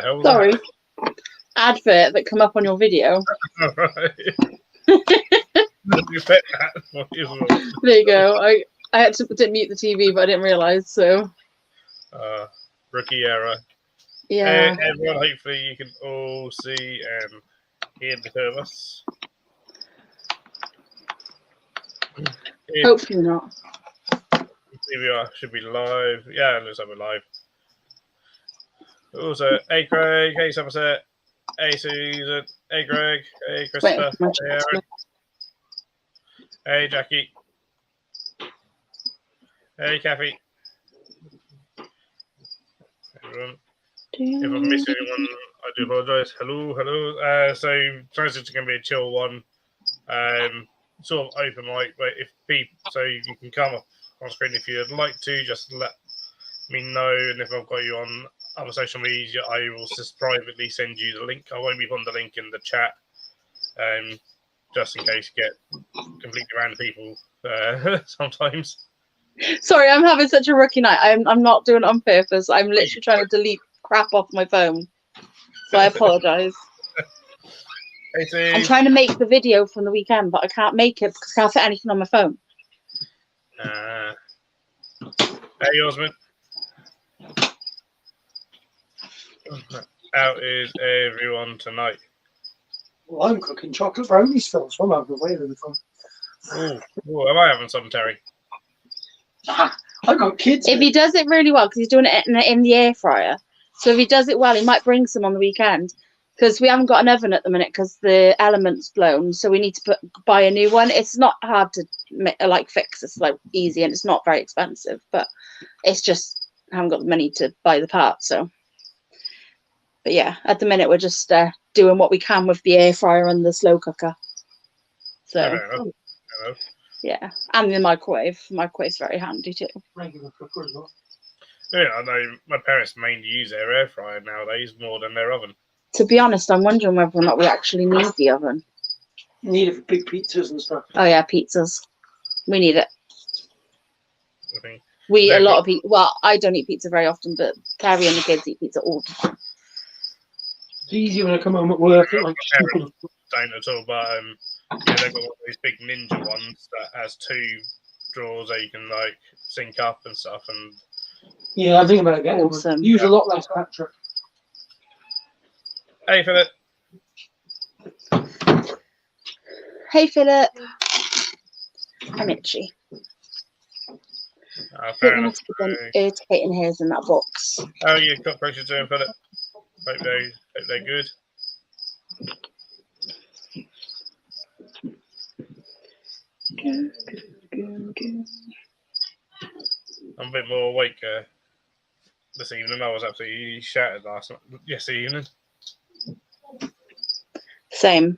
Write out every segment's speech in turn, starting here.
hell was Sorry. that? Advert that come up on your video. Right. Didn't expect that. What is it? There you go. I had to mute the TV, but I didn't realise. So Rookie error. yeah. Everyone, hopefully you can all see and hear the two of us. Hopefully not. Here we are. Should be live. Yeah, it looks like we're live. Also, hey Craig, hey Somerset, hey Susan, hey Greg, hey Christopher, hey Aaron, hey Jackie, hey Kathy. Everyone. If I've missed anyone, I do apologise. Hello. So Transit's going to be a chill one. Sort of open mic, but if people, so you can come up on screen if you'd like to, just let me know. And if I've got you on other social media, I will just privately send you the link. I won't be putting the link in the chat, just in case you get completely random people sometimes. Sorry, I'm having such a rookie night. I'm not doing it on purpose. I'm literally trying to delete crap off my phone. So I apologise. Hey, I'm trying to make the video from the weekend, but I can't make it because I can't fit anything on my phone. Hey, Osman. How is everyone tonight? Well, I'm cooking chocolate brownies, Phil, so I'm having a whale of fun. Oh, am I having some, Terry? I've got kids. If he does it really well, because he's doing it in the air fryer, so if he does it well, he might bring some on the weekend. Because we haven't got an oven at the minute because the element's blown, so we need to buy a new one. It's not hard to fix. It's easy and it's not very expensive, but it's just I haven't got the money to buy the part. So, but yeah, at the minute we're just doing what we can with the air fryer and the slow cooker. So yeah, and the microwave. Microwave's very handy too. Regular cooker as well. Yeah, I know my parents mainly use their air fryer nowadays more than their oven. To be honest, I'm wondering whether or not we actually need the oven. You need it for big pizzas and stuff. Oh yeah, pizzas. We need it. I think We eat a lot of pizza. Well, I don't eat pizza very often, but Carrie and the kids eat pizza all the time. It's easy when I come home at work. Don't at all, but yeah, they've got one of these big ninja ones that has 2 drawers that you can sync up and stuff. And yeah, I think about getting awesome. Use a lot less battery. Hey, Philip. Hey, Philip. I'm itchy. Fair enough. Irritating hairs in that box. How are your cockroaches doing, Philip? Hope they're good. I'm a bit more awake this evening. I was absolutely shattered yesterday evening. Same.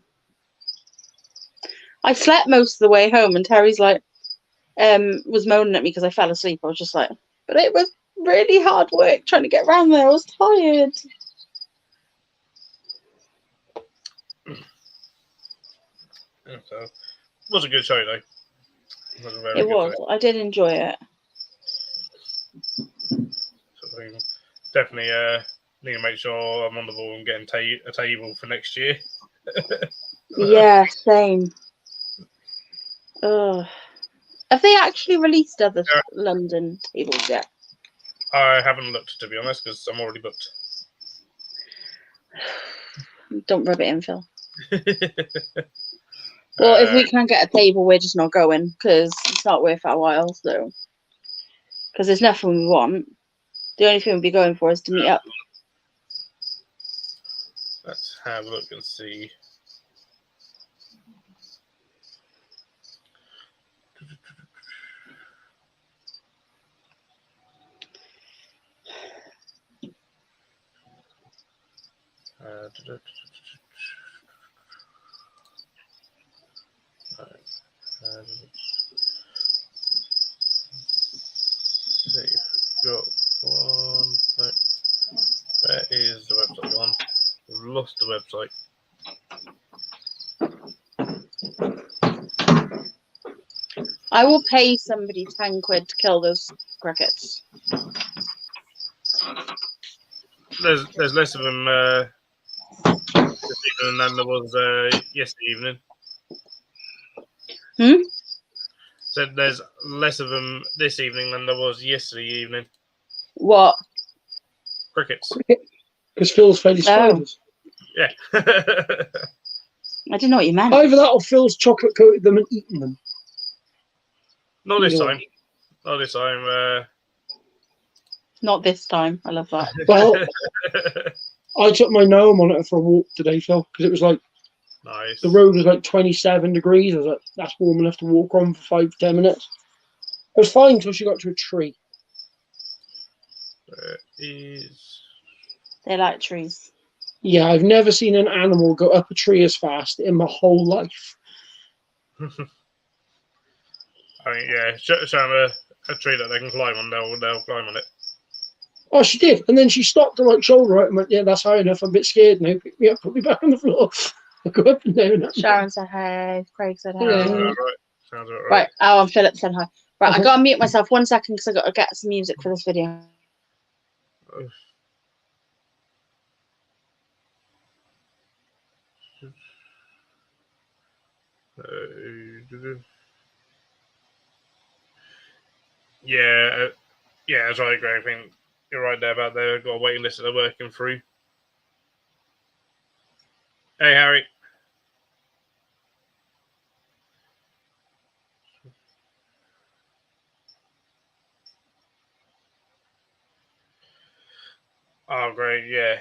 I slept most of the way home, and Terry's was moaning at me because I fell asleep. I was just like, but it was really hard work trying to get around there. I was tired. So, it was a good show, though. It was. I did enjoy it. So, definitely need to make sure I'm on the ball and getting a table for next year. Yeah, same. Have they actually released other London tables yet? I haven't looked, to be honest, because I'm already booked. Don't rub it in, Phil. Well, if we can't get a table, we're just not going because it's not worth our while. So, because there's nothing we want. The only thing we'd be going for is to meet up. Let's have a look and see. Got one. No. Where is the website gone? We've lost the website. I will pay somebody 10 quid to kill those crickets. there's less of them this evening than there was yesterday evening. So there's less of them this evening than there was yesterday evening. What? Crickets. Because Phil's fed his spiders. Yeah. I didn't know what you meant. Either that or Phil's chocolate coated them and eaten them. Not this Yeah. time. Not this time. Not this time. I love that. Well, I took my Noah monitor for a walk today, Phil, because it was like Nice. the road was like 27 degrees. I was like, that's warm enough to walk on for 5-10 minutes. It was fine until she got to a tree. They like trees. Yeah, I've never seen an animal go up a tree as fast in my whole life. I mean, yeah, show them a tree that they can climb on. They'll climb on it. Oh, she did. And then she stopped to like shoulder it and went, yeah, that's high enough. I'm a bit scared now. Pick me up, put me back on the floor. I go up and down. Sharon said hi. Craig said hi. Yeah. Sounds about right. Sounds about Right. Oh, and Philip said hi. Right, I Okay. gotta mute myself 1 second because I gotta get some music for this video. Yeah, that's right, Greg. I think you're right there about they've got a waiting list that they're working through. Hey, Harry. Oh, great, yeah.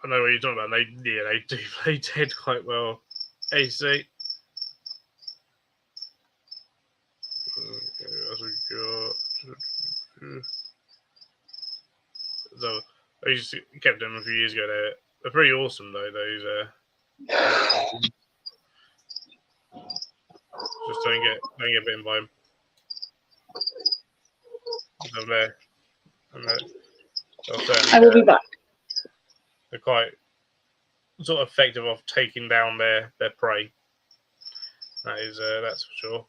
I know what you're talking about. They do play dead quite well. AC. So I used to kept them a few years ago. They're pretty awesome though. Those just don't get bitten by them. So I will be back. They're quite sort of effective of taking down their prey. That's for sure.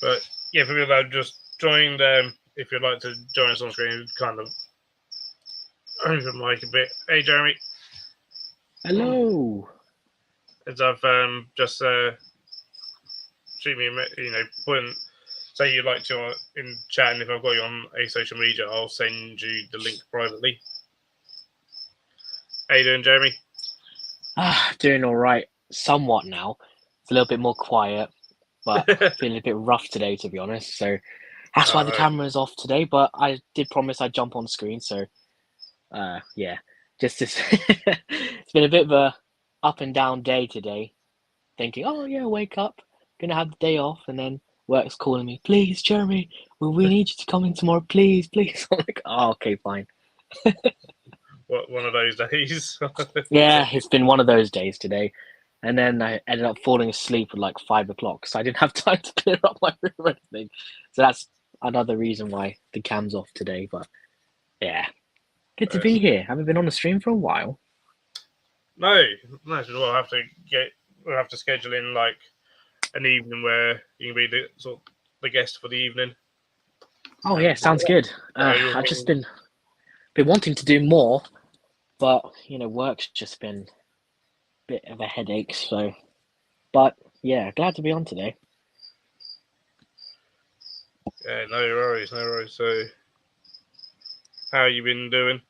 But yeah, for people that have just joined, if you'd like to join us on screen, kind of open mic a bit. Hey, Jeremy. Hello. As I've just shoot me, point. Say you'd like to in chat, and if I've got you on a social media, I'll send you the link privately. How you doing, Jeremy? Doing all right. Somewhat now. It's a little bit more quiet, but feeling a bit rough today, to be honest. So that's why the camera's off today. But I did promise I'd jump on screen. So, yeah, just this. It's been a bit of a up and down day today. Thinking, oh yeah, wake up, gonna have the day off, and then work's calling me. Please, Jeremy, we need you to come in tomorrow. Please, please. I'm like, oh, okay, fine. One of those days. Yeah, it's been one of those days today. And then I ended up falling asleep at like 5 o'clock, so I didn't have time to clear up my room or anything. So that's another reason why the cam's off today. But yeah, good to be here. Haven't been on the stream for a while. No. We'll have to schedule in like an evening where you can be the guest for the evening. Oh yeah, sounds good. I've just been wanting to do more, but work's just been a bit of a headache. So, but yeah, glad to be on today. Yeah, no worries. So, how you been doing?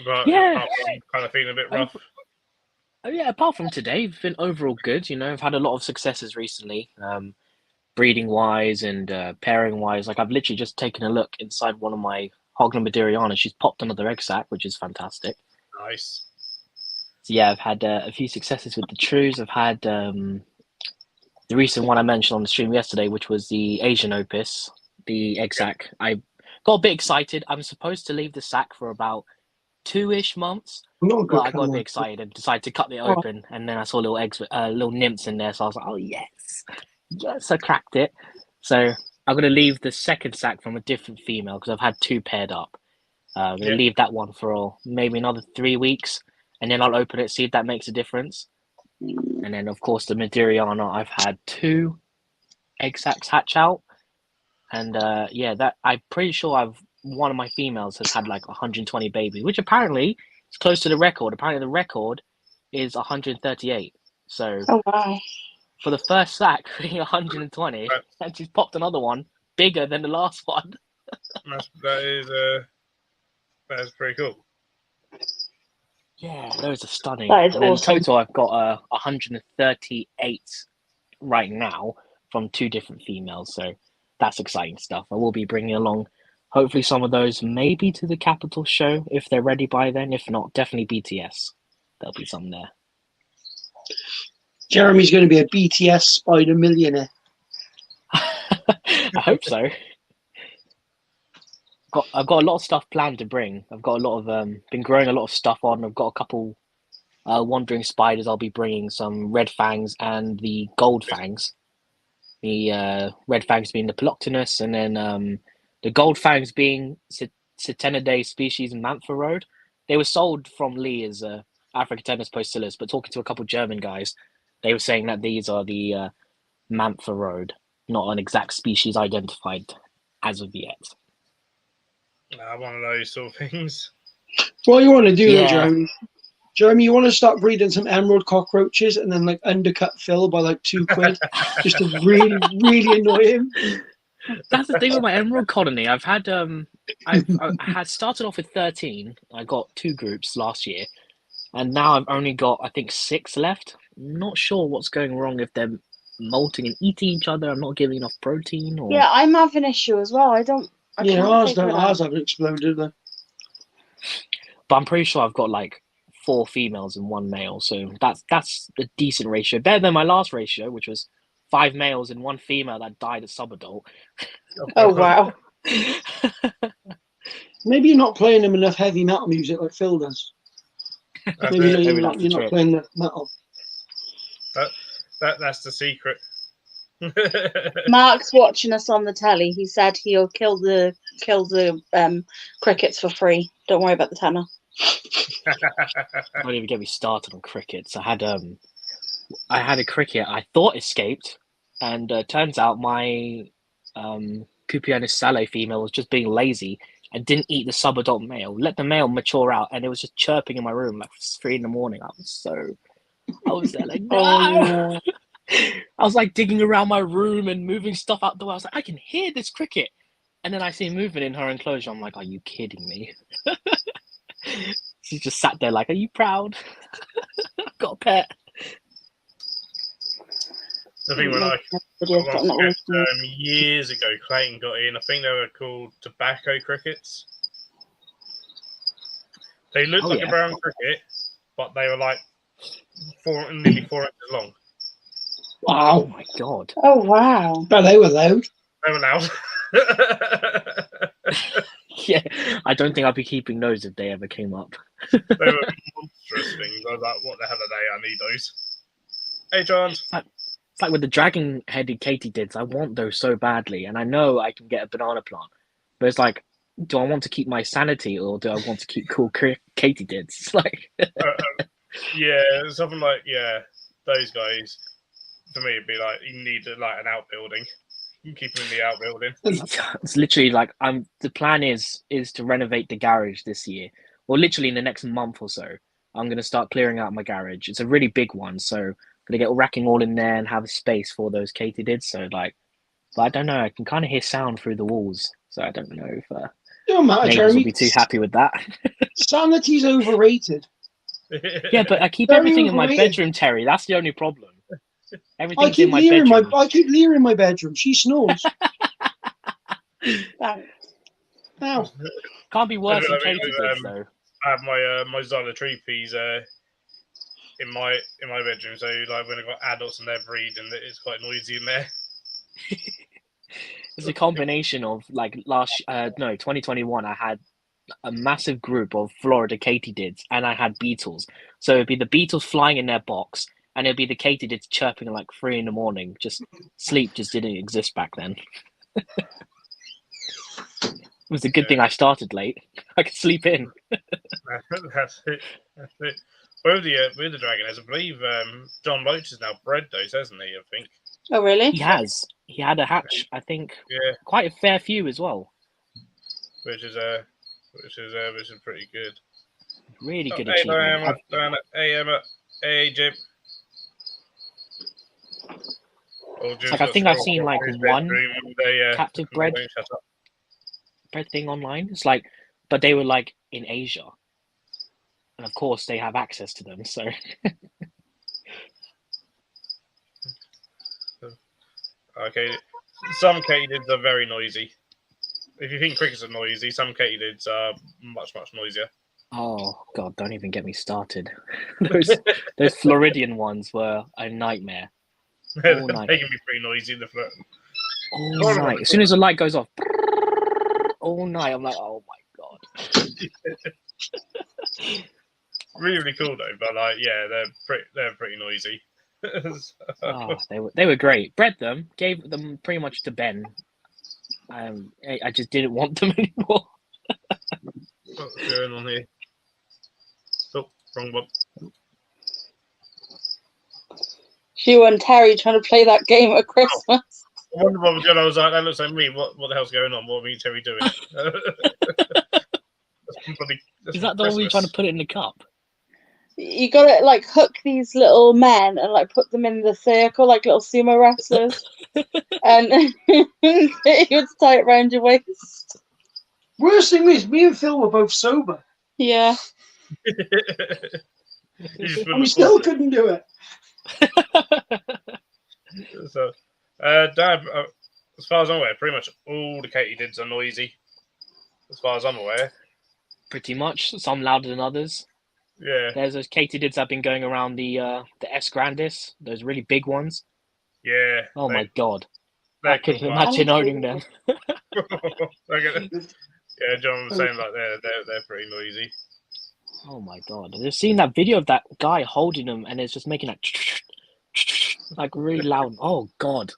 Apart from kind of feeling a bit rough. Yeah, apart from today, it's been overall good. I've had a lot of successes recently, breeding wise and pairing wise. Like I've literally just taken a look inside one of my Hogla Maderiana. She's popped another egg sac, which is fantastic. Nice. So yeah, I've had a few successes with the Trues. I've had the recent one I mentioned on the stream yesterday, which was the Asian Opus, the egg sac. I got a bit excited. I'm supposed to leave the sac for about 2-ish months. But I got a bit excited and decided to cut it open, and then I saw little eggs, little nymphs in there. So I was like, "Oh yes, I cracked it." So I'm gonna leave the second sac from a different female because I've had 2 paired up. I'm gonna leave that one for maybe another 3 weeks, and then I'll open it, see if that makes a difference. And then, of course, the Midoriana, I've had 2 egg sacs hatch out, and yeah, that I'm pretty sure one of my females has had like 120 babies, which apparently is close to the record. Apparently, the record is 138. So Oh wow. for the first sack being 120, and she's popped another one bigger than the last one. That is pretty cool. Yeah, those are stunning. That is and then awesome. in total, I've got 138 right now from 2 different females. So that's exciting stuff. I will be bringing along, hopefully, some of those maybe to the Capital show if they're ready by then. If not, definitely BTS. There'll be some there. Jeremy's going to be a BTS spider millionaire. I hope so. I've got a lot of stuff planned to bring. I've got a lot of been growing a lot of stuff on. I've got a couple wandering spiders. I'll be bringing some red fangs and the gold fangs. The red fangs being the Peloctonus, and then the gold fangs being Cetenidae species Mantha Road. They were sold from Lee as Africatenus postillus, but talking to a couple German guys, they were saying that these are the Mantha Road, not an exact species identified as of yet. One of those sort of things. What you want to do, Yeah. though, Jeremy, you want to start breeding some emerald cockroaches and then like undercut Phil by like £2 just to really, really annoy him. That's the thing with my emerald colony. I've had I had started off with 13. I got 2 groups last year, and now I've only got I think 6 left. I'm not sure what's going wrong, if they're molting and eating each other. I'm not giving enough protein, or Yeah, I'm having an issue as well. I Yeah, can't ours figure it out. haven't exploded though. but I'm pretty sure I've got like 4 females and 1 male. So that's a decent ratio, better than my last ratio, which was 5 males and 1 female that died at subadult. Oh wow. Maybe you're not playing him enough heavy metal music like Phil does. That's Maybe it. you're that's the not trick. playing the metal. That's the secret. Mark's watching us on the telly. He said he'll kill the crickets for free. Don't worry about the tenner. Don't even get me started on crickets. I had a cricket I thought escaped, and turns out my Cupianus sale female was just being lazy and didn't eat the subadult male. Let the male mature out, and it was just chirping in my room like 3 in the morning. I was there like, no. Oh, I was like digging around my room and moving stuff out the way. I was like, I can hear this cricket, and then I see movement in her enclosure. I'm like, are you kidding me? She just sat there like, are you proud? I've got a pet. I think when I years ago, Clayton got in. I think they were called tobacco crickets. They looked like a brown cricket, but they were like nearly 4 inches long. Wow. Oh my god. Oh wow. But they were loud. They were loud. Yeah, I don't think I'll be keeping those if they ever came up. They were monstrous things. I was like, what the hell are they? I need those. Hey, John. It's like with the dragon-headed katydids, I want those so badly, and I know I can get a banana plant, but it's like, do I want to keep my sanity, or do I want to keep cool katydids? It's like, yeah, something like those guys. For me, it'd be like you need like an outbuilding. You keep them in the outbuilding. it's literally like the plan is to renovate the garage this year, or literally in the next month or so. I'm going to start clearing out my garage. It's a really big one, so I'm going to get racking all in there and have a space for those katydids. So like, but I don't know. I can kind of hear sound through the walls, so I don't know if Don't matter, neighbors Jeremy. will be too happy with that. Sanity's overrated. Yeah, but I keep Very everything in my overrated. bedroom, Terry. That's the only problem. I Everything's keep in my Lear bedroom. I keep Lear in my bedroom. She snores. Thanks. Now, Can't be worse than I mean, katydids, though. I have my Xylotrepes in my bedroom, so like when I've got adults and they're breeding, it's quite noisy in there. It's a combination of like 2021. I had a massive group of Florida katydids, and I had beetles. So it'd be the beetles flying in their box, and it'd be the katydids chirping at like 3 in the morning. Just sleep just didn't exist back then. It was a good thing I started late. I could sleep in. That's it. with the Dragonheads, I believe John Loach has now bred those, hasn't he? I think. Oh, really? He has. He had a hatch, I think, Yeah, quite a fair few as well. which is pretty good. Really good Hey, achievement. Diana, hey, Emma, hey, Jim. Oh, Jim's Like, I got think I've scroll seen, from like, his one bedroom and they, captive and they bred won't shut up. thing online. It's like, but they were like in Asia, and of course they have access to them. So Okay, some katydids are very noisy. If you think crickets are noisy, some katydids are much noisier. oh god, don't even get me started. those Floridian ones were a nightmare. They All can night, be pretty noisy in the front. all night. As soon as the light goes off, all night. I'm like, oh my god. Really cool though, but like, yeah, they're pretty noisy. Oh, they were great. Bred them, gave them pretty much to Ben. I just didn't want them anymore. What's going on here? Oh, wrong one. She and Terry trying to play that game at Christmas. I wonder what was going on. I was like, that looks like me. What the hell's going on? What are me and Terry doing? Is that the one where you're trying to put it in the cup? You gotta like hook these little men and like put them in the circle like little sumo wrestlers, and you would tie it around your waist. Worst thing is, me and Phil were both sober, Yeah. and we still couldn't do it. So, Dad, as far as I'm aware, pretty much all the katydids are noisy. As far as I'm aware. Pretty much. Some louder than others. Yeah. There's those katydids that have been going around the S Grandis, those really big ones. Yeah. Oh my god. I I couldn't imagine owning them. Yeah, John was saying like they're pretty noisy. Oh my god. I've seen that video of that guy holding them and it's just making that like really loud. Oh god.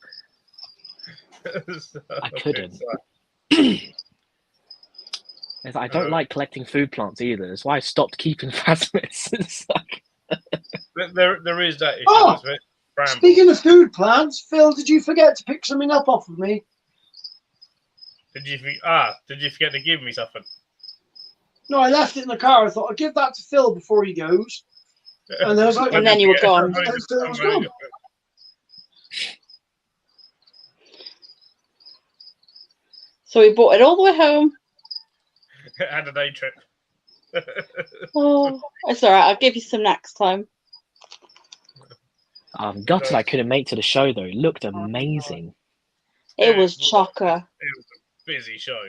I couldn't. I don't like collecting food plants either. That's why I stopped keeping phasmids. It's like... there is that issue. Oh, speaking of food plants, Phil, did you forget to pick something up off of me? Did you forget to give me something? No, I left it in the car. I thought I'd give that to Phil before he goes. And then I was like, and then you were gone. Phil was gone. So we brought it all the way home. Had a day trip. Oh, it's all right. I'll give you some next time. I'm gutted I couldn't make to the show though. It looked amazing. It was chocker. It was a busy show,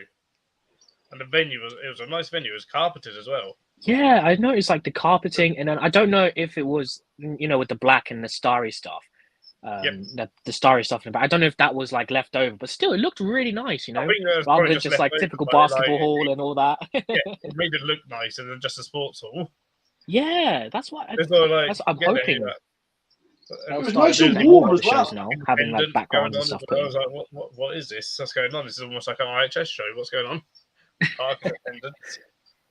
and the venue was a nice venue. It was carpeted as well. Yeah, I noticed like the carpeting, and then I don't know if it was with the black and the starry stuff. The starry stuff in the back. I don't know if that was like left over, but still, it looked really nice. Rather than just like typical basketball hall and all that. Yeah, it made it look nicer than just a sports hall. Yeah, that's what I'm hoping. It was nice and warm as well. Now, having like backgrounds and stuff. I was like, what is this? What's going on? This is almost like an IHS show. What's going on?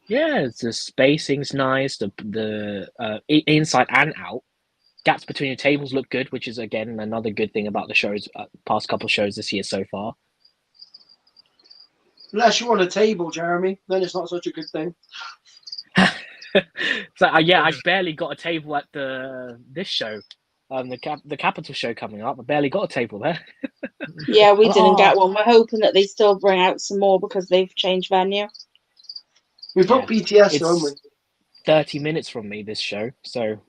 Yeah, the spacing's nice. The inside and out. Gaps between the tables look good, which is again another good thing about the shows. Past couple of shows this year so far. Unless you're on a table, Jeremy, then it's not such a good thing. So yeah, I barely got a table at this show, the Capital show coming up. I barely got a table there. Yeah, we didn't get one. We're hoping that they still bring out some more because they've changed venue. We've got BTS, haven't we? 30 minutes from me this show, so.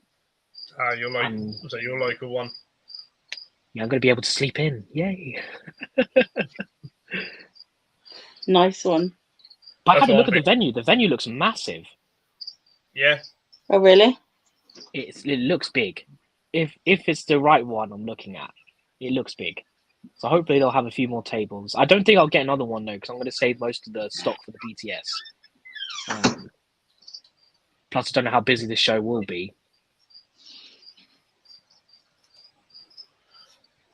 You're like a one. Yeah, I'm going to be able to sleep in. Yay. Nice one. But I had a look at the venue. The venue looks massive. Yeah. Oh, really? It looks big. If it's the right one I'm looking at, it looks big. So hopefully they'll have a few more tables. I don't think I'll get another one though, because I'm going to save most of the stock for the BTS. Plus, I don't know how busy this show will be.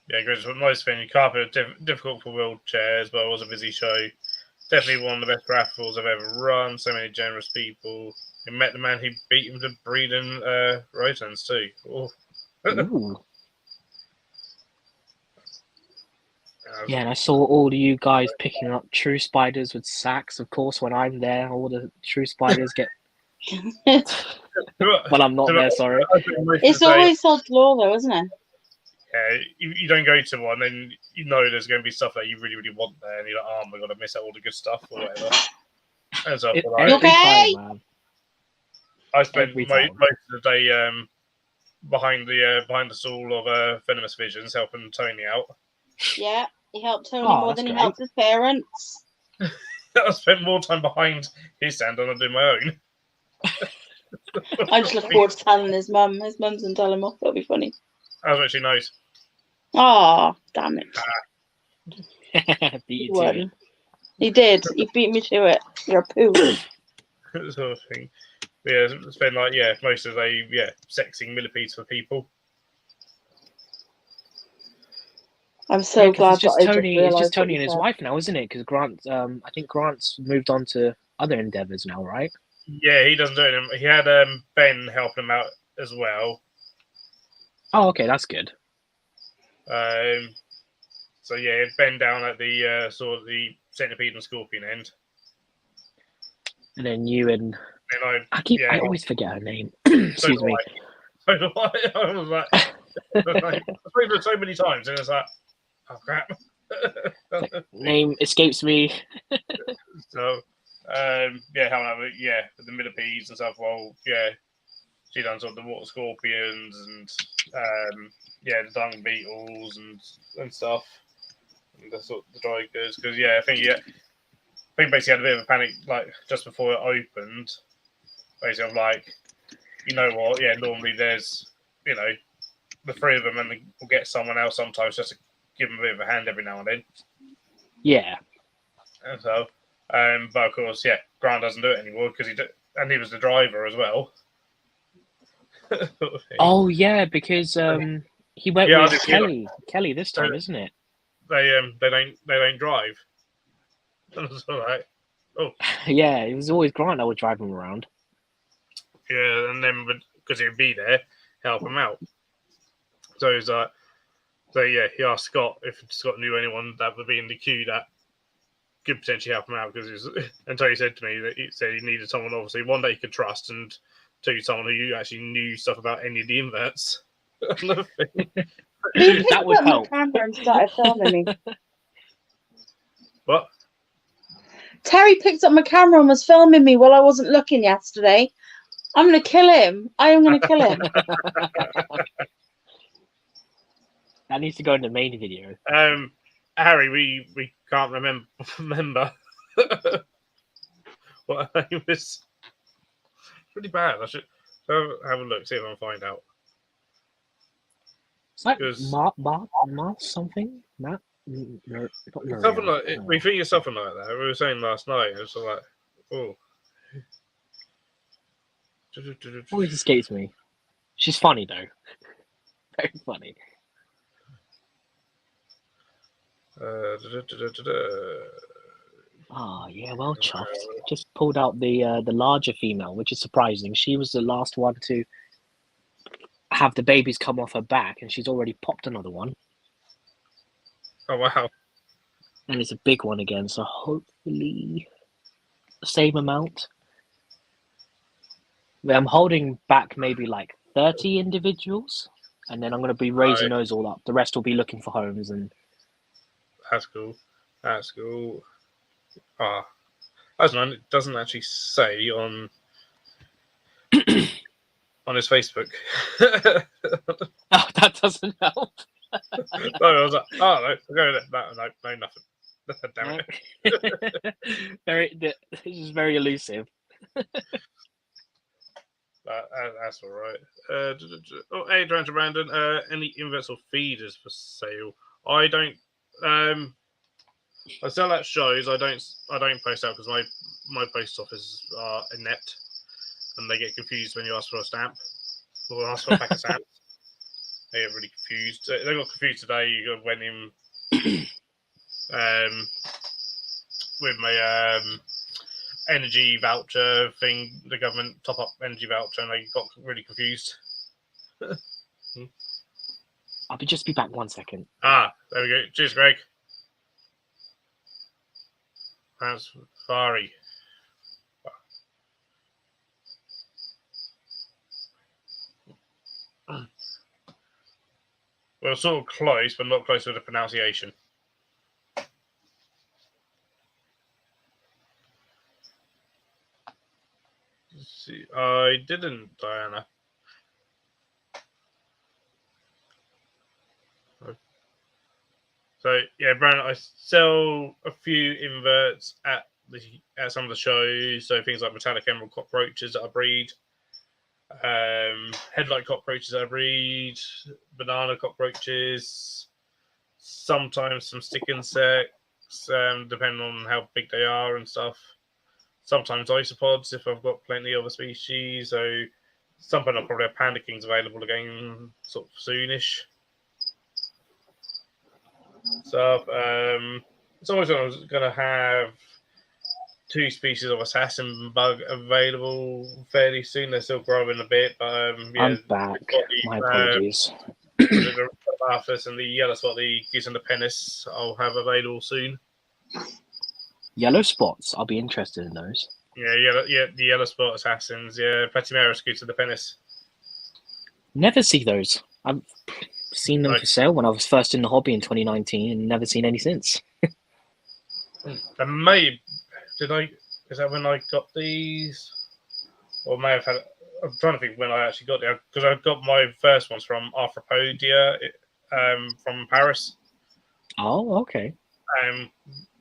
Yeah, great. Nice venue. Carpet difficult for wheelchairs, but it was a busy show. definitely one of the best raffles I've ever run. So many generous people. I met the man who beat him to breeding Rotans too. Oh. Ooh. Yeah, and I saw all of you guys picking up true spiders with sacks. Of course, when I'm there, all the true spiders get. Well, I'm not there. Sorry. It's always Sod's Law, though, isn't it? Yeah, you don't go to one, then you know there's going to be stuff that you really, really want there, and you're like, oh my god, I miss out all the good stuff or whatever. And so Every okay? time, man. I spent Every most time. of the day behind the stall of Venomous Visions, helping Tony out. Yeah, he helped Tony Oh, more that's than he great. helped his parents. I spent more time behind his stand than I did my own. I just look forward to telling his mum. His mum's gonna tell him off. It'll be funny. That was actually nice. Oh, damn it. Beat He you to it. won. He did. He beat me to it. You're a poo. Sort of thing. But yeah, spend most of the day sexing millipedes for people. I'm so Yeah, 'cause glad it's just that I Tony. just It's just realised what Tony you and his said. wife now, isn't it? Because Grant, I think Grant's moved on to other endeavors now, right? Yeah, he doesn't do it. He had Ben helping him out as well. Oh, okay, that's good. So yeah, Ben down at the sort of the centipede and scorpion end. And then you and And I always forget her name. Excuse me. So do I. I was like, I spoke to her so many times, and it's like, oh crap. Name escapes me. So, helping out with the millipedes and stuff. Well, she done sort of the water scorpions and the dung beetles and stuff. And the sort of the dry goods, because I think basically had a bit of a panic like just before it opened. Basically, I'm like, you know what? Yeah, normally there's the three of them, and we'll get someone else sometimes just to give them a bit of a hand every now and then. Yeah. And so, but of course, Grant doesn't do it anymore because he was the driver as well. Oh yeah, because he went Yeah, I with did see Kelly. Kelly this time, isn't it? They don't drive. It's all right. Yeah, it was always Grant that would drive him around. Yeah, and then because he'd be there, help him out. So he's like, he asked Scott if Scott knew anyone that would be in the queue that could potentially help him out because and Tony said to me that he said he needed someone obviously one that he could trust and two someone who actually knew stuff about any of the inverts. That would help. My camera and started filming me. What? Terry picked up my camera and was filming me while I wasn't looking yesterday. I'm going to kill him. I am going to kill him. That needs to go in the main video. Harry, we can't remember what her name was. Pretty bad. I should have a look, see if I can find out. It's like Because- Mark something? Matt? Something like we think it's something like that. We were saying last night. It's like, oh. Always escapes me. She's funny though. Very funny. Oh yeah, well chuffed. Just pulled out the larger female, which is surprising. She was the last one to have the babies come off her back, and she's already popped another one. Oh wow! And it's a big one again, so hopefully the same amount. I'm holding back maybe like 30 individuals, and then I'm going to be raising those all up. The rest will be looking for homes, and that's cool. That's cool. Ah, it doesn't actually say on his Facebook. Oh, that doesn't help. No, I was like, oh no, nothing. Damn it. This is very elusive. That's all right. Hey, Brandon. Any inverts or feeders for sale? I don't. I sell at shows. I don't post out because my post office are inept, and they get confused when you ask for a stamp or ask for a pack of stamps. They get really confused. They got confused today. You went in. with my energy voucher thing, the government top up energy voucher, and I got really confused. I'll just be back 1 second. There we go. Cheers, Greg. That's Fari. Well, sort of close, but not close with the pronunciation. See, I didn't, Diana. So yeah, Brandon, I sell a few inverts at some of the shows. So things like metallic emerald cockroaches that I breed, headlight cockroaches that I breed, banana cockroaches, sometimes some stick insects, depending on how big they are and stuff. Sometimes isopods if I've got plenty of a species. So something I'll probably have Panda Kings available again sort of soonish. So it's always going to have 2 species of assassin bug available fairly soon. They're still growing a bit, but yeah, I'm back. My apologies. The Arthas and the yellow spot, the Goose and the Penis, I'll have available soon. Yellow spots. I'll be interested in those. Yeah, the yellow spot assassins. Yeah, Patimeris, Goose and the Penis. Never see those. I've seen them for sale when I was first in the hobby in 2019 and never seen any since. And maybe is that when I got these? Or may have had. I'm trying to think when I actually got them, because I got my first ones from Arthropodia from Paris. Oh, okay.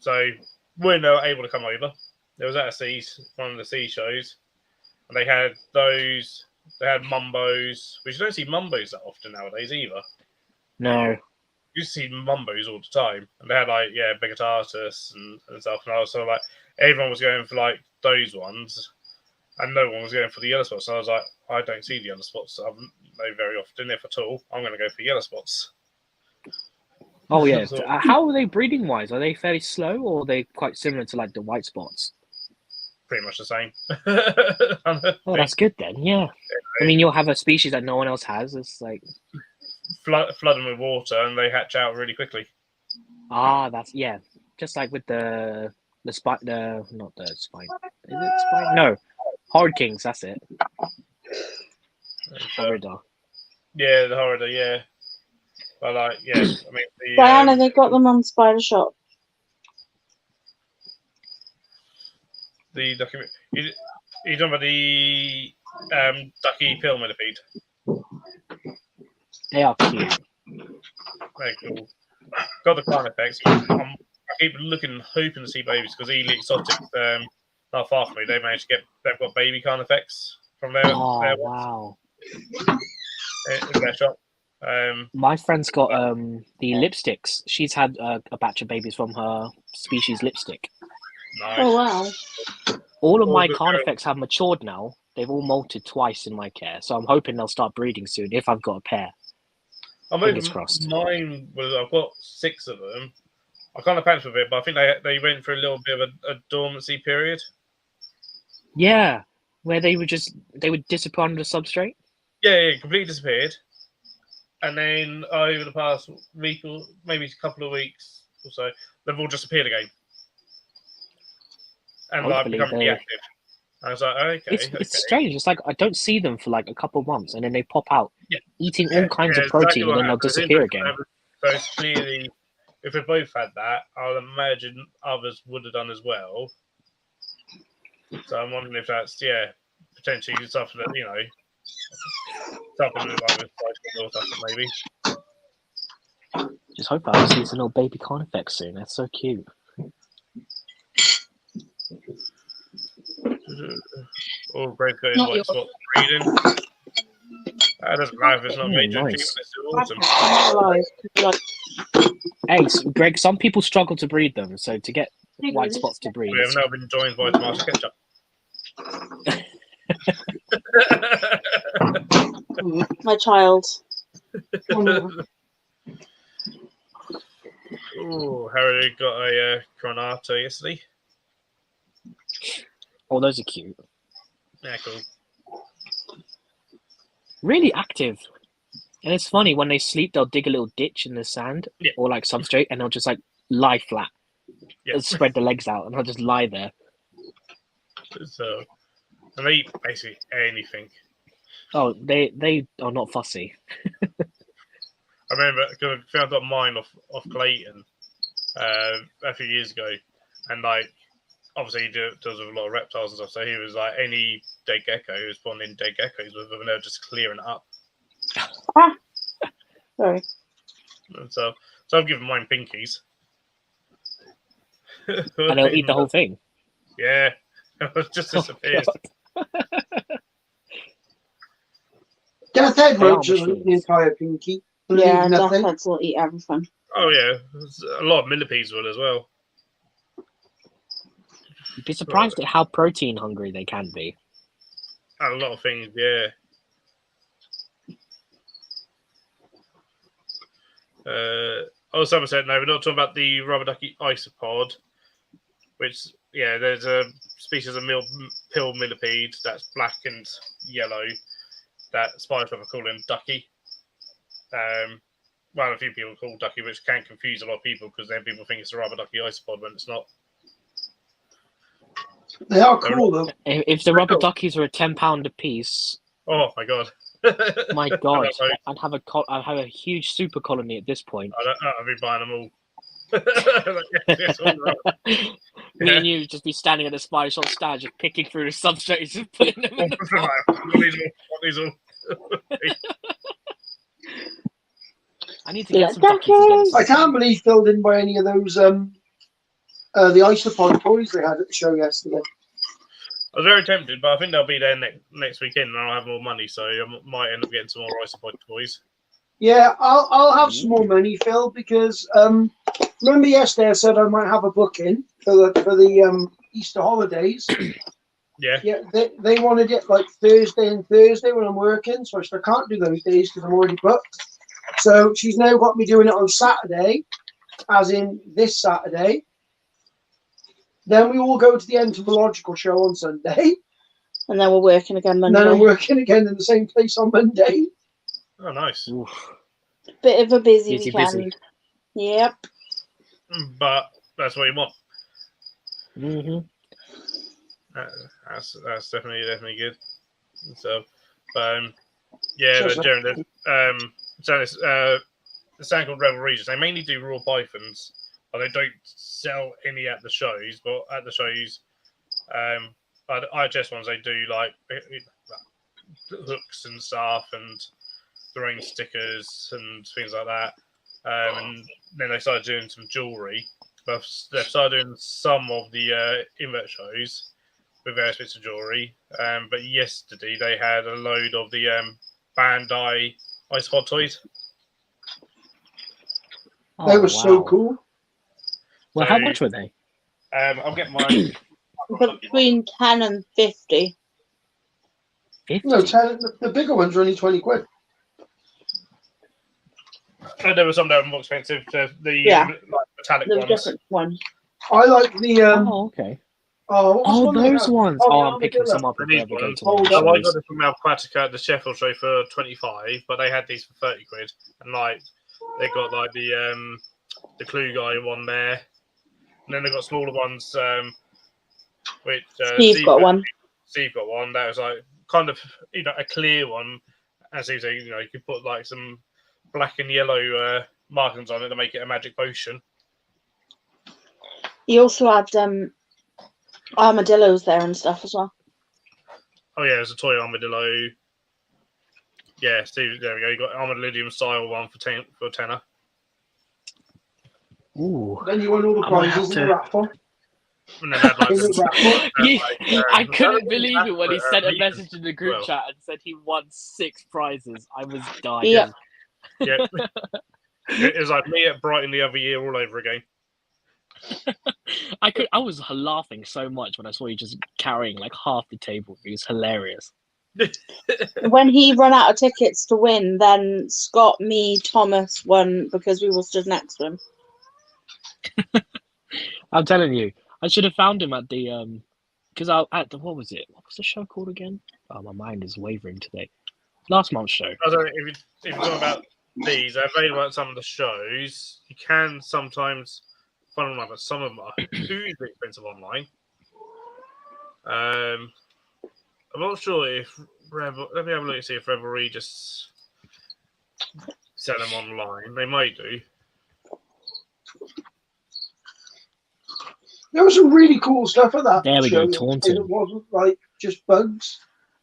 So when they were able to come over, there was at one of the sea shows, and they had those. They had mumbos, which you don't see mumbos that often nowadays either. No. You see mumbos all the time, and they had Bigotatus and stuff. And I was sort of like, everyone was going for like those ones, and no one was going for the yellow spots. So I was like, I don't see the yellow spots. I don't know very often, if at all. I'm going to go for yellow spots. Oh yeah. How are they breeding wise? Are they fairly slow, or are they quite similar to like the white spots? Pretty much the same. Oh, that's good then. Yeah. I mean, you'll have a species that no one else has. It's like flood them with water, and they hatch out really quickly. That's just like with the spider, not the spine. Is it spine? No, Horrid Kings. That's it. Horrida. Yeah, the Horrida. Yeah. But I mean, Diana, they got them on Spider Shop. The document. You talking about the Ducky Pill Millipede? They are cute. Very cool. Got the Carnifex. I keep looking, hoping to see babies, because Ely Exotics, not far from me, they've got baby Carnifex from their wow. in their shop. My friend's got the lipsticks. She's had a batch of babies from her species lipstick. Nice. Oh wow. All of my Carnifex have matured now. They've all molted twice in my care, so I'm hoping they'll start breeding soon if I've got a pair. Fingers crossed. Mine I've got 6 of them. I kind of panicked with it, but I think they went through a little bit of a dormancy period. Yeah, where they would disappear under the substrate. Yeah, completely disappeared. And then over the past week or maybe a couple of weeks or so, they've all just appeared again. And become reactive. And I was like, okay. It's strange. It's like I don't see them for like a couple of months, and then they pop out eating all kinds of protein, exactly, and then they'll disappear again. So it's clearly, if we both had that, I would imagine others would have done as well. So I'm wondering if that's potentially something that something like with or something maybe. Just hope I'll see some little baby Carnifex soon. That's so cute. Oh, great guys, what's reading. That doesn't matter if it's not major. Nice. It's awesome. Hey, Greg, some people struggle to breed them, so to get white spots to breed. We have now been joined by Tomato Ketchup. My child. Oh, Harry got a Coronato yesterday. Oh, those are cute. Yeah, cool. Really active. And it's funny, when they sleep, they'll dig a little ditch in the sand Yeah. or like substrate, and they'll just like lie flat Yeah. and spread the legs out, and they'll just lie there. So, and they eat basically anything. Oh, they are not fussy. I remember because I found out mine off Clayton a few years ago, and like obviously he does with a lot of reptiles and stuff. So he was like, any dead gecko, he was spawning dead geckos with them, and they were just clearing it up. Sorry. And so I've given mine pinkies. And they'll eat the whole thing. Yeah, it just disappears. Death Head They are roaches will eat the machines. entire pinky. and Yeah, leave nothing. deathheads will eat everything. Oh yeah, there's a lot of millipedes will as well. You'd be surprised at how protein hungry they can be. And a lot of things, yeah. Someone said, no, we're not talking about the rubber ducky isopod, which, yeah, there's a species of pill millipede that's black and yellow that spiders are calling ducky. Well, a few people call ducky, which can confuse a lot of people because then people think it's a rubber ducky isopod when it's not. They are cool though. If the rubber duckies were a £10 a piece, Oh my god! my god, I'd have a huge super colony at this point. I'd be buying them all. Yes, all right. Me and you would just be standing at the spider shop stand, just picking through the substrates and putting them in the box. These all. I need to get some duckies I again. can't believe Phil didn't buy any of those the isopod toys they had at the show yesterday. I was very tempted, but I think they'll be there next weekend, and I'll have more money, so I might end up getting some more isopod toys. Yeah, I'll have some more money, Phil, because remember yesterday I said I might have a booking for the Easter holidays. Yeah. Yeah, they wanted it like Thursday and Thursday when I'm working, so I said I can't do those days because I'm already booked. So she's now got me doing it on Saturday, as in this Saturday. Then we all go to the entomological show on Sunday. And then we're working again And Monday. then I'm working again in the same place on Monday. Oh, nice. Oof. Bit of a busy Busy, weekend. busy. Yep. But that's what you want. Mm-hmm. That's definitely good. So, yeah, Sure, the sir. Jeremy, so it's, the sound called Rebel Regis. They mainly do raw pythons, but they don't sell any at the shows. But at the shows, the IHS ones, they do like hooks and stuff and throwing stickers and things like that. And then they started doing some jewelry. But they've started doing some of the invert shows with various bits of jewelry. But yesterday they had a load of the Bandai isopod toys. They were so cool. Well, So- how much were they? I'll get mine. Between 10 and 50. 50? No, the bigger ones are only 20 quid. There were some that were more expensive. The Yeah. like, metallic There were ones. different ones. I like the Oh, okay. what was Oh, one they those had? ones. Oh, Oh, the I'm picking armadillo. some up if These I ever go ones. to one of Oh, the So I got shows. it from Malquatica at the Sheffield show for 25, but they had these for 30 quid. And like they got like the Clue Guy one there. And then they got smaller ones, which Steve got one. Steve got one that was like kind of a clear one. As you say, you could put like some black and yellow markings on it to make it a magic potion. He also had armadillos there and stuff as well. Oh yeah, there's a toy armadillo. Yeah, Steve, there we go. You got armadillidium style one for tenner. Ooh. Then you won all the I might prizes have in the to- raffle. And then had like In the raffle. I couldn't believe it when he sent a Legion message in the group well. chat and said he won 6 prizes. I was dying. Yeah. Yeah. It was like me at Brighton the other year all over again. I was laughing so much when I saw you just carrying like half the table. It was hilarious. When he ran out of tickets to win, then Scott, me, Thomas won because we all stood next to him. I'm telling you, I should have found him at the because I at the what was it? What was the show called again? Oh, my mind is wavering today. Last month's show. I don't know if you're talking about these, they're available at some of the shows. You can sometimes find them, but some of them are hugely expensive online. I'm not sure if Revel. Let me have a look and see if Revelry just sell them online. They might do. There was some really cool stuff at that There we show. go, Taunton. It wasn't like just bugs.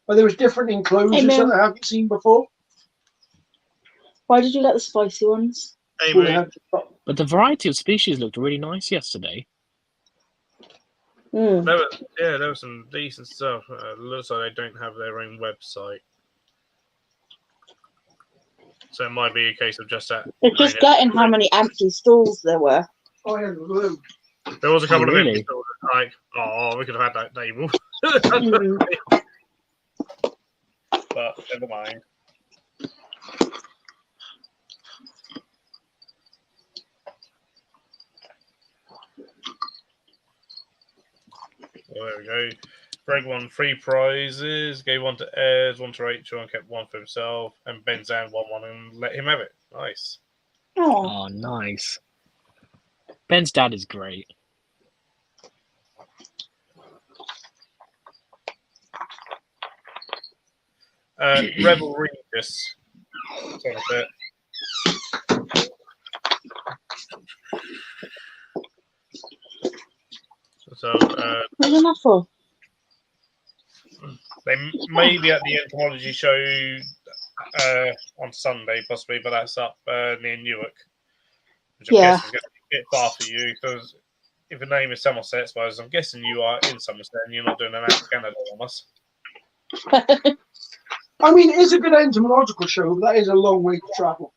But there was different enclosures Hey, Mel. that I haven't seen before. Why did you get the spicy ones? Hey, So they mate. had- But the variety of species looked really nice yesterday. Mm. There was some decent stuff. Looks like they don't have their own website. So it might be a case of just that. It's just getting how many empty stalls there were. Oh, yeah, blue. There was a couple of really? empty stalls, like, oh, we could have had that table. Mm. But never mind. Well, there we go. Greg won 3 prizes, gave 1 to Ez, 1 to Rachel, and kept 1 for himself. And Benzan won 1 and let him have it. Nice. Oh, Oh, nice. Ben's dad is great. Rebel Regis. Sorry, bit. So what's enough for? they may be at the entomology show on Sunday, possibly, but that's up near Newark, which I'm Yeah. guessing is going to be a bit far for you because if the name is Somerset, suppose I'm guessing you are in Somerset and you're not doing an out of Canada on us. I mean, it is a good entomological show, but that is a long way to travel.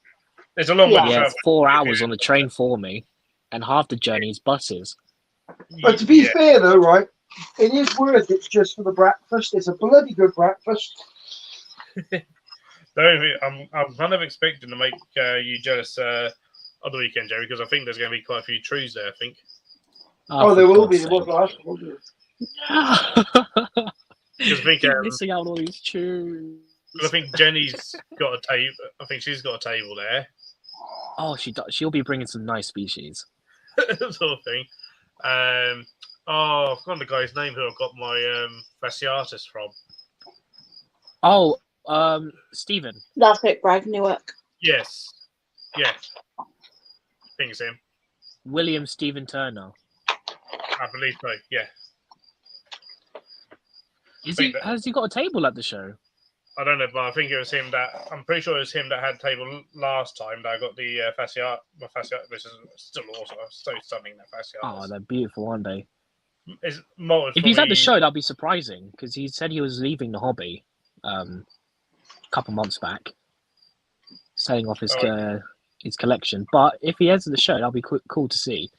It's a long way Yeah. to Yeah, travel. it's 4 hours on the train for me, and half the journey is buses. But to be Yeah. fair, though, right, it is worth it just for the breakfast. It's a bloody good breakfast. I'm kind of expecting to make you jealous on the weekend, Jerry, because I think there's going to be quite a few trees there. I think. Oh, for there will God's be. There was sake. last one. Because I think, Keep missing out on all these tunes. I think Jenny's got a table. I think she's got a table there, Oh, she does. She'll be bringing some nice species. sort of thing. I've forgotten the guy's name who I got my fasciatus from. Oh, Stephen. That's it, Greg, Newark. Yes, yeah, I think it's him. William Stephen Turner. I believe so. Yeah, Has he got a table at the show? I don't know, but I think it was him that. I'm pretty sure it was him that had table last time that I got the fasciatus, which is still awesome. I'm so stunning that fasciatus. Oh, they're beautiful, aren't they? It's more If he's at the show, that'll be surprising because he said he was leaving the hobby a couple months back, selling off his collection. But if he heads to the show, that'll be cool to see.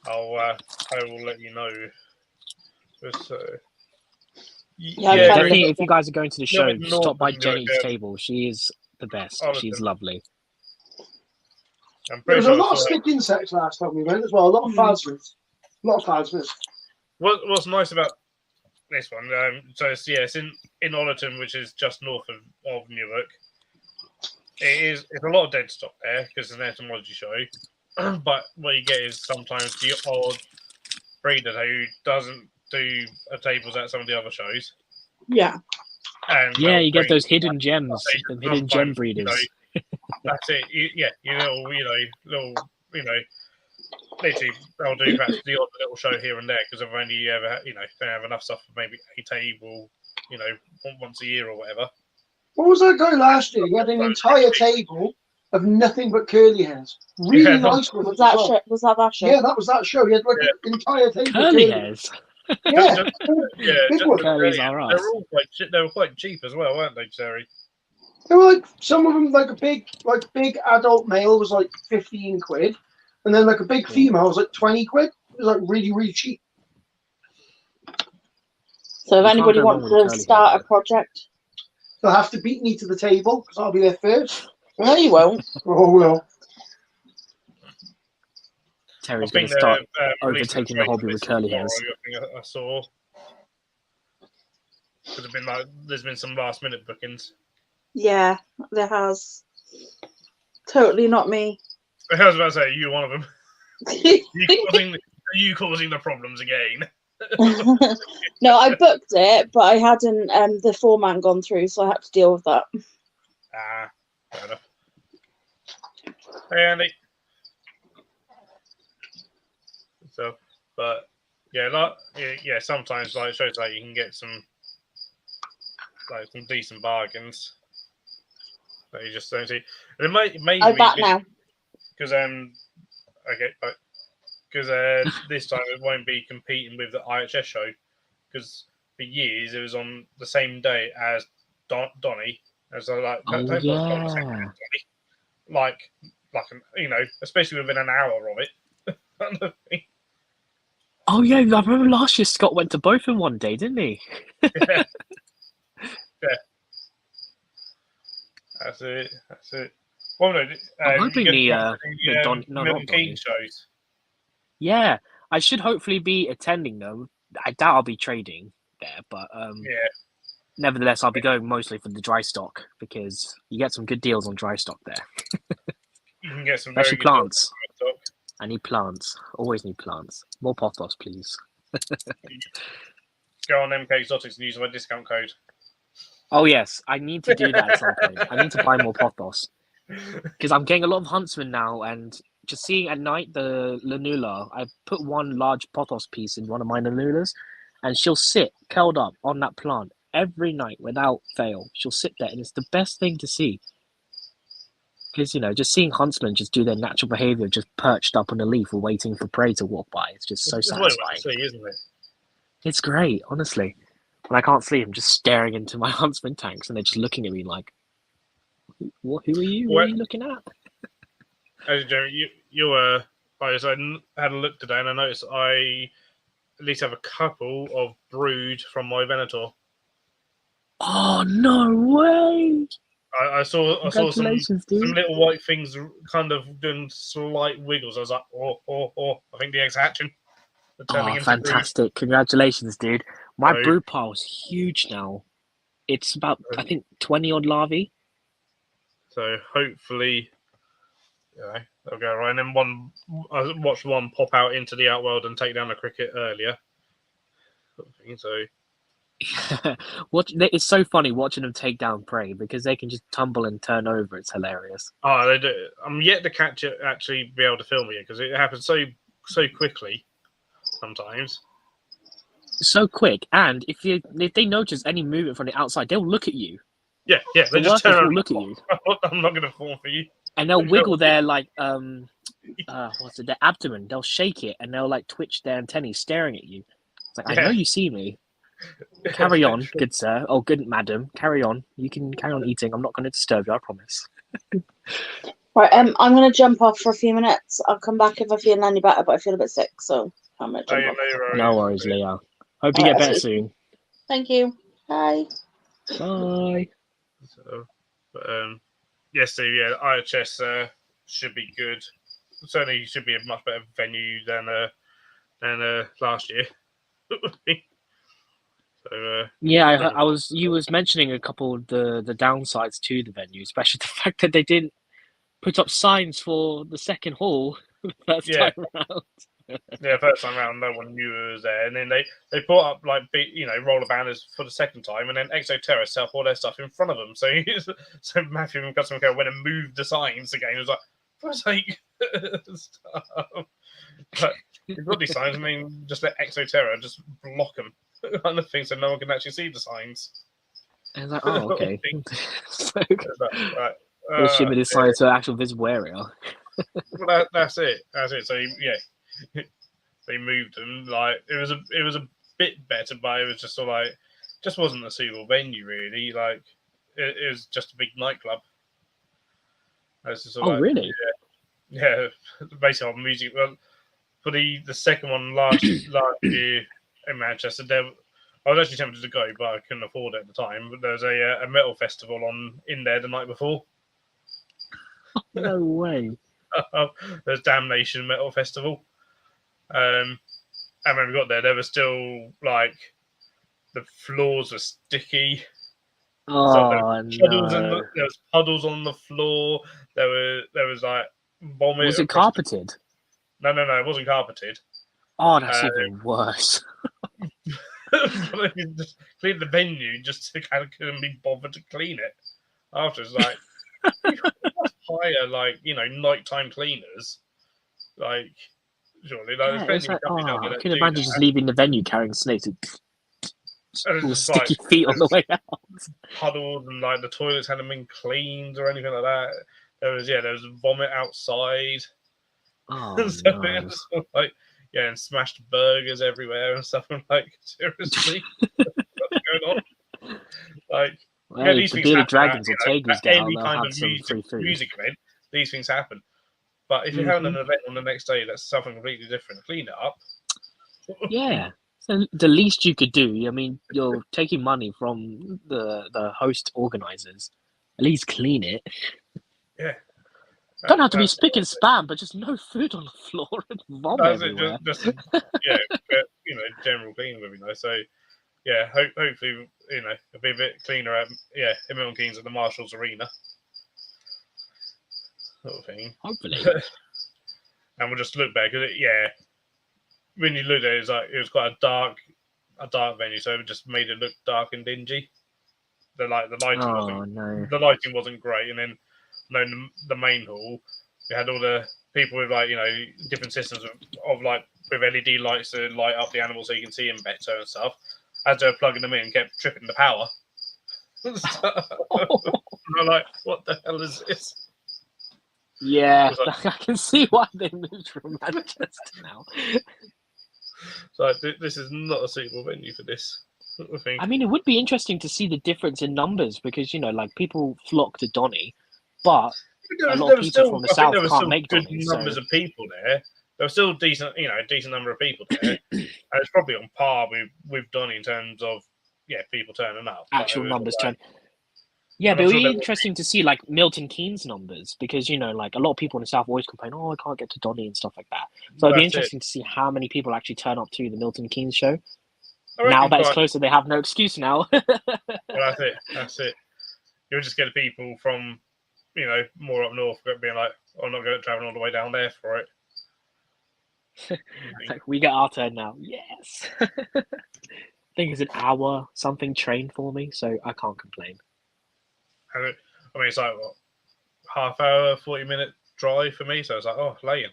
I will let you know. Yeah, yeah, Definitely, if you guys are going to the show, bit north stop by of Newark, Jenny's yeah. table. She is the best. Oh, She's listen. lovely. I'm There pretty was sure a lot of I saw it. stick insects last time we went as well. A lot of phasmas. A lot of phasmas. What's nice about this one? So it's in Ollerton, which is just north of Newark. It's a lot of dead stock there because it's an entomology show. But what you get is sometimes the odd breeder who doesn't do tables at some of the other shows. Yeah. And Yeah, they'll you get bring- those hidden gems, They the hidden sometimes, gem breeders. That's it. Literally, they'll do perhaps the odd little show here and there because they've only ever, they have enough stuff for maybe a table, once a year or whatever. What was that guy last year? He had an entire table of nothing but curly hairs. Really Yeah, nice ones. Was as that well. shit? Was that show? Yeah, that was that show. He had like an entire table of Curly hairs. Yeah, big ones. Curly's are us. They were quite cheap as well, weren't they, Jerry? They were like some of them like a big adult male was like 15 quid, and then like a big female was like 20 quid. It was like really, really cheap. So if You anybody can't go wrong wants with to curly start hair. a project, They'll have to beat me to the table because I'll be there first. no, you won't. Oh well. Terry's I going think to start they're releasing overtaking the hobby with tomorrow, curly hairs. I think I saw. There's been some last minute bookings. Yeah, there has. Totally not me. I was about to say, you one of them. Are you causing the problems again? No, I booked it, but I hadn't the foreman gone through, so I had to deal with that. Fair enough. Hey, Andy. So, but yeah, sometimes like shows like you can get some decent bargains that you just don't see. And it might I'm back now. because this time it won't be competing with the IHS show because for years it was on the same day as Donny. As especially within an hour of it. Oh yeah, I remember last year Scott went to both in one day, didn't he? Yeah. That's it. Well, no, I'm hoping the not King shows. Yeah, I should hopefully be attending them. I doubt I'll be trading there, but nevertheless, I'll be going mostly for the dry stock because you get some good deals on dry stock there. You can get some especially very good plants. Stock. I need plants. Always need plants. More pothos, please. Go on MK Exotics and use my discount code. Oh yes, I need to do that at some point. I need to buy more pothos because I'm getting a lot of huntsmen now, and just seeing at night the Lanula. I put one large pothos piece in one of my Lanulas, and she'll sit curled up on that plant every night without fail. She'll sit there, and it's the best thing to see. Because just seeing huntsmen just do their natural behavior, just perched up on a leaf or waiting for prey to walk by, it's just so satisfying. It's see, isn't it? It's great, honestly. When I can't sleep, I'm just staring into my huntsman tanks, and they're just looking at me like, "Who are you? What are you looking at?" Jeremy, I had a look today, and I noticed I at least have a couple of brood from my Venator. Oh no way! I saw some little white things kind of doing slight wiggles. I was like, oh! I think the eggs are hatching. Oh, fantastic! Brood. Congratulations, dude. My brood pile is huge now. It's about, I think, 20 odd larvae. So hopefully, they'll go right. And then I watched one pop out into the outworld and take down a cricket earlier. So. It's so funny watching them take down prey because they can just tumble and turn over. It's hilarious. Oh, they do. I'm yet to catch it. Actually, be able to film it because it happens so quickly. Sometimes. So quick, and if they notice any movement from the outside, they'll look at you. Yeah. They just turn around. Look at you. I'm not going to fall for you. And they'll wiggle their their abdomen. They'll shake it and they'll twitch their antennae, staring at you. It's like, I know you see me. Carry on, good sir. Oh, good madam. Carry on. You can carry on eating. I'm not going to disturb you. I promise. Right. I'm going to jump off for a few minutes. I'll come back if I feel any better, but I feel a bit sick, so I'm going to jump off. No worries, Leah. Hope you get better soon. Thank you. Bye. Bye. So, IHS should be good. Certainly, should be a much better venue than last year. So, you was mentioning a couple of the downsides to the venue, especially the fact that they didn't put up signs for the second hall first time around. First time around, no one knew it was there, and then they put up roller banners for the second time, and then Exoterra set up all their stuff in front of them. So Matthew and customer care went and moved the signs again. It was like, for sake, stuff. But you've got these signs. I mean, just let Exoterra just block them on the thing so no one can actually see the signs. And it's like, oh, okay. We'll shimmy the signs to an actual visible area. Well, that's it. So they moved them. It was a bit better, but it was just sort of just wasn't a suitable venue really. It was just a big nightclub. Really? Yeah. Basically, on music. Well, for the second one last year in Manchester, I was actually tempted to go, but I couldn't afford it at the time. But there was a metal festival in there the night before. No way. There's Damnation Metal Festival. And when we got there was still The floors were sticky. Oh There was puddles on the floor. There was like vomit. Was it across carpeted? No, it wasn't carpeted. Oh, that's even worse. But they just cleaned the venue just to kind of couldn't be bothered to clean it. After it's like you must hire like nighttime cleaners. Like surely like Yeah, there's it's like, companies out there I that can do imagine that. just leaving the venue carrying snakes with And it's all just sticky like, feet on the way out. puddled and like the toilets hadn't been cleaned or anything like that. There was vomit outside. Oh, So no. it was sort of like and smashed burgers everywhere and stuff. I'm like, seriously, what's going on? Like, Well, these the things bearded happen dragons or at tigers at get out, any they'll kind have of some free food. music event. These things happen. But if you're having Mm-hmm. an event on the next day that's something completely different, clean it up. Yeah. So the least you could do, I mean, you're taking money from the host organizers. At least clean it. Yeah. Don't have to be That's- spick and span, but just no food on the floor and vomit That's it. everywhere. Just but, general cleaning would be nice. So yeah, hopefully it'll be a bit cleaner at Milton Keynes at the Marshalls Arena, sort of thing. Hopefully. And we'll just look back because when you look at it, it was quite a dark venue, so it just made it look dark and dingy. The lighting wasn't great, and then the main hall, we had all the people with different systems of like with LED lights to light up the animals so you can see them better and stuff. As they were plugging them in, kept tripping the power. I'm like, what the hell is this? Yeah, I can see why they moved from Manchester now. So this is not a suitable venue for this. I mean, it would be interesting to see the difference in numbers because people flock to Donny, but a lot of people from the south can't make good Donny. Numbers of people there. There were still decent, a decent number of people there. And it's probably on par with Donny in terms of people turning up. Actual numbers turn. Yeah, but it would be interesting to see like Milton Keynes numbers because a lot of people in the south always complain, I can't get to Donny and stuff like that. So it'd be interesting to see how many people actually turn up to the Milton Keynes show. Now that it's closer, they have no excuse now. Well, that's it. You'll just get people from, more up north being like, I'm not going to travel all the way down there for it. Like, we get our turn now. Yes. I think it's an hour something train for me, so I can't complain. And it's like, what, half hour, 40-minute drive for me. So it's like, lay-in.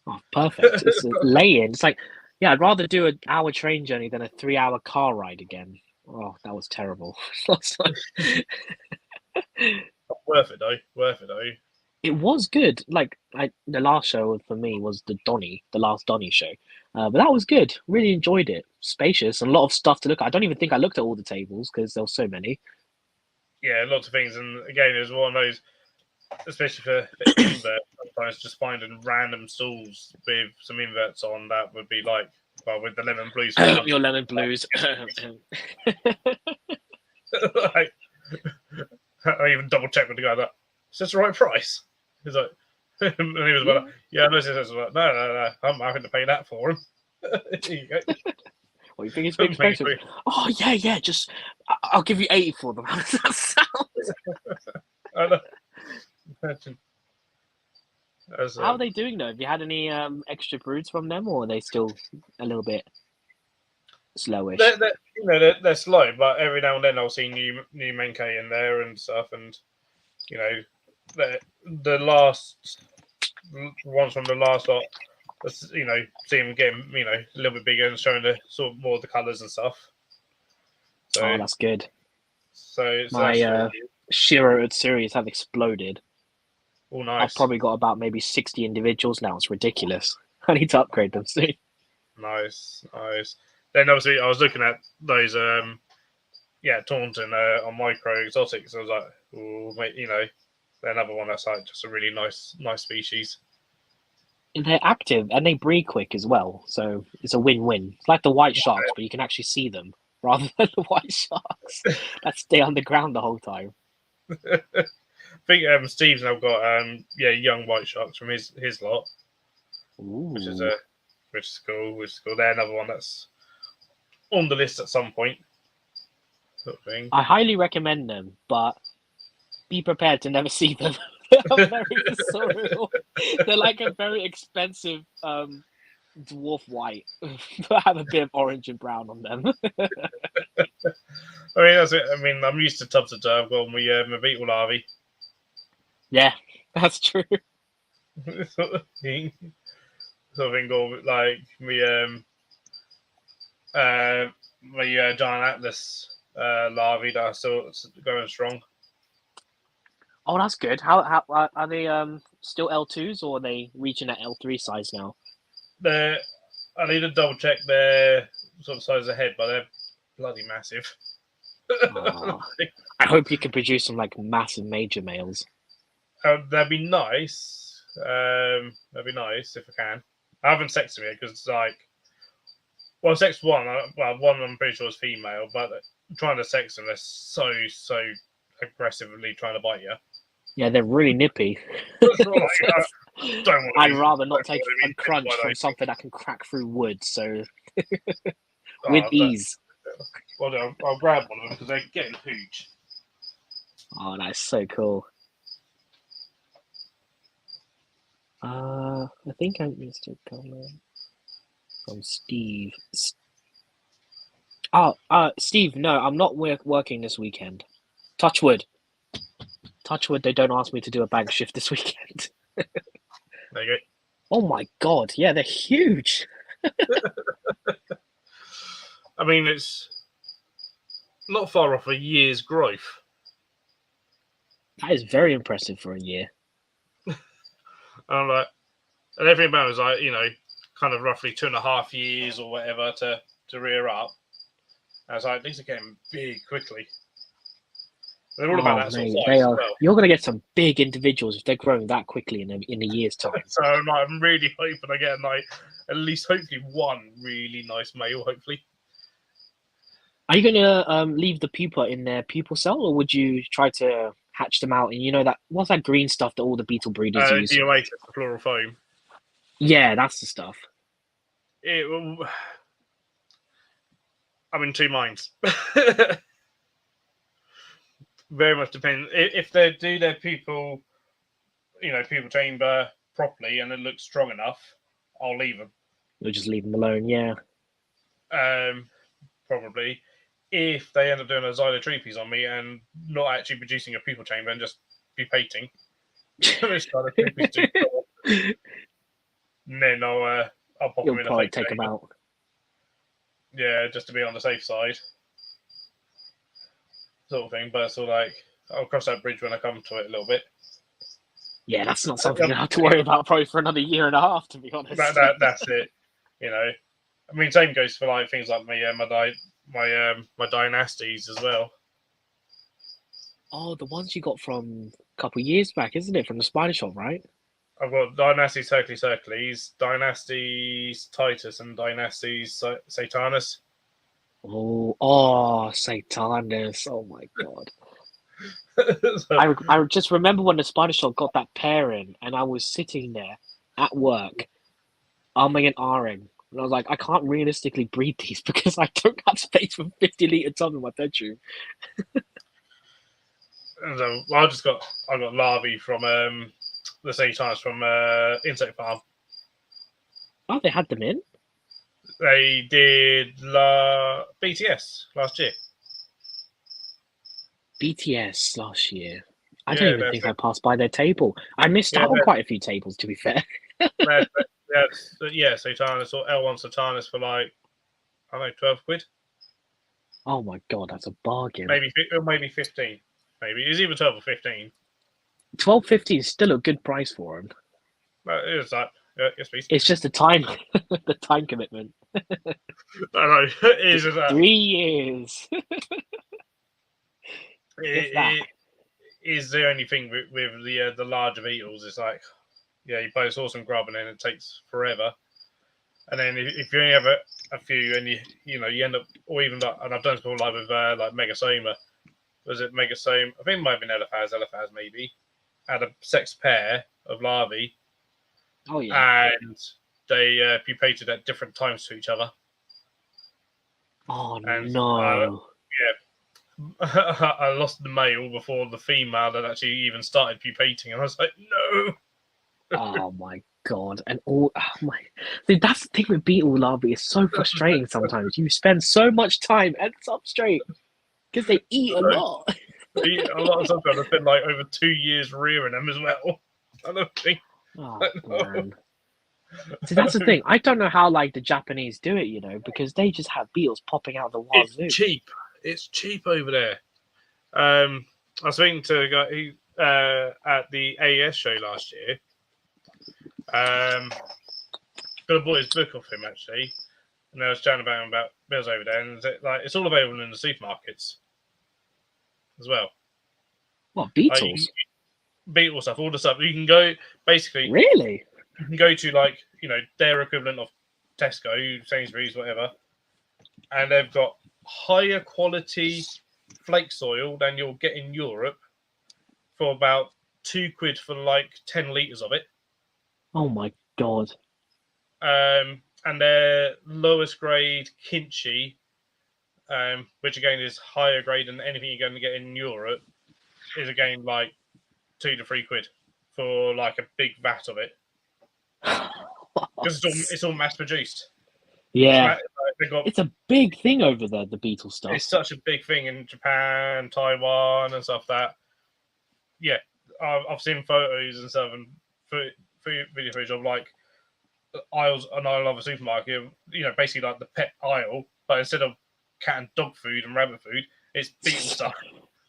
Oh, perfect. It's a lay-in. It's like, I'd rather do an hour train journey than a 3-hour car ride again. Oh, that was terrible. Worth it though. It was good. Like the last show for me was the last Donny show. But that was good. Really enjoyed it. Spacious and a lot of stuff to look at. I don't even think I looked at all the tables because there were so many. Yeah, lots of things. And again, it was one of those, especially for invert, sometimes just finding random stalls with some inverts on that would be like, with the lemon blues. Your lemon blues. Like, I even double checked with the guy that, is this the right price? He's like, and he was like, yeah, no, I'm having to pay that for him. Here you go. What, you think it's big expensive? Oh, yeah, just, I'll give you 80 for them. How does that sound? I know. Imagine. How are they doing though? Have you had any extra broods from them, or are they still a little bit slowish? They're slow, but every now and then I'll see new Menkei in there and stuff, and the last ones from the last lot, see them getting a little bit bigger and showing the sort of more of the colours and stuff. So that's good. So my Shiro series have exploded. Oh, nice. I've probably got about maybe 60 individuals now. It's ridiculous. I need to upgrade them soon. Nice. Then obviously I was looking at those Taunton on Micro Exotics. I was like, oh, mate, they're another one that's like just a really nice species. They're active and they breed quick as well, so it's a win-win. It's like the white sharks, but you can actually see them rather than the white sharks that stay underground the whole time. I think Steve's now got young white sharks from his lot, which is cool. They're another one that's on the list at some point. Sort of thing. I highly recommend them, but be prepared to never see them. They're very surreal. They're like a very expensive dwarf white, but have a bit of orange and brown on them. I mean, that's it. I mean, I'm used to tubs of dirt. I've got my beetle larvae. Yeah, that's true. Sort of thing. Or like my giant atlas larvae that are still going strong. Oh, that's good. How are they? Still L2s, or are they reaching that L3 size now? I need to double check their sort of size of head, but they're bloody massive. Oh, I hope you can produce some like massive major males. That'd be nice. That'd be nice if I can. I haven't sexed them yet because it's like, well, sexed one. One I'm pretty sure is female, but trying to sex them, they're so aggressively trying to bite you. Yeah, they're really nippy. I'd rather not take a crunch from something that can crack through wood. So with ease. Well, I'll grab one of them because they're getting huge. Oh, that's so cool. I think I missed a comment from Steve. Steve, no, I'm not working this weekend. Touch wood. Touch wood, they don't ask me to do a bank shift this weekend. There you go. Oh my god, yeah, they're huge. I mean, it's not far off a year's growth. That is very impressive for a year. I'm like, and everything about it was like, kind of roughly 2.5 years or whatever to rear up. I was like, these are getting big quickly. They're all about that sort of size as well. You're going to get some big individuals if they're growing that quickly in a year's time. So I'm really hoping I get at least hopefully one really nice male. Hopefully. Are you going to leave the pupa in their pupal cell, or would you try to hatch them out? And what's that green stuff that all the beetle breeders use? The floral foam. Yeah, that's the stuff. I'm in two minds. Very much depends. If they do their pupal chamber properly and it looks strong enough, I'll leave them. You'll just leave them alone, yeah. Probably. If they end up doing a xylotrepes on me and not actually producing a pupal chamber and just pupating, then I'll pop them in a fake take them out. Yeah, just to be on the safe side. Sort of thing, but it's all like I'll cross that bridge when I come to it a little bit. Yeah, that's not something you have to worry about probably for another year and a half, to be honest. That's it. I mean, same goes for like things like my dynasties as well. Oh, the ones you got from a couple of years back, isn't it? From the spider shop, right? I've got Dynasties Hercules, Dynasties Titus, and Dynasties Satanus. Oh, Satanus! Oh my god! I just remember when the spider shop got that pair in, and I was sitting there at work, umming and ahhing, and I was like, I can't realistically breed these because I don't have space for 50-litre tub in my bedroom. So I got larvae from the Satanus from Insect Farm. Oh, they had them in. They did BTS last year. BTS last year. I don't even think I passed by their table. I missed out on quite a few tables, to be fair. Satanus or L1 Satanus for like, I don't know, 12 quid. Oh my god, that's a bargain. Maybe 15. Maybe it's either 12 or 15. 12.50 is still a good price for them. It is that. Yes, please. It's just the time commitment. I know. It is that. 3 years. It is the only thing with the larger beetles. It's like, you buy a source and grub, and then it takes forever. And then if you only have a few, and you end up, or even like, and I've done this before, like with like Megasoma. Was it Megasoma? I think it might have been Eliphaz maybe. Had a sex pair of larvae. Oh yeah. And they pupated at different times to each other. Oh And no! I lost the male before the female had actually even started pupating, and I was like, no. Oh my god! And all oh my, see, that's the thing with beetle larvae. It's so frustrating sometimes. You spend so much time at substrate because they eat a lot. A lot of sometimes I spent like over 2 years rearing them as well. I don't think. Oh man! See, that's the thing. I don't know how like the Japanese do it, because they just have beetles popping out of the It's wazoo. cheap. It's cheap over there. I was speaking to a guy at the AES show last year. Got a boy's book off him actually, and I was chatting about bills over there, and it's all available in the supermarkets as well. What, beetles? Beetle stuff, all the stuff. You can go basically. Really? You can go to their equivalent of Tesco, Sainsbury's, whatever, and they've got higher quality flake soil than you'll get in Europe for about £2 for like 10 litres of it. Oh my god! And their lowest grade kimchi, which again is higher grade than anything you're going to get in Europe, is again like £2 to £3 for like a big vat of it. Because it's all mass produced. Yeah, it's a big thing over there. The beetle stuff. It's such a big thing in Japan, Taiwan, and stuff that. Yeah, I've seen photos and stuff and video footage of like aisles and aisle of a supermarket. Basically like the pet aisle, but instead of cat and dog food and rabbit food, it's beetle stuff.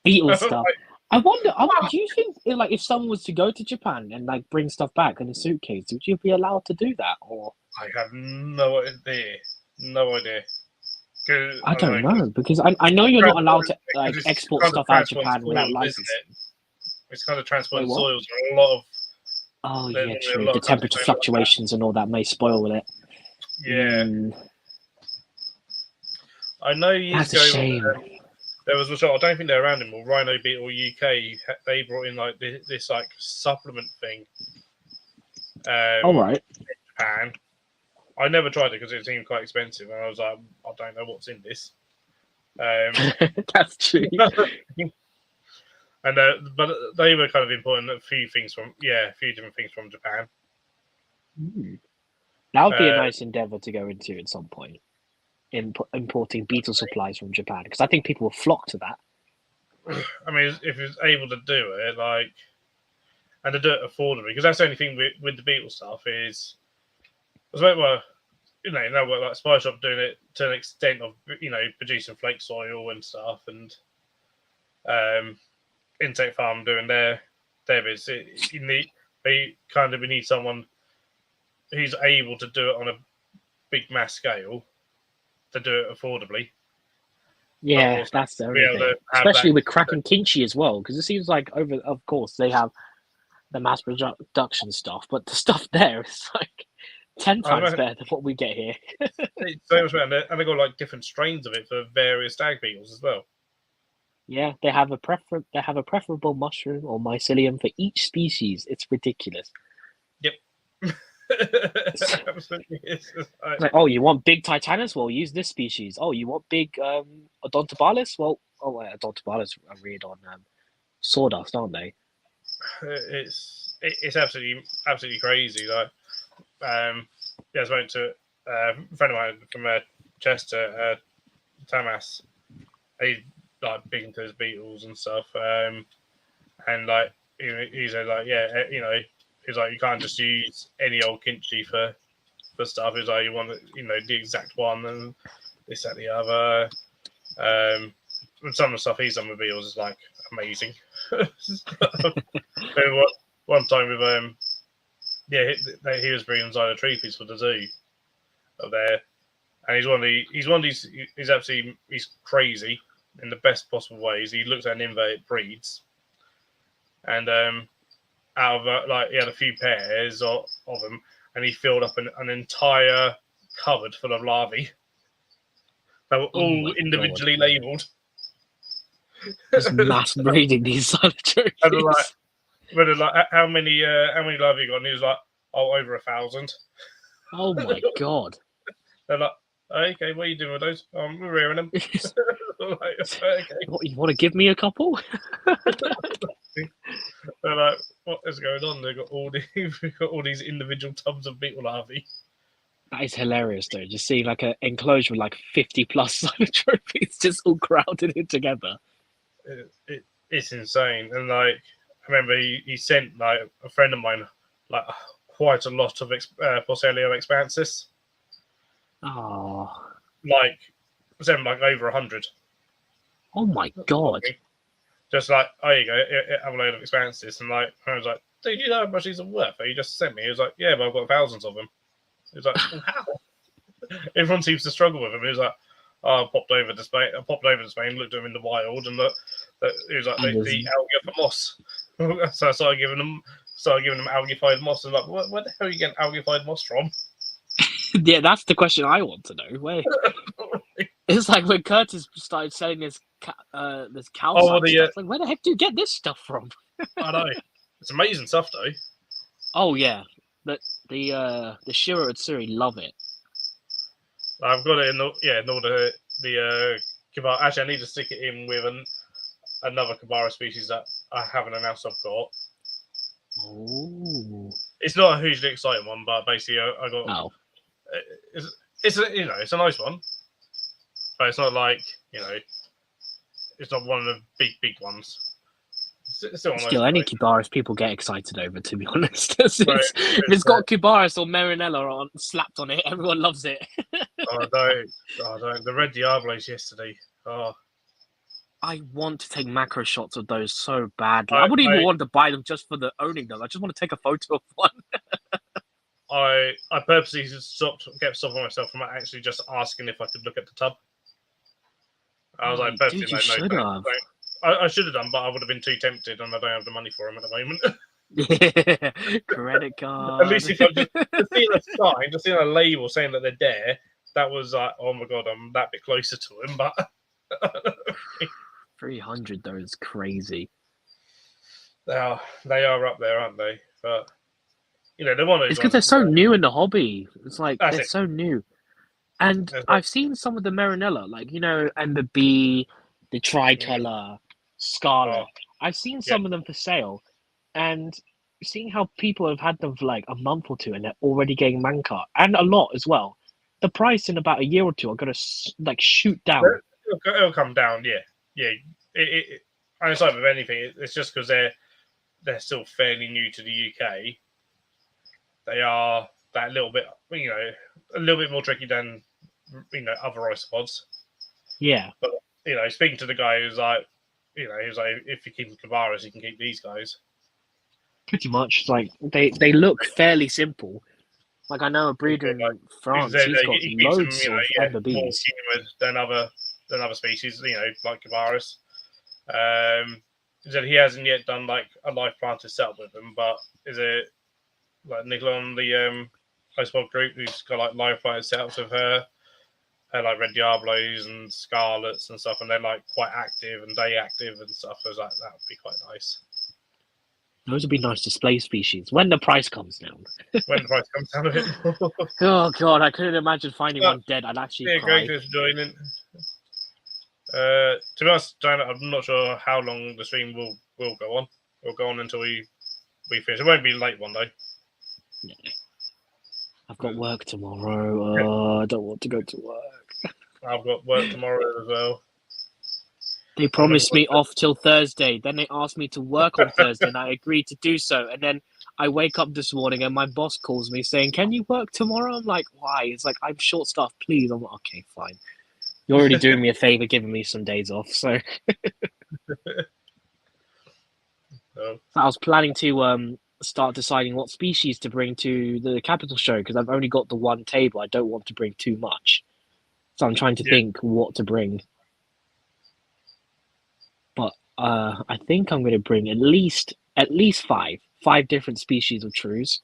Beetle stuff. I wonder. Do you think if someone was to go to Japan and like bring stuff back in a suitcase, would you be allowed to do that? Or I have no idea. No idea. I don't know because I know you're not allowed to export stuff out of Japan without license. It's kind of transporting soils and a lot of. Oh yeah, true. The temperature fluctuations and all that may spoil it. Yeah. I know years ago. That's a shame. There was a shot. I don't think they're around anymore. Rhino Beetle UK. They brought in like this like supplement thing. All right. In Japan. I never tried it because it seemed quite expensive, and I was like, I don't know what's in this. That's true. And but they were kind of importing a few different things from Japan. That would be a nice endeavor to go into at some point. Importing beetle supplies from Japan, because I think people will flock to that. I mean, if it's able to do it, and to do it affordably, because that's the only thing with the beetle stuff is, like Spice Shop doing it to an extent of producing flake soil and stuff, and Insect Farm doing their bits. We need someone who's able to do it on a big mass scale. To do it affordably. Yeah, that's the only thing. Especially with Kraken Kimchi as well, because it seems like of course, they have the mass production stuff, but the stuff there is like 10 times better than what we get here. It's so much better, and they got like different strains of it for various stag beetles as well. Yeah, they have a preferable mushroom or mycelium for each species. It's ridiculous. Yep. Absolutely. It's like, oh, you want big Titanus? Well, use this species. Oh, you want big Odontobalis? Well, Odontobalis are reared on sawdust, aren't they? It's absolutely crazy. Like, I spoke to a friend of mine from Chester, Tamas. He's like big into his beetles and stuff, and like he said, like, he's like, you can't just use any old kimchi for stuff. He's like, you want the exact one and this, that, the other. And some of the stuff he's done with beetles is like amazing. One time with he was bringing Xylotropes for the zoo up there, and he's crazy in the best possible ways. He looks at an invert breeds, and out of he had a few pairs of them, and he filled up an entire cupboard full of larvae. They were all individually labelled. Just mass breeding these Xylotropes. And how many larvae you got? And he was like, over 1,000. Oh my god! They're like, Okay, what are you doing with those? We're rearing them. Like, okay. What, you want to give me a couple? They're like, what is going on? We've got all these individual tubs of beetle larvae. That is hilarious, though. Just seeing like an enclosure with like 50 plus trophies just all crowded in together. It's insane. And like, I remember he sent like a friend of mine like quite a lot of Porcelio expanses. Oh, Like, sent like over 100. oh my god! Just like, oh, you go, have a load of expanses. And like, I was like, dude, you know how much these are worth? And he just sent me. He was like, yeah, but I've got thousands of them. He was like, well, how? Everyone seems to struggle with them. He was like, oh, I popped over to Spain, looked at them in the wild, and he was like, they eat algae for moss. So I started giving them algae-fied moss. And like, where the hell are you getting algae-fied moss from? Yeah, that's the question I want to know. Where it's like when Curtis started selling this cow stuff, like, where the heck do you get this stuff from? I know. It's amazing stuff, though. Oh yeah, but the Shiro Utsuri love it. I've got it in all the Kibara. Actually, I need to stick it in with another Kibara species that I haven't announced I've got. Oh. It's not a hugely exciting one, but basically I got. Oh. It's a nice one, but it's not like it's not one of the big ones. It's still any Kibaris people get excited over, to be honest. If it's got Kibaris or Marinella slapped on it, everyone loves it. I don't. The red Diablos yesterday. Oh. I want to take macro shots of those so badly. I wouldn't even want to buy them just for the owning them. I just want to take a photo of one. I purposely kept stopping myself from actually just asking if I could look at the tub. I was like, dude, you should have. I should have done, but I would have been too tempted, and I don't have the money for them at the moment. Credit card. At least if I just seeing a sign, just seeing a label saying that they're there, that was like, oh my god, I'm that bit closer to them. But 300 though is crazy. They are up there, aren't they? But they're one of those. It's because they're so new in the hobby. It's like they're so new. And I've seen some of the Marinella, like Ember B, the Tricolor, Scarlet. I've seen some of them for sale, and seeing how people have had them for like a month or two, and they're already getting Mankart, and a lot as well. The price in about a year or two are going to like shoot down. It'll come down, yeah. And it's like with anything, it's just because they're still fairly new to the UK. They are that little bit, a little bit more tricky than other isopods. Yeah. But speaking to the guy who's like, he's like, if you keep Kibaras, you can keep these guys. Pretty much, like they look fairly simple. Like I know a breeder in France, he's got loads of Ember Bees. More humid than other species, like Kibaras. He said he hasn't yet done like a live planted setup with them, but is it like Nicola on the Iceball group who's got like live planted setups with her like red Diablos and Scarlets and stuff, and they're like quite active and day active and stuff. So I was like, that would be quite nice. Those would be nice display species when the price comes down. When the price comes down a bit more. Oh god, I couldn't imagine finding one dead. I'd actually cry. Great to join in. To be honest, Diana, I'm not sure how long the stream will go on. It'll go on until we finish. It won't be a late one though. Yeah. I've got work tomorrow. I don't want to go to work. I've got work tomorrow as well. They promised me off till Thursday. Then they asked me to work on Thursday, and I agreed to do so. And then I wake up this morning, and my boss calls me saying, "Can you work tomorrow?" I'm like, "Why?" It's like, "I'm short-staffed. Please." I'm like, "Okay, fine. You're already doing me a favor, giving me some days off." So I was planning to start deciding what species to bring to the capital show because I've only got the one table. I don't want to bring too much, so I'm trying to think what to bring. But I think I'm going to bring at least five different species of shrews,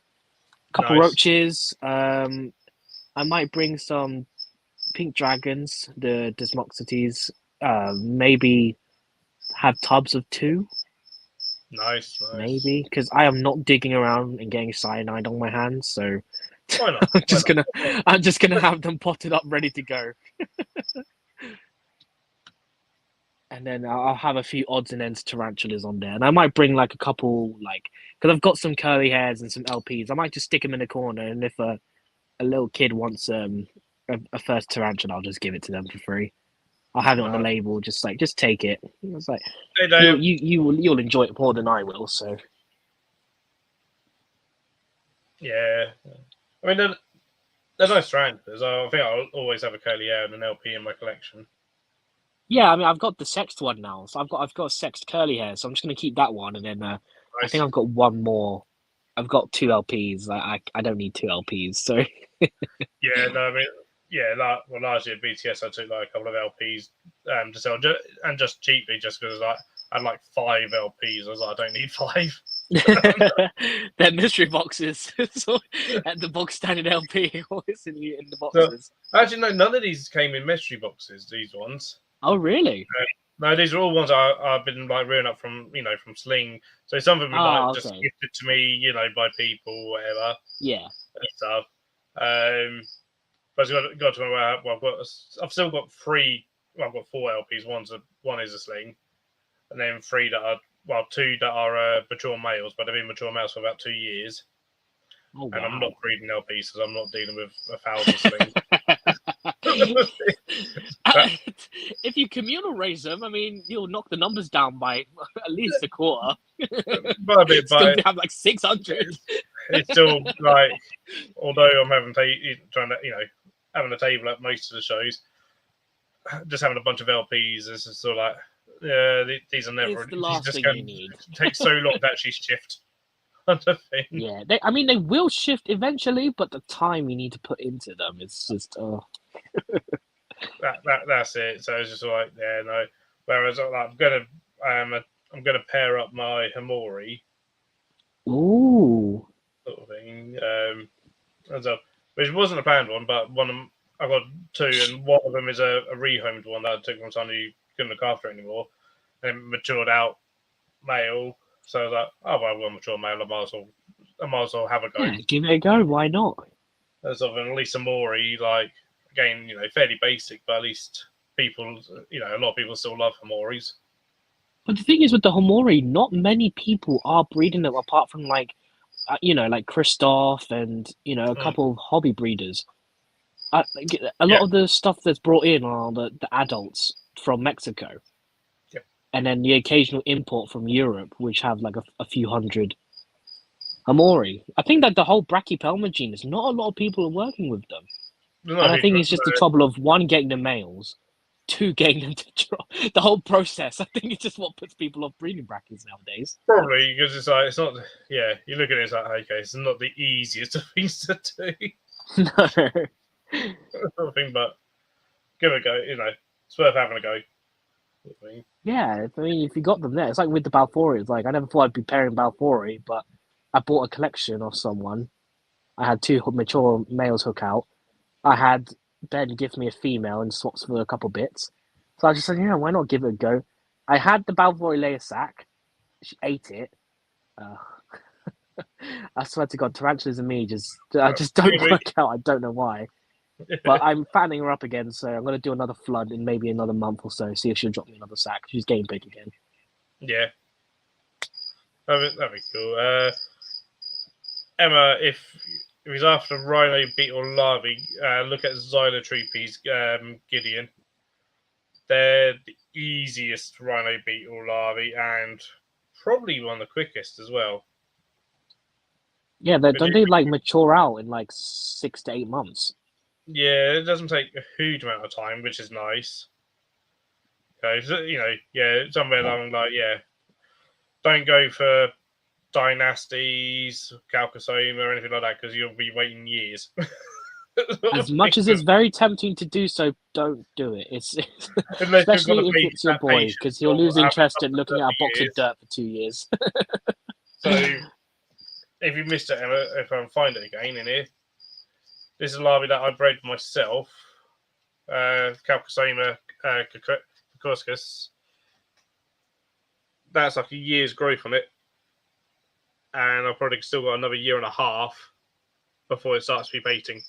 a couple roaches. I might bring some pink dragons, the Desmoxites. Maybe have tubs of 2. Nice. Maybe, because I am not digging around and getting cyanide on my hands, so Why not? I'm just gonna have them potted up, ready to go. And then I'll have a few odds and ends tarantulas on there, and I might bring like a couple, like, because I've got some curly hairs and some LPs. I might just stick them in a corner, and if a little kid wants a first tarantula, I'll just give it to them for free. I'll have it on the label, just take it. It's like you'll enjoy it more than I will. So yeah, I mean they're nice tarantulas. I think I'll always have a curly hair and an LP in my collection. yeah, I mean I've got the sexed one now, so I've got a sexed curly hair, so I'm just gonna keep that one, and then Nice. I think I've got one more. I've got 2 LPs. I don't need 2 LPs, so Yeah, no, I mean, yeah, last year at BTS, I took like a couple of LPs to sell, just cheaply, just because I had like 5 LPs. I was like, I don't need 5. They're mystery boxes. So, at the box standard LP, always in the boxes. Actually, no, none of these came in mystery boxes. These ones. Oh, really? No, these are all ones I've been like rearing up from Sling. So some of them are just gifted to me, by people, whatever. Yeah. And stuff. But it's got to where I've still got 3. Well, I've got 4 LPs. One is a Sling, and then 3 that are 2 that are mature males, but they've been mature males for about 2 years. Oh, wow. And I'm not breeding LPs, so I'm not dealing with 1,000 Slings. If you communal raise them, I mean, you'll knock the numbers down by at least a quarter. By a bit, still have like 600. It's still like, although I'm having having a table at most of the shows, just having a bunch of LPs is sort of like, yeah, these are never. It's the last thing you need. It takes so long to actually shift. Yeah, they will shift eventually, but the time you need to put into them, it's just that's it. So it's just like, yeah, no. Whereas I'm gonna pair up my Hamori. Ooh. Sort of thing. Which wasn't a planned one, but I got 2, and one of them is a rehomed one that I took from someone who couldn't look after it anymore, and it matured out male. So I was like, oh, well, I've got a mature male. I might as well have a go. Yeah, give it a go. Why not? As of at least Hamori, like, again, fairly basic, but at least people, a lot of people still love Hamoris. But the thing is, with the Hamori, not many people are breeding them apart from like Christoph and a couple of hobby breeders. A lot of the stuff that's brought in are the adults from Mexico. Yep. And then the occasional import from Europe, which have like a few hundred Hamori. I think that the whole Brachypelma genus, not a lot of people are working with them. And I think it's just the trouble of 1, getting the males, 2, getting them to drop. The whole process, I think it's just what puts people off breeding brackies nowadays. Probably, because it's like, it's not, yeah, you look at it, it's like, okay, it's not the easiest of things to do. No. Sort of thing, but give it a go, it's worth having a go. Yeah, I mean, if you got them there, it's like with the Balfouri. It's like, I never thought I'd be pairing Balfouri, but I bought a collection of someone. I had 2 mature males hook out. I had Ben give me a female and swaps for a couple bits. So I just said, yeah, why not give it a go? I had the Balfouri lay a sack. She ate it. I swear to God, tarantulas and me I just don't work out. I don't know why. But I'm fattening her up again, so I'm going to do another flood in maybe another month or so, see if she'll drop me another sack. She's getting big again. Yeah. That'd be cool. Emma, if he's after rhino beetle larvae, look at Xylotrepes Gideon. They're the easiest rhino beetle larvae and probably one of the quickest as well. Yeah, don't they like mature out in like 6 to 8 months? Yeah, it doesn't take a huge amount of time, which is nice. Okay, so, somewhere along like, don't go for Dynasties, Calcosoma, or anything like that, because you'll be waiting years. As much as it's very tempting to do so, don't do it. Especially if it's your boy, because he'll lose interest in looking at a box of dirt for 2 years. So, if you missed it, Emma, if I can find it again in here, this is a larvae that I bred myself, Calcosoma Caucasus. That's like a year's growth on it, and I've probably still got another 1.5 years before it starts pupating.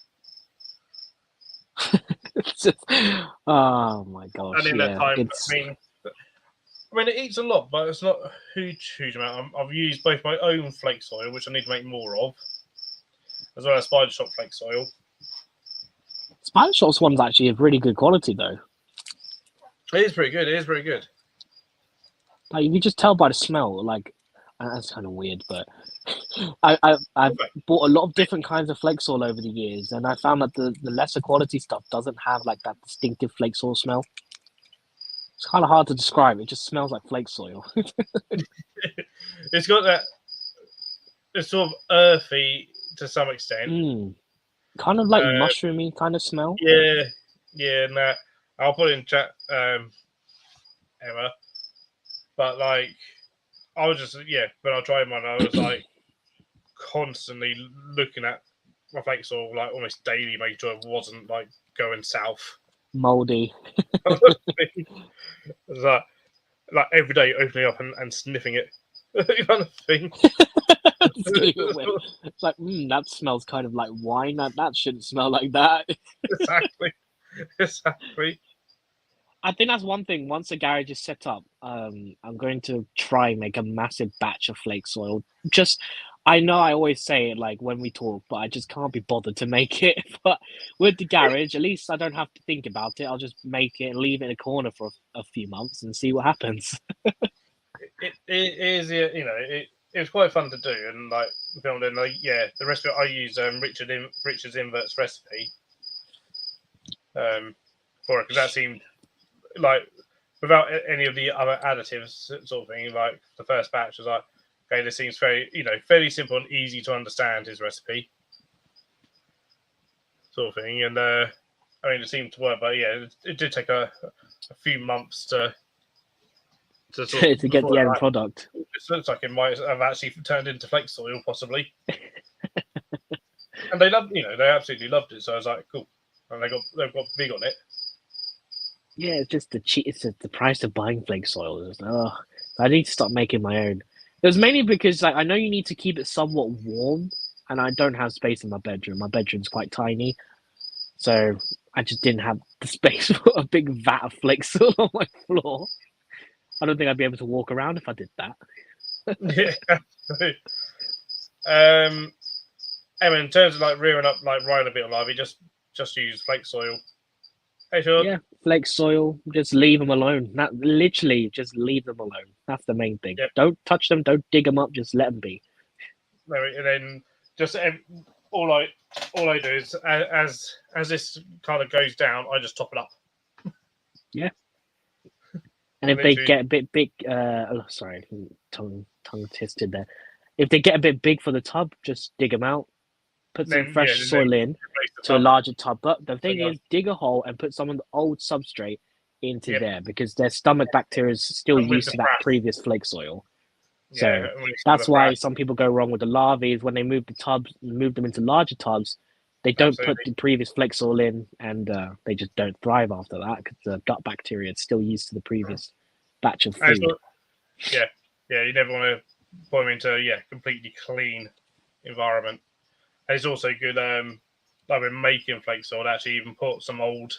Oh my gosh! And in that Yeah, time, it's I mean, it eats a lot, but it's not a huge amount. I've used both my own flake soil, which I need to make more of, as well as Spider Shop flake soil. Spider Shop's one's actually of really good quality though. It is pretty good. It is pretty good. Like you can just tell by the smell. Like that's kind of weird, but I've bought a lot of different kinds of flake soil over the years, and I found that the lesser quality stuff doesn't have like that distinctive flake soil smell. It's kind of hard to describe. It just smells like flake soil. It's got that. It's sort of earthy to some extent. Kind of like mushroomy kind of smell. Yeah. No, I'll put it in chat, Emma. But like, I was just when I tried mine, I was like constantly looking at my flake soil like almost daily, making sure it wasn't like going south. Moldy. It's like every day opening up and sniffing it, kind of thing. It's like that smells kind of like wine. That shouldn't smell like that. Exactly. I think that's one thing. Once the garage is set up, I'm going to try and make a massive batch of flake soil. I know I always say it like when we talk, but I just can't be bothered to make it. But with the garage, at least I don't have to think about it. I'll just make it and leave it in a corner for a few months and see what happens. It is, it was quite fun to do, and like filmed in the recipe I use Richard's Inverts recipe for it, because that seemed like without any of the other additives sort of thing. Like the first batch was like, okay, this seems fairly simple and easy to understand, his recipe sort of thing. And I mean, it seemed to work, but it did take a few months to get the end product. It looks like it might have actually turned into flake soil, possibly. And they absolutely loved it. So I was like, cool, and they've got big on it. Yeah, it's just it's the price of buying flake soil. I need to stop making my own. It was mainly because I know you need to keep it somewhat warm, and I don't have space in my bedroom. My bedroom's quite tiny, so I just didn't have the space for a big vat of flake soil on my floor. I don't think I'd be able to walk around if I did that. Emma, in terms of like rearing up like Rhino beetle larvae, just use flake soil. Hey, sure. Yeah, flake soil. Just leave them alone. Literally, just leave them alone. That's the main thing. Yep. Don't touch them. Don't dig them up. Just let them be. And then just all I do is as this kind of goes down, I just top it up. Yeah. And if they get a bit big, sorry, tongue twisted there. If they get a bit big for the tub, just dig them out. Put some fresh soil in to a larger tub. But the thing is, dig a hole and put some of the old substrate into there, because their stomach bacteria is still used to that previous flake soil. So that's why some people go wrong with the larvae. Is when they move them into larger tubs, they don't put the previous flake soil in, and they just don't thrive after that because the gut bacteria is still used to the previous batch of food. You never want to put them into completely clean environment. And it's also good, like when making flake soil, to actually even put some old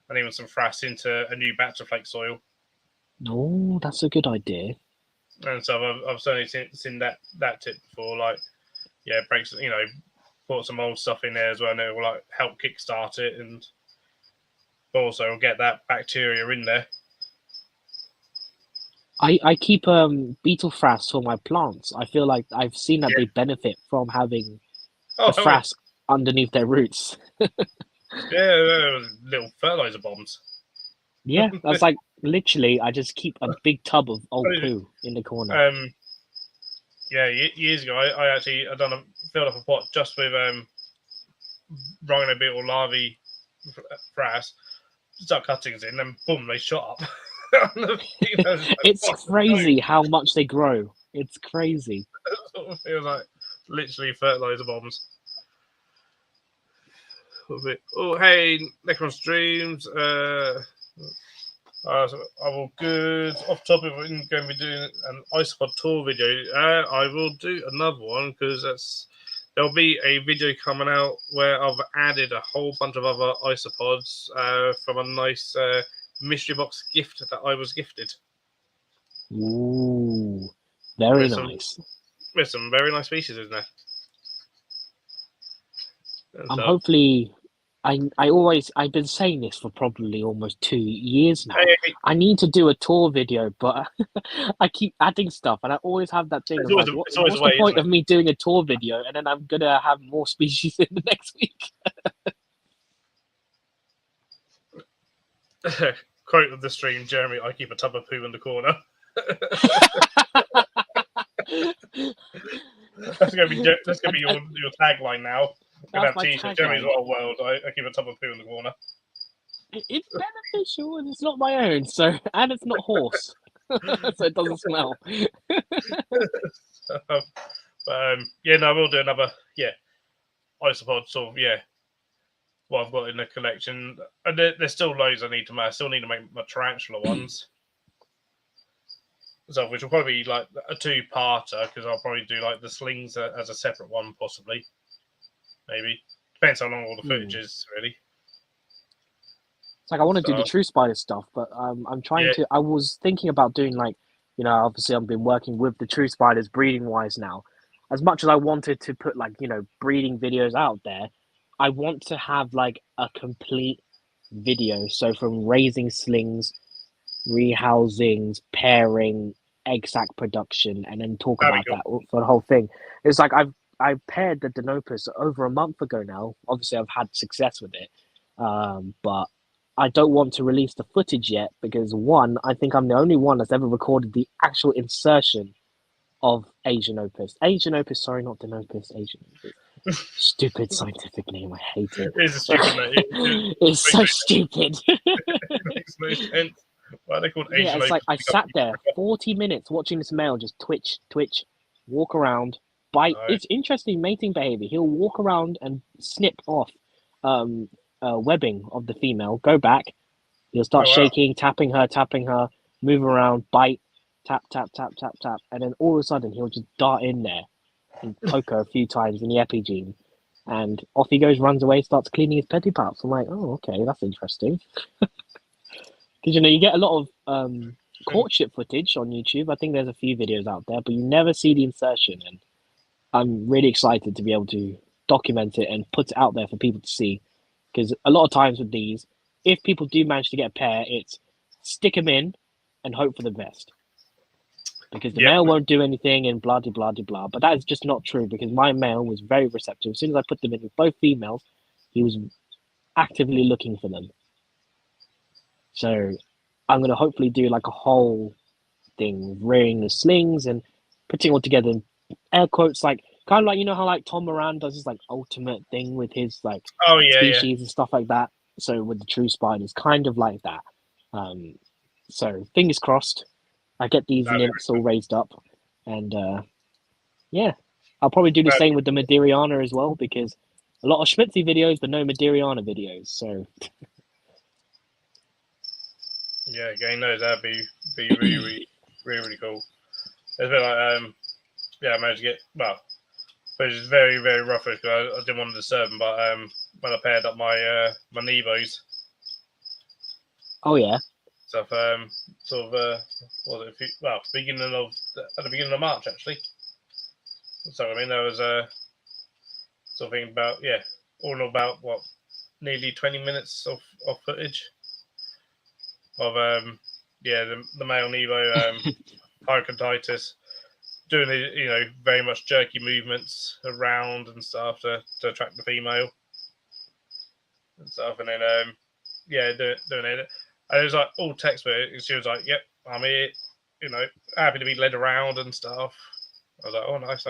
and even some frass into a new batch of flake soil. No, that's a good idea. And so I've certainly seen that tip before. Like, breaks, put some old stuff in there as well, and it will like help kickstart it, and also get that bacteria in there. I keep beetle frass for my plants. I feel like I've seen that they benefit from having the frass underneath their roots. Little fertilizer bombs. Yeah, that's like literally. I just keep a big tub of old poo in the corner. Years ago, I filled up a pot just with rhino beetle larvae frass. Start cutting it in, and boom, they shot up. It's crazy how much they grow. It's crazy. It was like literally fertilizer bombs. Oh, hey, Necron Streams. I will good. Off topic, we're going to be doing an Isopod tour video. I will do another one because there'll be a video coming out where I've added a whole bunch of other isopods from a nice mystery box gift that I was gifted. Ooh, very nice. There's some very nice species in there. I'm hopefully. I've been saying this for probably almost 2 years now. I need to do a tour video, but I keep adding stuff, and I always have that thing. What's the point of me doing a tour video, and then I'm gonna have more species in the next week? Quote of the stream, Jeremy: "I keep a tub of poo in the corner." That's gonna be your tagline now. That's my tagline. Jeremy's Wild World. I keep a tub of poo in the corner. It's beneficial, and it's not my own, and it's not horse, so it doesn't smell. We'll do another isopod sort of what I've got in the collection, and there's still loads I need to make. I still need to make my tarantula ones. So, which will probably be like a 2-parter, because I'll probably do like the slings as a separate one, possibly. Maybe. Depends how long all the footage is, really. It's like I want to do the True Spider stuff, but I'm trying to. I was thinking about doing obviously I've been working with the True Spiders breeding wise now. As much as I wanted to put breeding videos out there, I want to have like a complete video. So from raising slings, rehousings, pairing, egg sac production, and then talk about that for the whole thing. It's like I paired the Denopus over a month ago now. Obviously, I've had success with it, but I don't want to release the footage yet because one, I think I'm the only one that's ever recorded the actual insertion of Asian Opus. Asian Opus, sorry, not Denopus, Asian Opus. Stupid scientific name, I hate it. It's a stupid name. It's so stupid. It makes no sense. Why are they called Asian Opus? It's like I sat there 40 minutes watching this male just twitch, walk around, bite. No. It's interesting mating behavior. He'll walk around and snip off webbing of the female, go back. He'll start shaking, tapping her, move around, bite, tap, and then all of a sudden he'll just dart in there and poke her a few times in the epigene, and off he goes, runs away, starts cleaning his pedipalps. I'm like, oh, okay, that's interesting. Because you get a lot of courtship footage on YouTube. I think there's a few videos out there, but you never see the insertion, and I'm really excited to be able to document it and put it out there for people to see. Because a lot of times with these, if people do manage to get a pair, it's stick them in and hope for the best. Because the male won't do anything and blah, blah, blah, blah. But that is just not true, because my male was very receptive. As soon as I put them in with both females, he was actively looking for them. So I'm going to hopefully do like a whole thing, rearing the slings and putting it all together in air quotes, like kind of like, how like Tom Moran does his like ultimate thing with his like species and stuff like that. So with the True Spiders, kind of like that. So fingers crossed, I get these nymphs all raised up, and I'll probably do the same with the Maderiana as well, because a lot of Schmitzy videos, but no Maderiana videos. So yeah, again, that'd be really, really cool. It's a bit like I managed to get but it's very, very rough because I didn't want to disturb them, but when I paired up my my Nevos. Oh yeah. Stuff sort of at the beginning of March actually. So I mean there was sort of thing about about nearly 20 minutes of footage of the male Nevo Pyrocontitis doing the very much jerky movements around and stuff to attract the female and stuff, and then doing it. And it was like all text, but she was like, "Yep, I'm here," happy to be led around and stuff. I was like, "Oh, nice."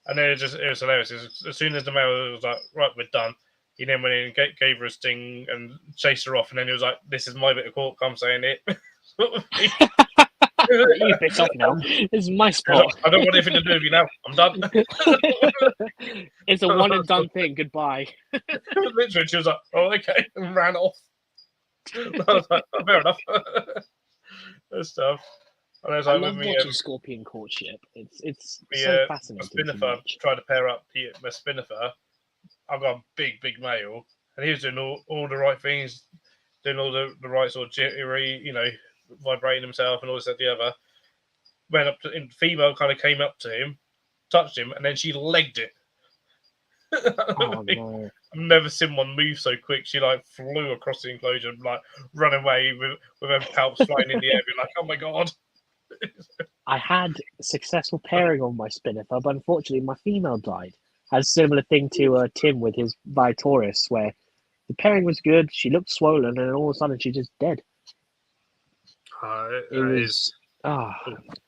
And then it was hilarious. As soon as the male was like, "Right, we're done," he then went in and gave her a sting and chased her off. And then he was like, "This is my bit of court. Come saying it." You picked up now. This is my spot. Like, I don't want anything to do with you now. I'm done. It's a one and done thing. Goodbye. Literally, she was like, "Oh, okay," and ran off. I was like, oh, fair enough. That stuff. And it's I like love with me, watching scorpion courtship. It's me so my fascinating to Spinnifer watch. tried to pair up my Spinnifer. I've got a big male, and he was doing all the right things, doing all the right sort of jittery, vibrating himself and all this and the other. Went up to, and female kind of came up to him, touched him, and then she legged it. Oh no. I've never seen one move so quick. She like flew across the enclosure, like run away with her palps flying in the air. Be like, oh my god! I had a successful pairing on my Spinnifer, but unfortunately my female died. Had a similar thing to Tim with his Vitaurus, where the pairing was good, she looked swollen, and then all of a sudden she's just dead. It was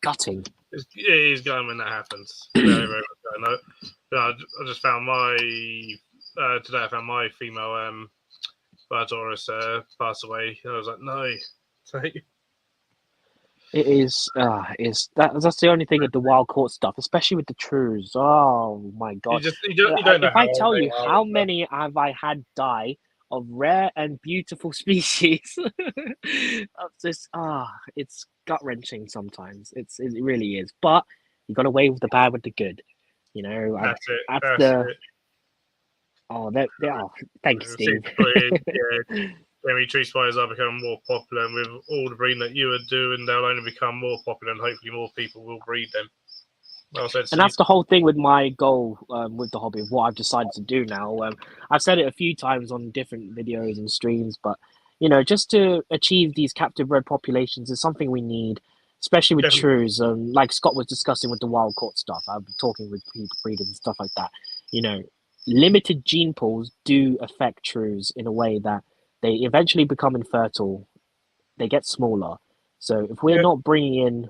gutting. It is going when that happens. Very much going. I just found my today. I found my female Vitaurus passed away, and I was like, no. It is that's the only thing with the wild caught stuff, especially with the trues. Oh my god! You don't know if I how tell you are, how many have I had die of rare and beautiful species, of this it's gut wrenching sometimes. It really is. But you got to weigh with the bad with the good. You know, that's it. That's it. Oh, thanks, Steve. Maybe tree spiders are becoming more popular, and with all the breeding that you are doing, they'll only become more popular, and hopefully more people will breed them. Well said, Steve. And that's the whole thing with my goal with the hobby, of what I've decided to do now. I've said it a few times on different videos and streams, but just to achieve these captive bred populations is something we need, especially with trues. Like Scott was discussing with the wild caught stuff. I've been talking with people breeders and stuff like that. Limited gene pools do affect trues in a way that they eventually become infertile. They get smaller. So if we're not bringing in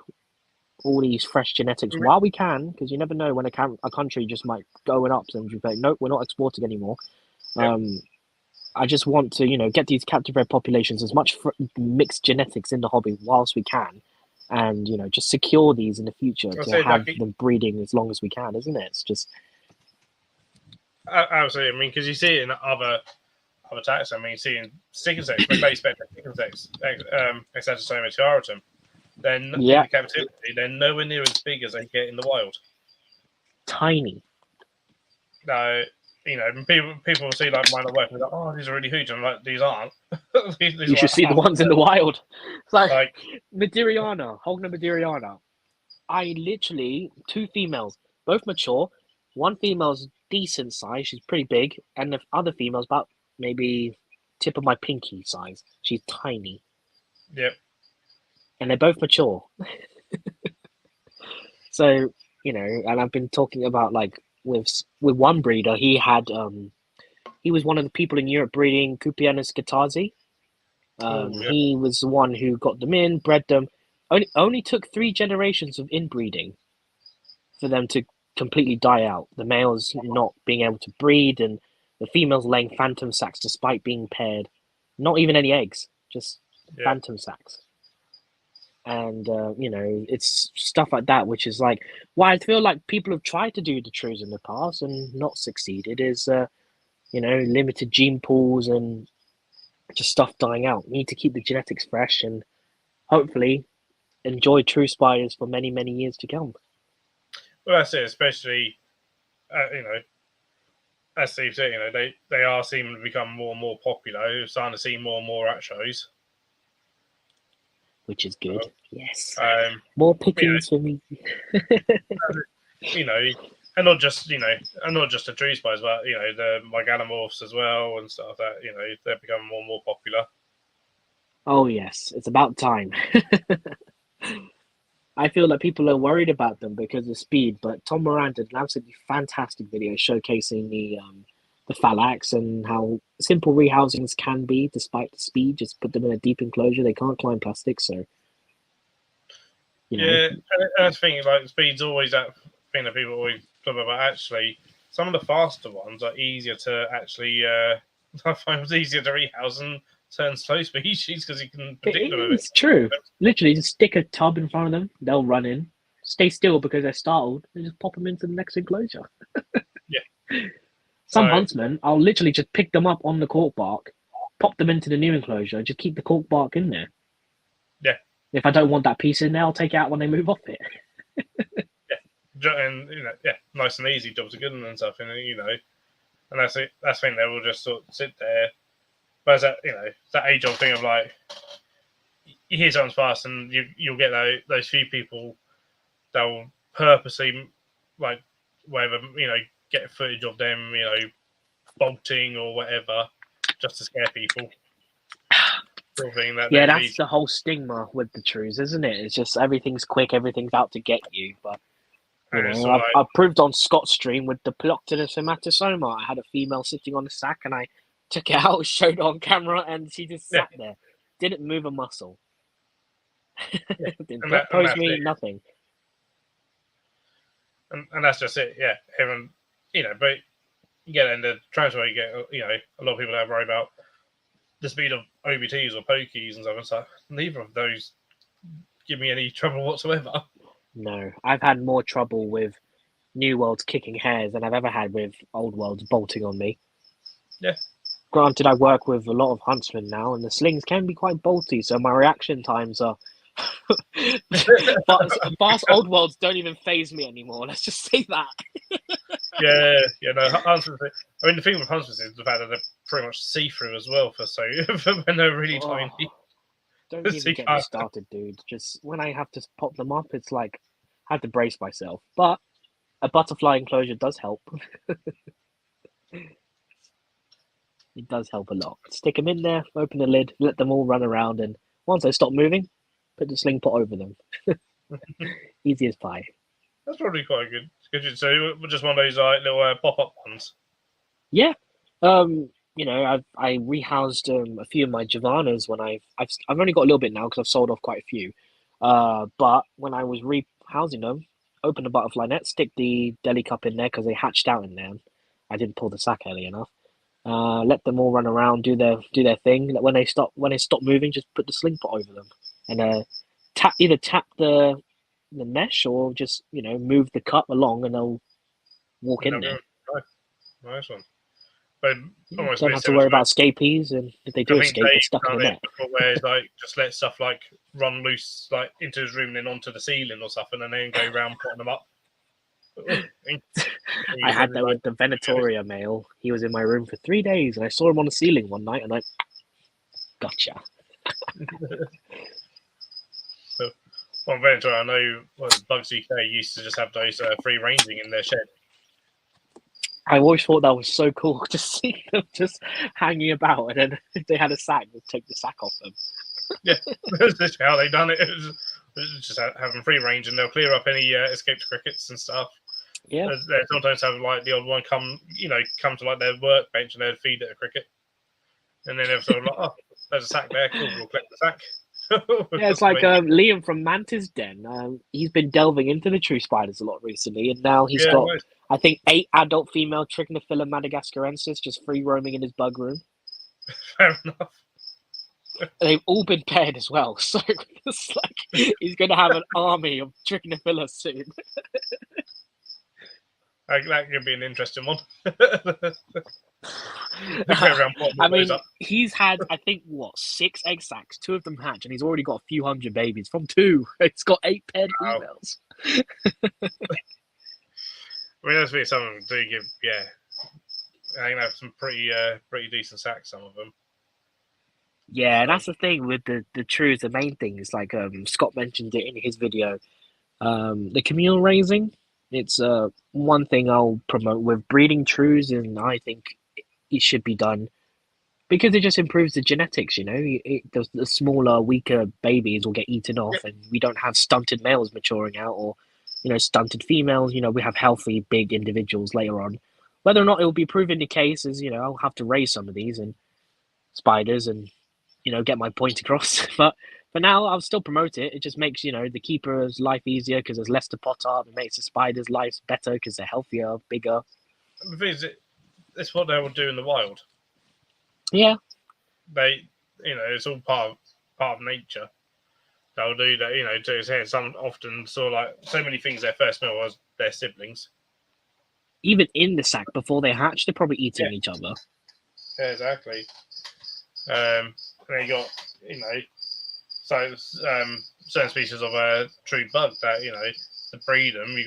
all these fresh genetics while we can, because you never know when a country just might go up and be like, nope, we're not exporting anymore. I just want to, get these captive bred populations as much mixed genetics in the hobby whilst we can, and just secure these in the future to have them breeding as long as we can, isn't it? It's just absolutely. I mean, because you see it in other attacks. I mean, seeing stick insects, when they spec stick insects, Exatosoma tiaratum, then in the captivity, they're nowhere near as big as they get in the wild. Tiny. No, people will see like mine at work and they're like, oh, these are really huge. And I'm like, these aren't. these you should see the ones in the wild. It's like Maderiana, Hogna Maderiana. I literally, 2 females, both mature. One female's decent size, she's pretty big, and the other female's about maybe tip of my pinky size. She's tiny. Yep. And they're both mature. So, and I've been talking about like with one breeder, he was one of the people in Europe breeding Cupianus Gatazi. He was the one who got them in, bred them. Only took 3 generations of inbreeding for them to completely die out. The males not being able to breed, and the females laying phantom sacs despite being paired. Not even any eggs, just phantom sacs. And it's stuff like that, which is like why I feel like people have tried to do the trues in the past and not succeeded. Is limited gene pools and just stuff dying out. You need to keep the genetics fresh and hopefully enjoy true spiders for many years to come. Well, that's it. Especially, as Steve said, they are seeming to become more and more popular. We're starting to see more and more at shows, which is good. Yes, more pickings for me. And not just the tree spiders, but the Megalomorphs as well and stuff. That they're becoming more and more popular. Oh yes, it's about time. I feel like people are worried about them because of speed, but Tom Moran did an absolutely fantastic video showcasing the Phalax and how simple rehousings can be despite the speed. Just put them in a deep enclosure; they can't climb plastic, so. Yeah, and that's the thing. Like speed's always that thing that people always talk about. Actually, some of the faster ones are easier to actually. I find it's easier to rehouse and turn slow species because you can predict them. It's true. Literally, just stick a tub in front of them. They'll run in, stay still because they're startled, and just pop them into the next enclosure. Some huntsmen, I'll literally just pick them up on the cork bark, pop them into the new enclosure, and just keep the cork bark in there. Yeah. If I don't want that piece in there, I'll take it out when they move off it. And nice and easy jobs are good and stuff, and and that's it. That's the thing. They will just sort of sit there. But it's that it's that age old thing of like, you hear someone's fast, and you'll get those few people that will purposely like whatever get footage of them bolting or whatever just to scare people. Sort of thing that that's the whole stigma with the Trues, isn't it? It's just everything's quick, everything's out to get you. But I proved on Scott's stream with the Peloptilus hematosoma. I had a female sitting on the sack, and I took it out, showed it on camera, and she just sat there, didn't move a muscle. Didn't pose me nothing. And that's just it, yeah. Even but you get into transfer, you get a lot of people that worry about the speed of OBTs or pokies and stuff. And stuff. Neither of those give me any trouble whatsoever. No, I've had more trouble with New Worlds kicking hairs than I've ever had with Old Worlds bolting on me. Yeah. Granted, I work with a lot of huntsmen now, and the slings can be quite bolty, so my reaction times are. Fast Old Worlds don't even phase me anymore. Let's just say that. Huntsmen. I mean, the thing with huntsmen is the fact that they're pretty much see-through as well for when they're really tiny. Don't even get me started, dude. Just when I have to pop them up, it's like I have to brace myself. But a butterfly enclosure does help. It does help a lot. Stick them in there, open the lid, let them all run around, and once they stop moving, put the sling pot over them. Easy as pie. That's probably quite good. So just one of those little pop-up ones. Yeah. I rehoused a few of my Javanas when I've only got a little bit now because I've sold off quite a few. But when I was rehousing them, open the butterfly net, stick the deli cup in there because they hatched out in there. I didn't pull the sack early enough. Let them all run around, do their thing. When they stop moving, just put the sling pot over them and either tap the mesh or just move the cup along and they'll walk in there. Nice one. But almost don't have to worry about escapees, and if they do escape, they're stuck in the net. Where it's like just let stuff like run loose like into his room and then onto the ceiling or something, and then go around putting them up. I had that with the Venatoria male. He was in my room for 3 days, and I saw him on the ceiling one night, and I gotcha. On Venatoria, I know Bugs UK used to just have those free ranging in their shed. I always thought that was so cool to see them just hanging about, and then if they had a sack, they'd take the sack off them. Yeah, that's literally how they done it. It was just having free range, and they'll clear up any escaped crickets and stuff. Yeah, they sometimes have like the odd one come to like their workbench and they'd feed it a cricket, and then they're sort of like, oh, there's a sack there, cool, we'll collect the sack. Yeah, it's like Liam from Mantis Den. He's been delving into the true spiders a lot recently, and now he's got, I think, 8 adult female Trichinophila madagascarensis just free roaming in his bug room. Fair enough. They've all been paired as well, so it's like he's going to have an army of Trichinophila soon. That could be an interesting one. I mean, he's had, I think, 6 egg sacs. 2 of them hatch, and he's already got a few hundred babies from 2. It's got 8 paired females. I mean, that's really something to give. Yeah, I think that's some pretty decent sacs. Some of them. Yeah, that's the thing with the Trues. The main thing is like Scott mentioned it in his video. The communal raising. It's one thing I'll promote with breeding Trues, and I think it should be done because it just improves the genetics. The smaller, weaker babies will get eaten off, and we don't have stunted males maturing out, or stunted females. We have healthy, big individuals later on. Whether or not it will be proven the case is, I'll have to raise some of these and spiders and get my point across. But for now, I'll still promote it. It just makes, the keeper's life easier because there's less to pot up. It makes the spiders' lives better because they're healthier, bigger. The thing is, it's what they will do in the wild. Yeah. They, it's all part of nature. They'll do that, to his hair. Some often saw like so many things their first meal was their siblings. Even in the sack before they hatch, they're probably eating each other. Yeah, exactly. And then you got, so certain species of true bug that to breed them, you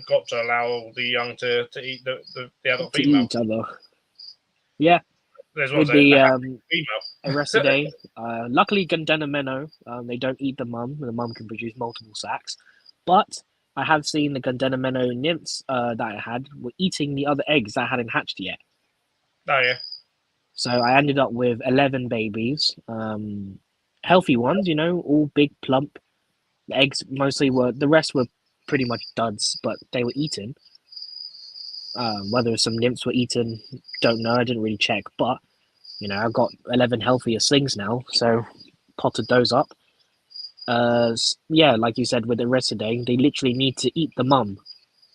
got to allow the young to eat the adult to female. eat each other. Yeah, There's with ones the that female. Arrestidae. Luckily, Gundena they don't eat the mum. The mum can produce multiple sacs. But I have seen the Gundena nymphs that I had were eating the other eggs that hadn't hatched yet. Oh yeah. So I ended up with 11 babies, healthy ones, all big, plump. The eggs the rest were pretty much duds, but they were eaten. Whether some nymphs were eaten, don't know. I didn't really check, but I've got 11 healthier slings now, so potted those up. Yeah, like you said with the Arrestidae, they literally need to eat the mum,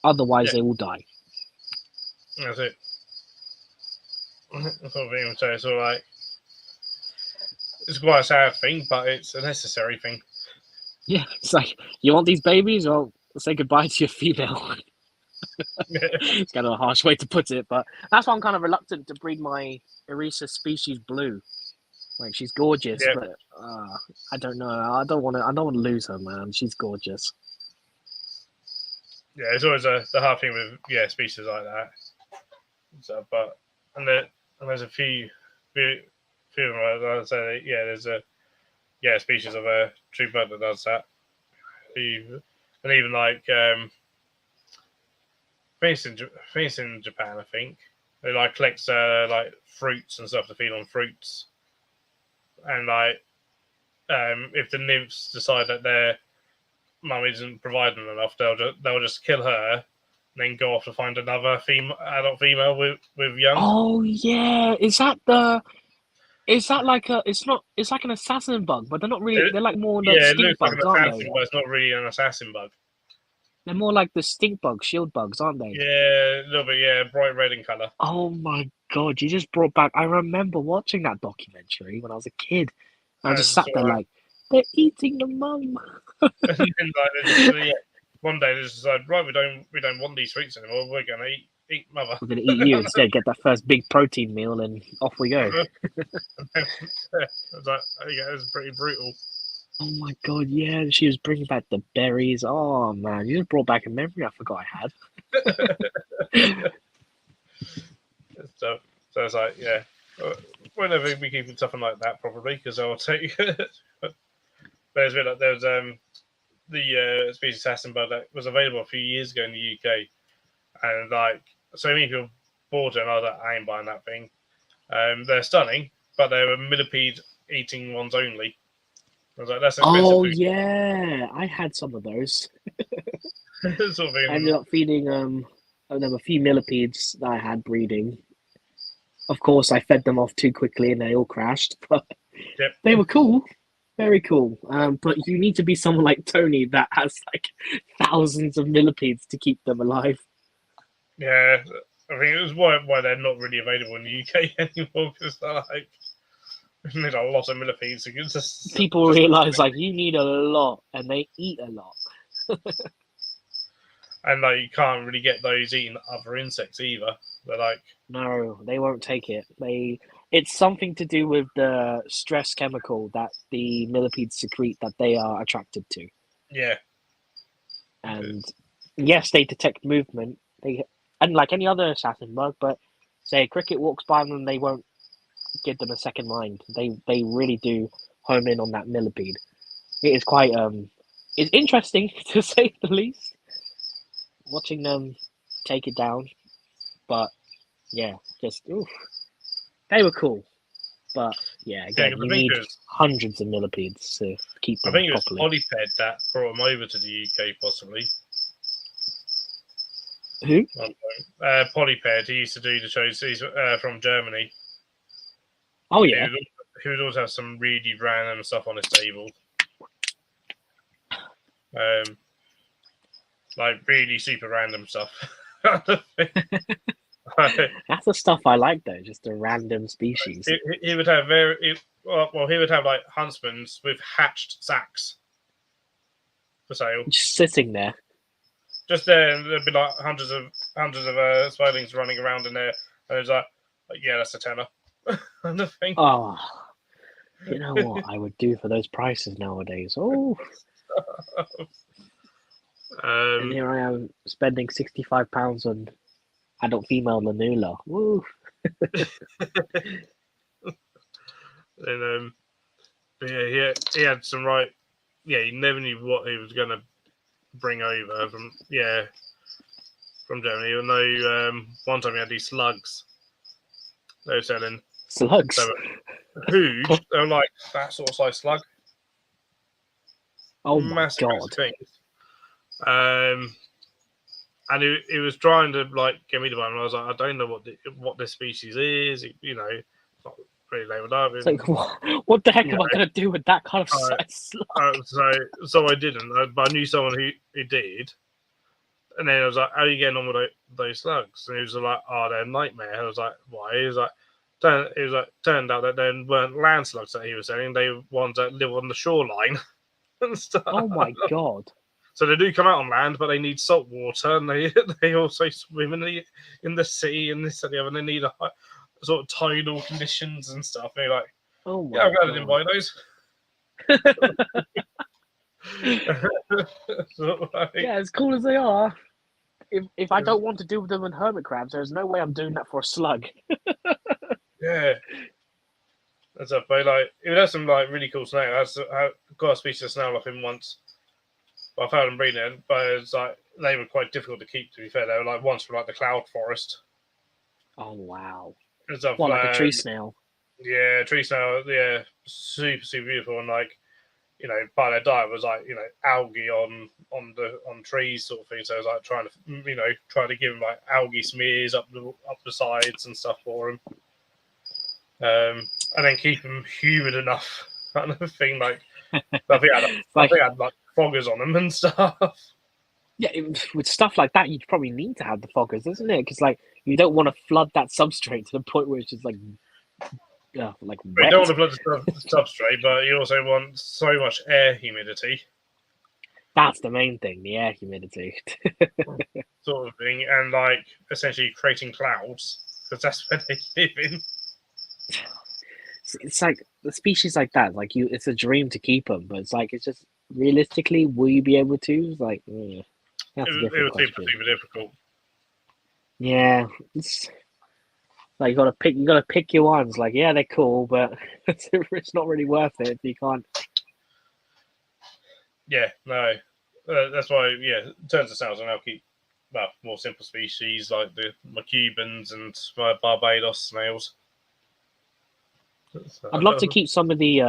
otherwise they will die. That's it. That's what I'm saying. So like, it's quite a sad thing, but it's a necessary thing. Yeah, it's like, you want these babies? Well, say goodbye to your female. It's kind of a harsh way to put it, but that's why I'm kind of reluctant to breed my Erisa species blue. Like, she's gorgeous, Yeah. but I don't know. I don't want to lose her, man. She's gorgeous. Yeah, it's always the hard thing with species like that. So, but there's a few of them. I'd say there's a species of a true bud that does that. And even like things in Japan, I think they like collects like fruits and stuff to feed on fruits, and like if the nymphs decide that their mum isn't providing enough, they'll just kill her, and then go off to find another adult female with young. Oh yeah, is that like it's like an assassin bug, but they're not really. They're like more the it stink looks like bugs, an aren't assassin, they? but it's not really an assassin bug. They're more like the stink bugs, shield bugs, aren't they? Yeah, a little bit. Yeah, bright red in color. Oh my god, you just brought back. I remember watching that documentary when I was a kid. I just sat there like, they're eating the mum. And then, one day they just decided, right, we don't want these fruits anymore. We're gonna eat mother. We're gonna eat you instead. Get that first big protein meal, and off we go. I was like, it's pretty brutal. Oh my god, yeah, she was bringing back the berries. Oh man, you just brought back a memory I forgot I had. So it's like, whenever we keep something like that, probably because I'll take. But there's been there was the species assassin bug that was available a few years ago in the UK, and like so many people bought it, and I was like, I ain't buying that thing. They're stunning, but they were millipede eating ones only. I was like, that's expensive. Oh food. yeah, I had some of those. Sort of I ended up feeding there were a few millipedes that I had breeding. Of course, I fed them off too quickly and they all crashed, but they were cool. Very cool. But you need to be someone like Tony that has like thousands of millipedes to keep them alive. Yeah, I think it was why they're not really available in the UK anymore, because they're like, you need a lot of millipedes. People realise like you need a lot, and they eat a lot. And like you can't really get those eating other insects either. They're like, no, they won't take it. It's something to do with the stress chemical that the millipedes secrete that they are attracted to. Yeah. And yes, they detect movement. And like any other assassin bug, but say a cricket walks by them, they won't give them a second mind. They really do home in on that millipede. It is quite it's interesting to say the least. Watching them take it down, but yeah, just oof. They were cool, but yeah, again, you need hundreds of millipedes to keep them properly. I think it was Polyped that brought them over to the UK, possibly. Who? Polyped. He used to do the shows. He's from Germany. Oh yeah. He would also have some really random stuff on his table. Like really super random stuff. That's the stuff I like, though. Just a random species. He would have he would have like huntsmans with hatched sacks for sale, just sitting there. Just there, and there'd be like hundreds of spiderlings running around in there, and it's like, yeah, that's a tenner. Oh, you know what I would do for those prices nowadays? Oh, And here I am spending £65 on adult female Lanula. Woo! And but yeah, he had some right. Yeah, he never knew what he was going to bring over from Germany. Even though one time he had these slugs they were selling. Slugs. They were huge. They were like that sort of size slug. Oh my massive, god! massive things. And he was trying to like get me to buy them. And I was like, I don't know what this species is. You know, it's not really labeled up. It's like, what the heck You am I going to do with that kind of size slug? So I didn't. But I knew someone who did. And then I was like, how are you getting on with those slugs? And he was like, oh, they're a nightmare. And I was like, why? He was like, turned out that they weren't land slugs that he was selling. They were ones that live on the shoreline and stuff. Oh my god! So they do come out on land, but they need salt water, and they also swim in the sea and this and the other. And they need a sort of tidal conditions and stuff. And you're like, Oh my yeah, I'm glad I didn't buy those. So, like, Yeah, as cool as they are. If I don't want to do them in hermit crabs, there's no way I'm doing that for a slug. yeah. That's up. But like, it has some like really cool snails. I've got a species of snail off him once. But I found them breeding, but it's like they were quite difficult to keep. To be fair, they were like ones from like the cloud forest. Oh wow! Stuff, What, like a tree snail? Yeah, tree snail. Yeah, super beautiful, and like, you know, part of their diet was like, you know, algae on trees sort of thing. So I was like trying to give them like algae smears up the sides and stuff for them, and then keep them humid enough kind of thing. Like, I think I had like foggers on them and stuff. Yeah, with stuff like that, you'd probably need to have the foggers, isn't it? Because like you don't want to flood that substrate to the point where it's just like wet. You don't want to flood the substrate, but you also want so much air humidity. That's the main thing, the air humidity. Sort of thing, and like essentially creating clouds, because that's where they live in. It's like the species like that, like it's a dream to keep them, but it's like, it's just realistically, will you be able to? It's like, that's a different It was question. super difficult. Yeah, it's like you gotta pick your ones. Like, yeah, they're cool, but it's not really worth it if you can't. Yeah, no, that's why. Yeah, in terms of snails, and I'll keep more simple species like my Cubans and my Barbados snails. I'd love to keep some of the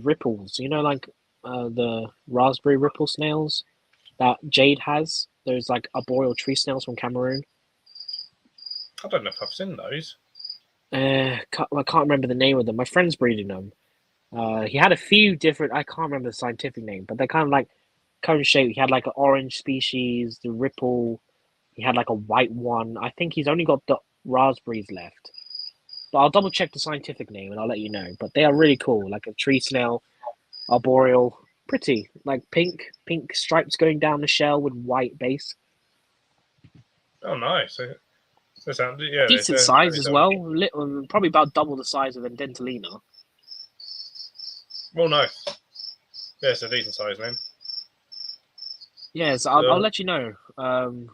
ripples. You know, like the raspberry ripple snails that Jade has. There's like arboreal tree snails from Cameroon. I don't know if I've seen those. I can't remember the name of them. My friend's breeding them. He had a few different. I can't remember the scientific name, but they're kind of like cone shape. He had like an orange species, the ripple. He had like a white one. I think he's only got the raspberries left. But I'll double check the scientific name and I'll let you know. But they are really cool, like a tree snail, arboreal, pretty, like pink stripes going down the shell with white base. Oh, nice. Decent size as well. Probably about double the size of Dentalina. Well, nice. Yeah, it's a decent size, man. Yes, I'll let you know.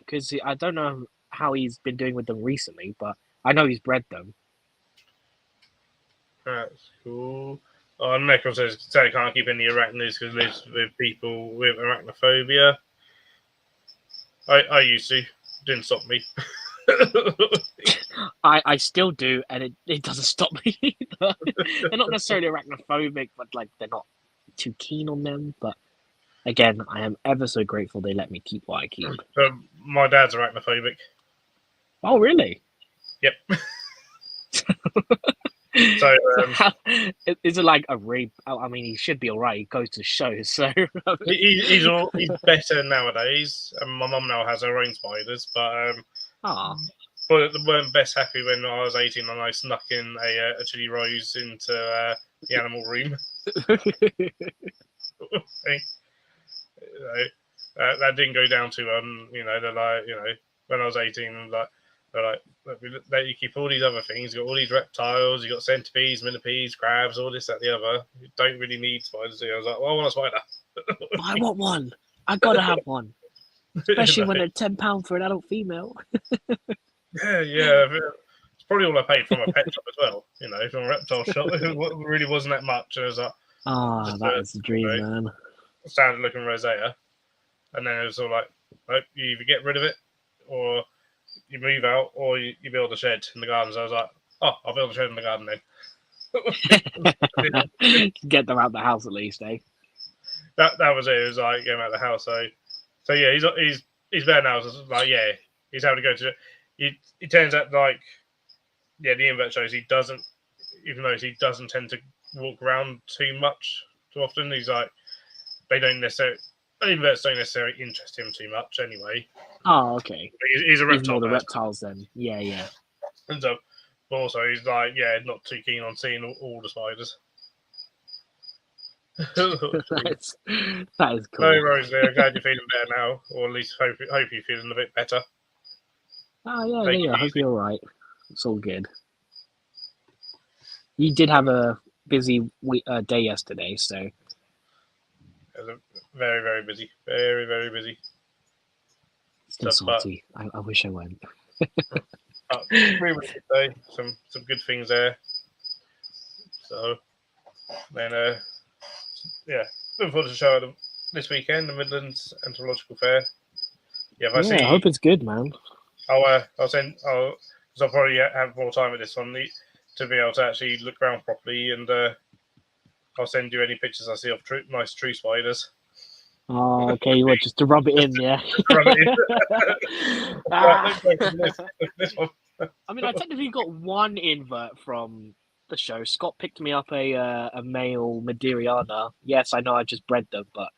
Because I don't know how he's been doing with them recently, but I know he's bred them. That's cool. Oh, Necron says Sally can't keep any arachnids because lives with people with arachnophobia. I used to. Didn't stop me. I still do, and it doesn't stop me either. They're not necessarily arachnophobic, but like they're not too keen on them. But again, I am ever so grateful they let me keep what I keep. My dad's arachnophobic. Oh, really? Yep. So, is it like a rape? I mean, he should be all right. He goes to shows, so he's better nowadays. My mum now has her own spiders, but but they weren't best happy when I was 18 and I snuck in a chili rose into the animal room. That didn't go down too they're like, when I was 18, they're like, let you keep all these other things. You got all these reptiles, you got centipedes, millipedes, crabs, all this, that, the other. You don't really need spiders. I was like, well, I want a spider. I want one. I gotta have one, especially when they're £10 for an adult female. Yeah. It's probably all I paid from a pet shop as well. From a reptile shop. It really wasn't that much. And it was like That is the dream, man. standard looking rosea, and then it was all like, you either get rid of it, or you move out, or you build a shed in the garden. So I was like, I'll build a shed in the garden then. Get them out the house at least, eh? That was it. It was like getting out of the house. So yeah, he's better now. So it's like, yeah, he's having to go to. It turns out like, yeah, the invert shows he doesn't, even though he doesn't tend to walk around too often. He's like, inverts don't necessarily interest him too much anyway. Oh, okay. He's a reptile. More the reptiles then. Yeah. And so, but also he's like, not too keen on seeing all the spiders. that is cool. No worries there. I'm glad you're feeling better now, or at least hope you're feeling a bit better. Oh yeah. I hope you're all right. It's all good. You did have a busy day yesterday, so. It was very, very busy. Very, very busy. Still salty. I wish I went. Really good day. Some good things there. So then, looking forward to the show this weekend, the Midlands Entomological Fair. Yeah, I hope it's good, man. I'll probably have more time with this one to be able to actually look around properly, and I'll send you any pictures I see of nice true spiders. Oh, okay. You want just to rub it in, yeah? Rub it in. This one. I mean, I technically got one invert from the show. Scott picked me up a male Maderiana. Yes, I know I just bred them, but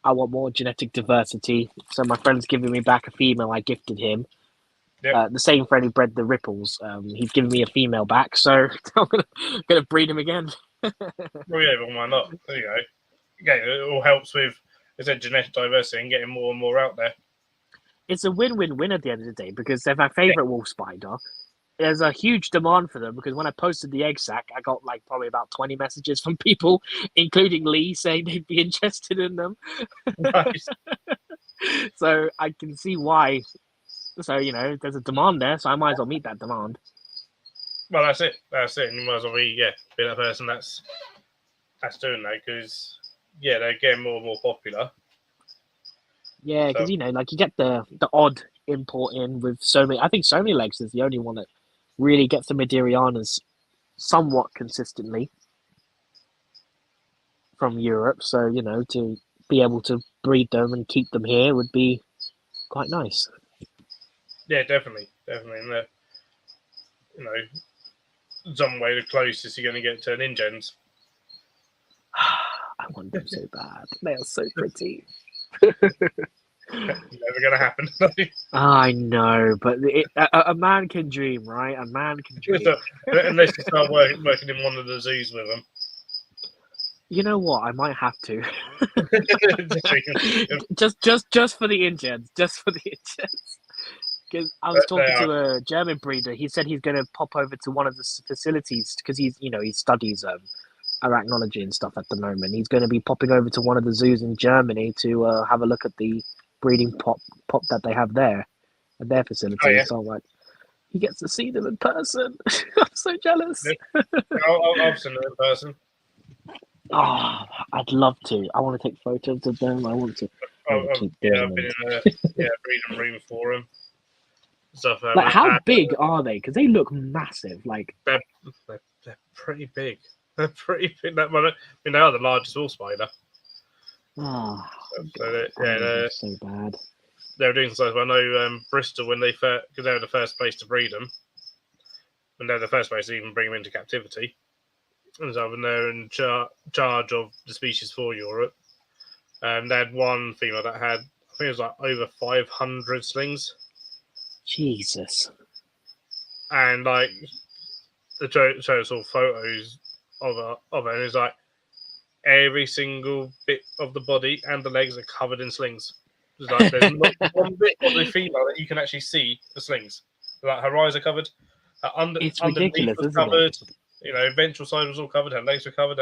I want more genetic diversity. So my friend's giving me back a female I gifted him. Yep. The same friend who bred the Ripples. He's giving me a female back, so I'm gonna breed him again. Well, yeah, but why not? There you go. Again, it all helps with genetic diversity and getting more and more out there. It's a win-win-win at the end of the day because they're my favorite wolf spider. There's a huge demand for them because when I posted the egg sack, I got like probably about 20 messages from people, including Lee, saying they'd be interested in them. Nice. So I can see why. So, there's a demand there, so I might as well meet that demand. Well, that's it. And you might as well be that person that's doing that because, they're getting more and more popular. Yeah, because, you get the odd import in with so many. I think So Many Legs is the only one that really gets the Maderianas somewhat consistently from Europe. So, to be able to breed them and keep them here would be quite nice. Yeah, definitely. And some way the closest you're going to get to an Ingens. I want them so bad. They are so pretty. Never going to happen. I know, but a man can dream, right? A man can dream. Unless you start working in one of the zoos with them. You know what? I might have to. just for the Ingens. Just for the Ingens. Because I was talking to a German breeder. He said he's going to pop over to one of the facilities because he studies arachnology and stuff at the moment. He's going to be popping over to one of the zoos in Germany to have a look at the breeding pop that they have there at their facility. Oh, yeah. So I'm like, he gets to see them in person. I'm so jealous. I'll send them in person. Oh, I'd love to. I want to take photos of them. I want to. I've been in a breeding room for them. Stuff. How big are they? Because they look massive. Like they're pretty big. They're pretty big. They are the largest wolf spider. Oh, they're so bad. They were doing stuff. I know Bristol when because they were the first place to breed them, and they're the first place to even bring them into captivity. And so when they're in charge of the species for Europe, they had one female that had, I think it was like over 500 slings. Jesus. And like the show us all photos of her, and it's like every single bit of the body and the legs are covered in slings. It's like there's not one bit of the female that you can actually see the slings. Like her eyes are covered, it's ridiculous, was covered. Ventral side was all covered. Her legs were covered.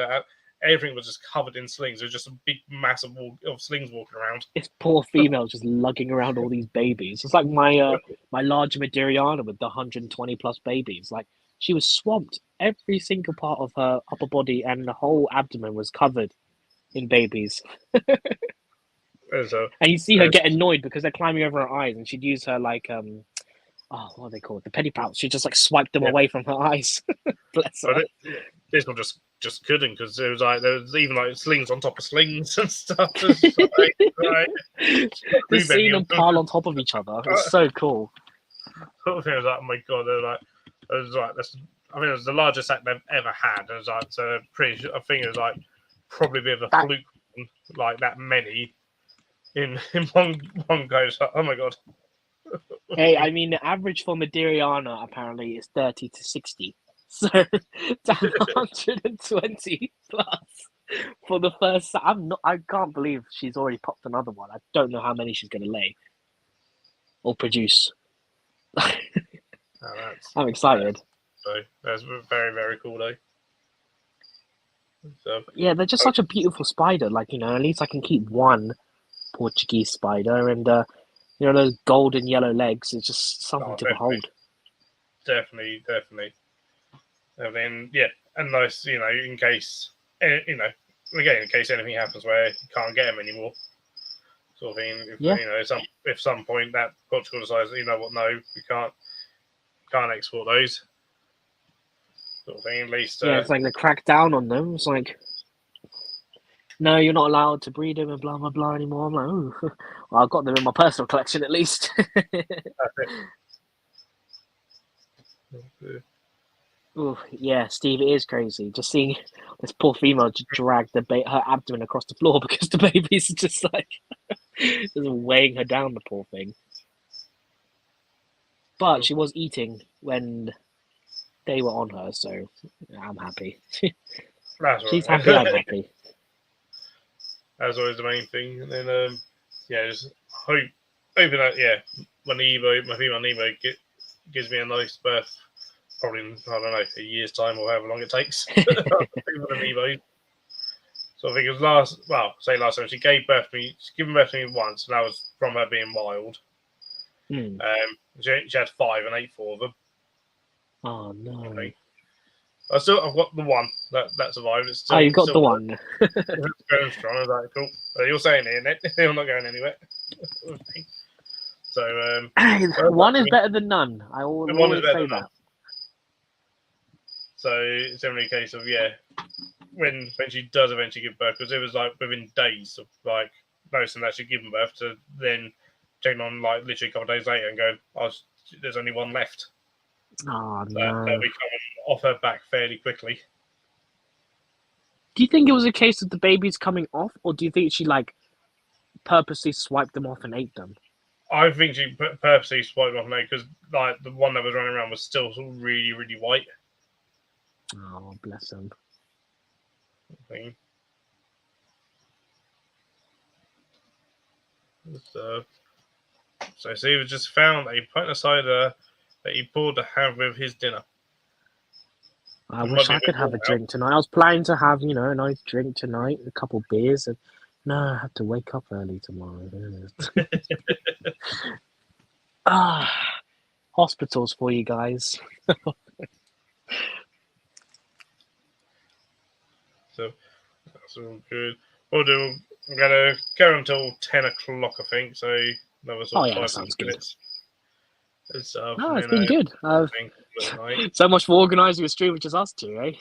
everything was just covered in slings. There was just a big mass of slings walking around. This poor female just lugging around all these babies. It's like my large Midoriana with the 120 plus babies. Like she was swamped. Every single part of her upper body and the whole abdomen was covered in babies. So, And you see her get annoyed because they're climbing over her eyes, and she'd use her like what are they called? The penny pouch. She just like swiped them away from her eyes. Bless her. This one just couldn't, because it was like there was even like slings on top of slings and stuff. Just Just seeing them pile on top of each other. It was so cool. I was like, oh my god, I think it was the largest sack they've ever had. It was like, so pretty sure, I think it was like probably a bit of a fluke, like that many in one go. So, oh my god. Hey, I mean, the average for Midoriana apparently is 30 to 60. So, to have 120 plus for the first. I can't believe she's already popped another one. I don't know how many she's going to lay or produce. I'm excited. So that's very, very cool, though. So, yeah, they're just such a beautiful spider. Like, at least I can keep one Portuguese spider, and those golden yellow legs is just something to behold. Definitely. And then, yeah, and nice, in case, again, in case anything happens where you can't get them anymore, sort of thing. If some point that Portugal decides, no, we can't export those, sort of thing. At least, it's like they crack down on them. It's like, no, you're not allowed to breed them and blah blah blah anymore. I'm like, oh, well, I've got them in my personal collection at least. Oh yeah, Steve, it is crazy just seeing this poor female just drag her abdomen across the floor because the baby's just like just weighing her down. The poor thing. But she was eating when they were on her, so I'm happy. She's happy. I'm happy. That's always the main thing. And then, just hoping that, when my female Nemo gives me a nice birth, probably in, I don't know, a year's time or however long it takes. Nemo. So I think it was last time she gave birth to me. She's given birth to me once, and that was from her being wild. She had 5 and 8 for them. Oh no! I've got the one that survived. It's still, you've got the one. Going strong. I was like, cool. You're saying it, isn't it? You're not going anywhere. So one is better than none. I always say that. So it's only a case of when she does eventually give birth, because it was like within days of like noticing that she'd given birth to then checking on like literally a couple of days later and going, oh, there's only one left. Oh So no! that'll be coming off her back fairly quickly. Do you think it was a case of the babies coming off, or do you think she like purposely swiped them off and ate them? I think she purposely swiped them off and ate, because like the one that was running around was still really, really white. Oh, bless them. So Steve just found a pint of cider that he poured to have with his dinner. I wish I could have a drink tonight. I was planning to have, a nice drink tonight, a couple beers, and no, I have to wake up early tomorrow. Hospitals for you guys. So that's all good. I'm gonna go until 10 o'clock, I think. So another sort of 5 minutes. It's been good. So much for organising a stream with just us two, eh?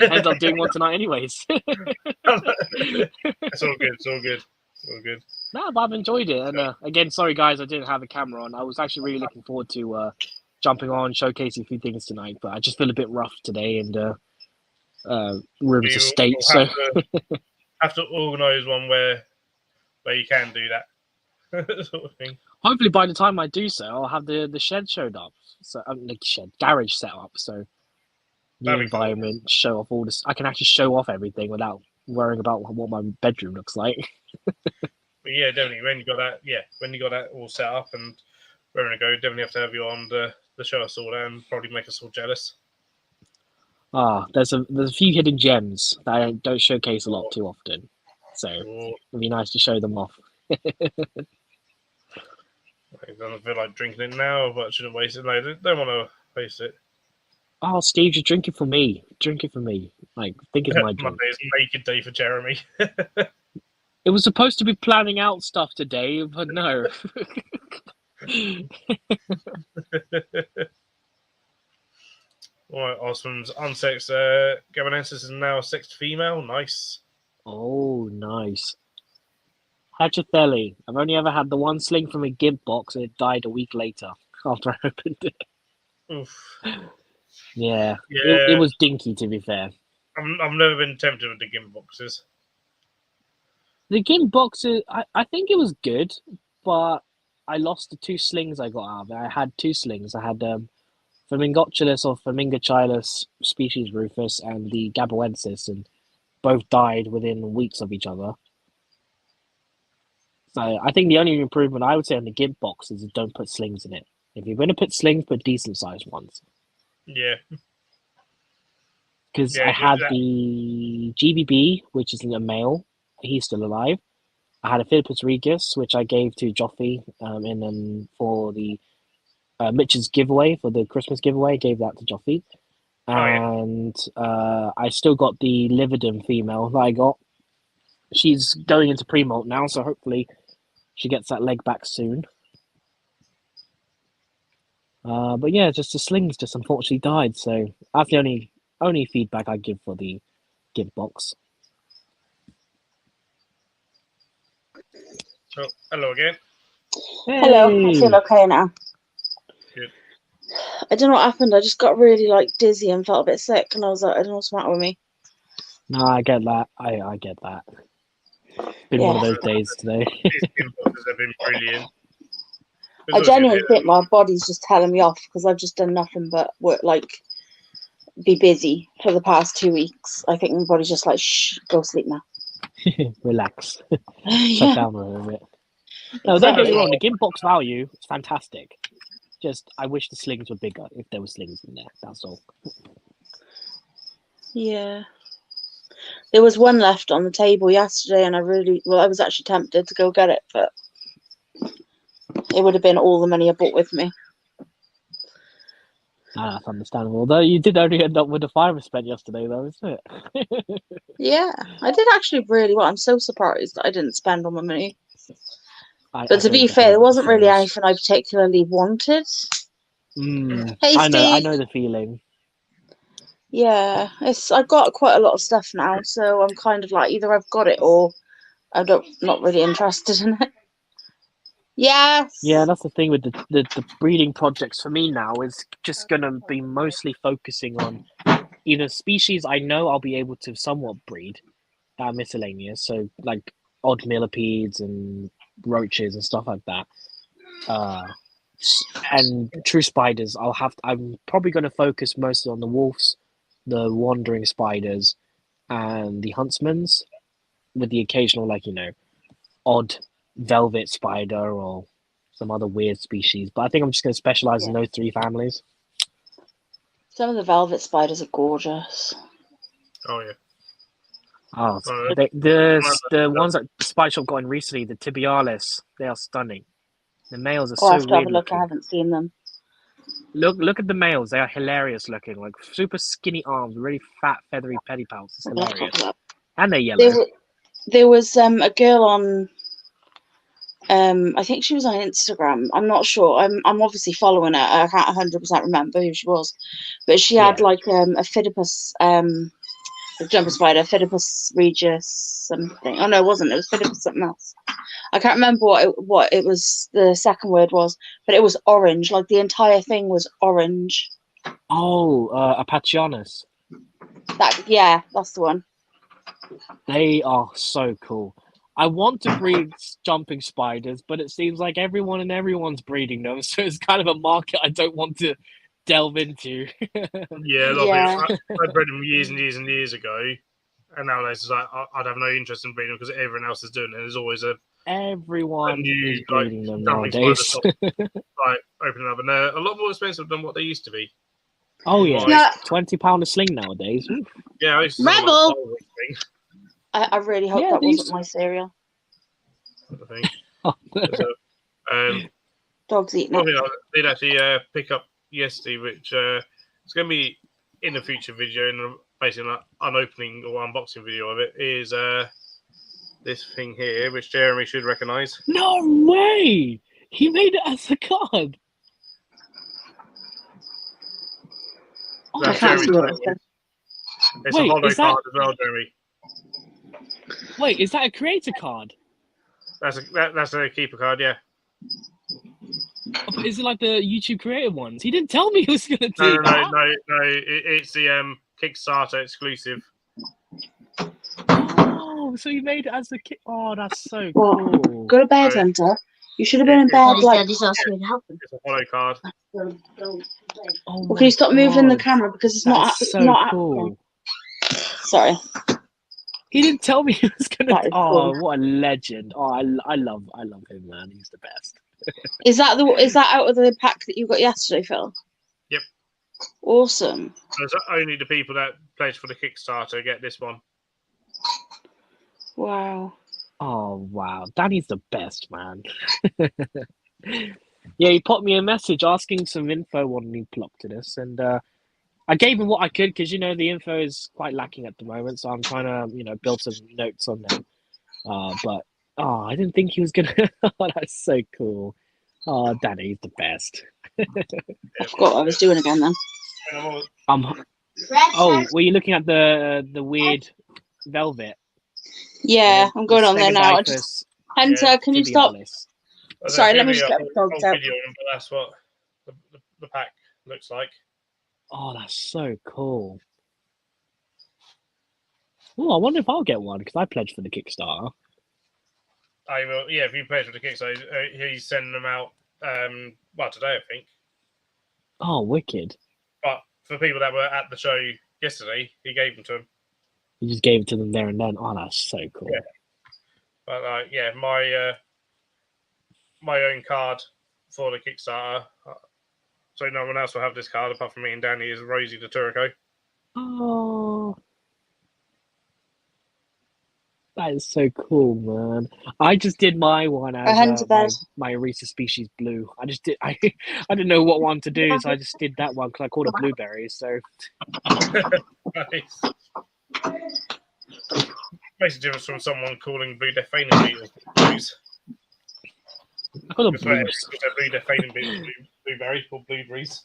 End up doing one tonight, anyways. It's all good. No, but I've enjoyed it. And again, sorry guys, I didn't have a camera on. I was actually really looking forward to jumping on, showcasing a few things tonight, but I just feel a bit rough today, and room's a state. So have to organise one where you can do that sort of thing. Hopefully, by the time I do so, I'll have the shed showed up. So garage set up. So new environment, cool. Show off all this. I can actually show off everything without worrying about what my bedroom looks like. But yeah, definitely. When you got that all set up and ready to go, definitely have to have you on the show us all and probably make us all jealous. There's a few hidden gems that I don't showcase a lot too often, so Or it'd be nice to show them off. I don't feel like drinking it now, but I shouldn't waste it. No, don't want to waste it. Oh, Steve, you drink it for me. Drink it for me. Like, think it's my drink. Monday is naked day for Jeremy. It was supposed to be planning out stuff today, but no. All right, Osmond's unsexed Gabonensis is now sexed female. Nice. Oh, nice. Hachathelli. I've only ever had the one sling from a GIMP box and it died a week later after I opened it. Oof. Yeah. Yeah. It was dinky, to be fair. I've never been tempted with the GIMP boxes. The GIMP boxes, I think it was good, but I lost the 2 slings I got out of it. I had 2 slings. I had Flamingotulus or Flamingocilus species rufus and the Gaboensis, and both died within weeks of each other. So I think the only improvement I would say on the GIMP box is don't put slings in it. If you're going to put slings, put decent sized ones. Yeah. Because Yeah, I had that- the GBB, which is a male. He's still alive. I had a Philippus regus, which I gave to Joffrey for the Mitch's giveaway, for the Christmas giveaway. I gave that to Joffrey. And I still got the Lividum female that I got. She's going into pre-molt now, so hopefully she gets that leg back soon. But yeah, just the slings just unfortunately died, so that's the only feedback I give for the GIMP box. Oh, hello again. Hello, I feel okay now. Good. I don't know what happened. I just got really dizzy and felt a bit sick, and I was like, I don't know what's the matter with me. No, I get that. I get that. Been one of those days today. These GIMP boxes have been brilliant. I genuinely think my body's just telling me off because I've just done nothing but work, be busy for the past 2 weeks. I think my body's just like, shh, go sleep now. Relax. Shut Yeah, down a little bit. No, don't get me wrong. The GIMP box value is fantastic. Just, I wish the slings were bigger if there were slings in there. That's all. yeah. There was one left on the table yesterday, and I was actually tempted to go get it, but it would have been all the money I bought with me. That's understandable. Though you did only end up with a 5 spent yesterday, though, isn't it? Yeah, I did actually really well. I'm so surprised that I didn't spend all my money. But to be fair, there wasn't really anything I particularly wanted. Hey, I Steve. know the feeling. Yeah, I've got quite a lot of stuff now, so I'm kind of like either I've got it or I'm not really interested in it. Yes. Yeah, that's the thing with the breeding projects for me now is just going to be mostly focusing on either species I know I'll be able to somewhat breed that are miscellaneous, so like odd millipedes and roaches and stuff like that. And true spiders, I'm probably going to focus mostly on the wolves, the wandering spiders, and the huntsmans, with the occasional odd velvet spider or some other weird species. But I think I'm just going to specialize in those 3 families. Some of the velvet spiders are gorgeous. Oh yeah. Oh, the ones that Spice Shop got in recently, the tibialis, they are stunning. The males are so I have to have weird a look. looking. I haven't seen them. Look at the males; they are hilarious looking. Like super skinny arms, really fat, feathery pedipalps. It's hilarious, and they're yellow. There was a girl on. I think she was on Instagram. I'm not sure. I'm obviously following her. I can't 100% remember who she was, but she had a Phidippus, a jumper spider, Phidippus regus something. Oh no, it wasn't. It was Phidippus something else. I can't remember what it was. The second word was, but it was orange. Like the entire thing was orange. Oh, Apachianus. That's the one. They are so cool. I want to breed jumping spiders, but it seems like everyone and everyone's breeding them, so it's kind of a market I don't want to delve into. Yeah, a lot of people. I bred them years and years and years ago, and nowadays it's like I'd have no interest in breeding them because everyone else is doing it. There's always everyone new, is breeding them jumping nowadays. opening up, and they're a lot more expensive than what they used to be. Oh yeah, Yeah. £20 a sling nowadays. Ooh. Yeah, I used to Rebel! sell this thing, I really hope Yeah, that these- wasn't my cereal. I think. So, Dog's eating one it. thing I did actually pick up yesterday, which it's going to be in a future video, and basically an opening or unboxing video of it, is this thing here, which Jeremy should recognise. No way! He made it as a card. Oh, I That's can't see Jeremy's what it says. It's Wait, a holo is that- card as well, Jeremy. Wait, is that a creator card? That's a keeper card, yeah. Oh, but is it like the YouTube creator ones? He didn't tell me he was going to do No, that. it's the Kickstarter exclusive. Oh, so you made it as a kid. Oh, that's so What? cool. Go to bed, Right. Hunter. You should have been in bed like. It's a holo card. Oh Well, can you stop moving the camera because it's not. That's It's so not. cool. Sorry. He didn't tell me he was gonna. That is Oh, cool. what a legend! Oh, I love him, man. He's the best. Is that out of the pack that you got yesterday, Phil? Yep. Awesome. There's only the people that pledge for the Kickstarter get this one. Wow. Oh wow, Danny's the best, man. Yeah, he popped me a message asking some info on New Ploptinus, and I gave him what I could because the info is quite lacking at the moment. So I'm trying to build some notes on them. But I didn't think he was gonna. Oh, that's so cool. Oh, Danny's the best. I forgot what I was doing again then. Oh, were you looking at the weird velvet? Yeah, I'm going on there now. Stegodipus Hunter, can you stop? tibialis. Sorry, let me There's just gonna get be the a dogs whole out. video on, but that's what the pack looks like. Oh, that's so cool. Oh, I wonder if I'll get one because I pledged for the Kickstarter. I will. Yeah, if you pledge for the Kickstarter, he's sending them out. Today I think. Oh, wicked. But for people that were at the show yesterday, he gave them to him. You just gave it to them there and then. Oh, that's so cool. Yeah. But my own card for the Kickstarter. So no one else will have this card apart from me and Danny. Is Rosie the Turco. Oh, that is so cool, man. I just did my one as my Reese's Species Blue. I just did. I didn't know what one to do, so I just did that one because I called it blueberry. So Nice. Makes a difference from someone calling Blue Death Feigning Beetles blues. I call them Because they're blues. Blue Death Feigning Beetles blueberries or blueberries.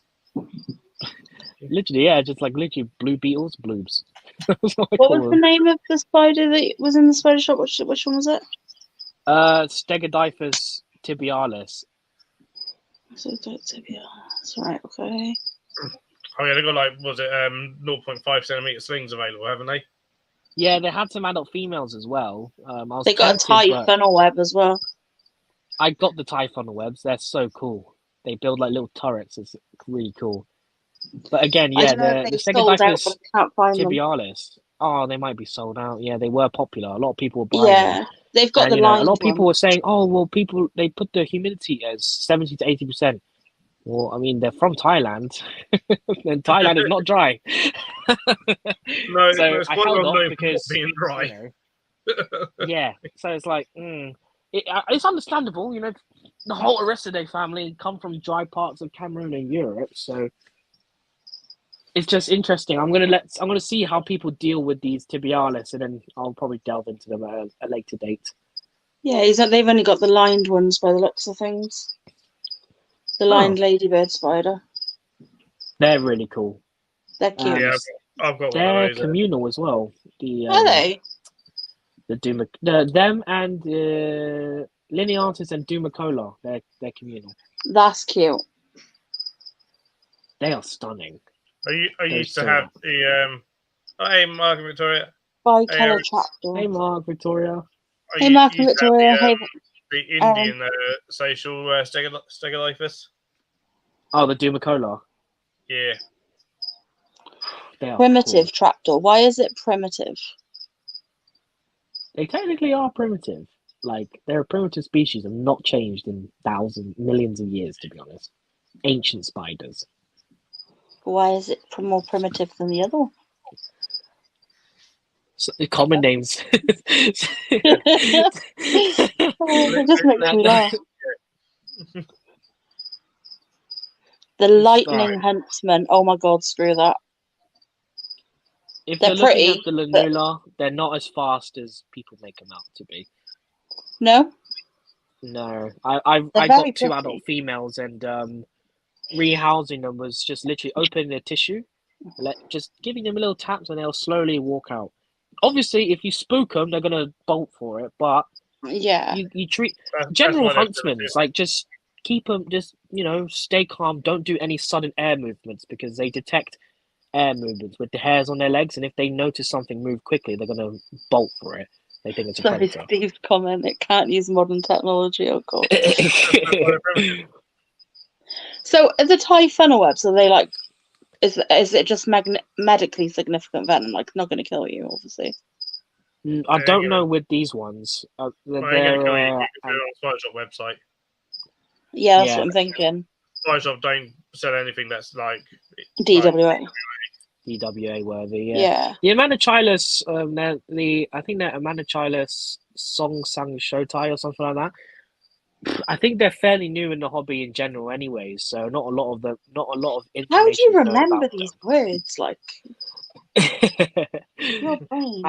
Literally, yeah, just like literally blue beetles, bloobs. That's what I What call was the them. name of the spider that was in the spider shop? Which one was it? Stegodipus tibialis. That's right. Okay. Oh yeah, they got 0.5 centimeter slings available, haven't they? Yeah, they had some adult females as well. They got a tight funnel web as well. I got the TIE funnel webs. They're so cool. They build like little turrets. It's really cool. But again, yeah, the Stegodipus can't find them. tibialis. Oh, they might be sold out. Yeah, they were popular. A lot of people were buying them. Yeah, they've got And, the line. a lot of people were saying, "Oh, well, they put the humidity as 70 to 80%." Well, I mean, they're from Thailand, and Thailand is not dry. No, So it's I quite held well off known for because not being dry. yeah. So it's like, it's understandable. The whole Aristidae family come from dry parts of Cameroon and Europe, so it's just interesting. I'm gonna see how people deal with these tibialis, and then I'll probably delve into them at a later date. Yeah, they've only got the lined ones by the looks of things. The lined ladybird spider. They're really cool. They're cute. Yeah, I've got one They're of those. communal as well. Are they? Them and Lineatus and Dumacola, they're communal. That's cute. They are stunning. I used to have the hey Mark and Victoria. Bi-colour trapdoor. Hey, Mark, Victoria. Hey, Mark and Victoria. Hey, the Indian social Stegodipus. Oh, the Dumacola. Yeah. They are primitive cool. trapdoor. Why is it primitive? They technically are primitive. Like, they're a primitive species and not changed in millions of years, to be honest. Ancient spiders. Why is it more primitive than the other one? So, common names. Oh, it just makes me laugh. The lightning huntsman. Oh my god, screw that. If They're you're looking pretty, at the but- Lanula, they're not as fast as people make them out to be. No? No, I They're very got two pretty. adult females, and rehousing them was just literally opening their tissue, just giving them a little taps, and they'll slowly walk out. Obviously, if you spook them, they're gonna bolt for it. But Yeah. you treat That's general why they're huntsmen primitive. like just keep them, just stay calm. Don't do any sudden air movements because they detect air movements with the hairs on their legs, and if they notice something move quickly, they're gonna bolt for it. They think it's a Sorry, predator. Steve's comment. It can't use modern technology, of course. That's why they're primitive. So, the Thai funnel webs, are they like, is it just medically significant venom? Like, not going to kill you, obviously. I don't know with these ones. Well, you're gonna kill you. You can do it on Spider Shop website. Yeah, that's Yeah. what I'm thinking. Spider Shop don't sell anything that's like DWA. DWA worthy, yeah. Yeah. The Amanachilus, I think they're Amanachilus Song Sang Shotai or something like that. I think they're fairly new in the hobby in general, anyway. So not a lot of information. How do you is known remember about these words? Like, them. your brain.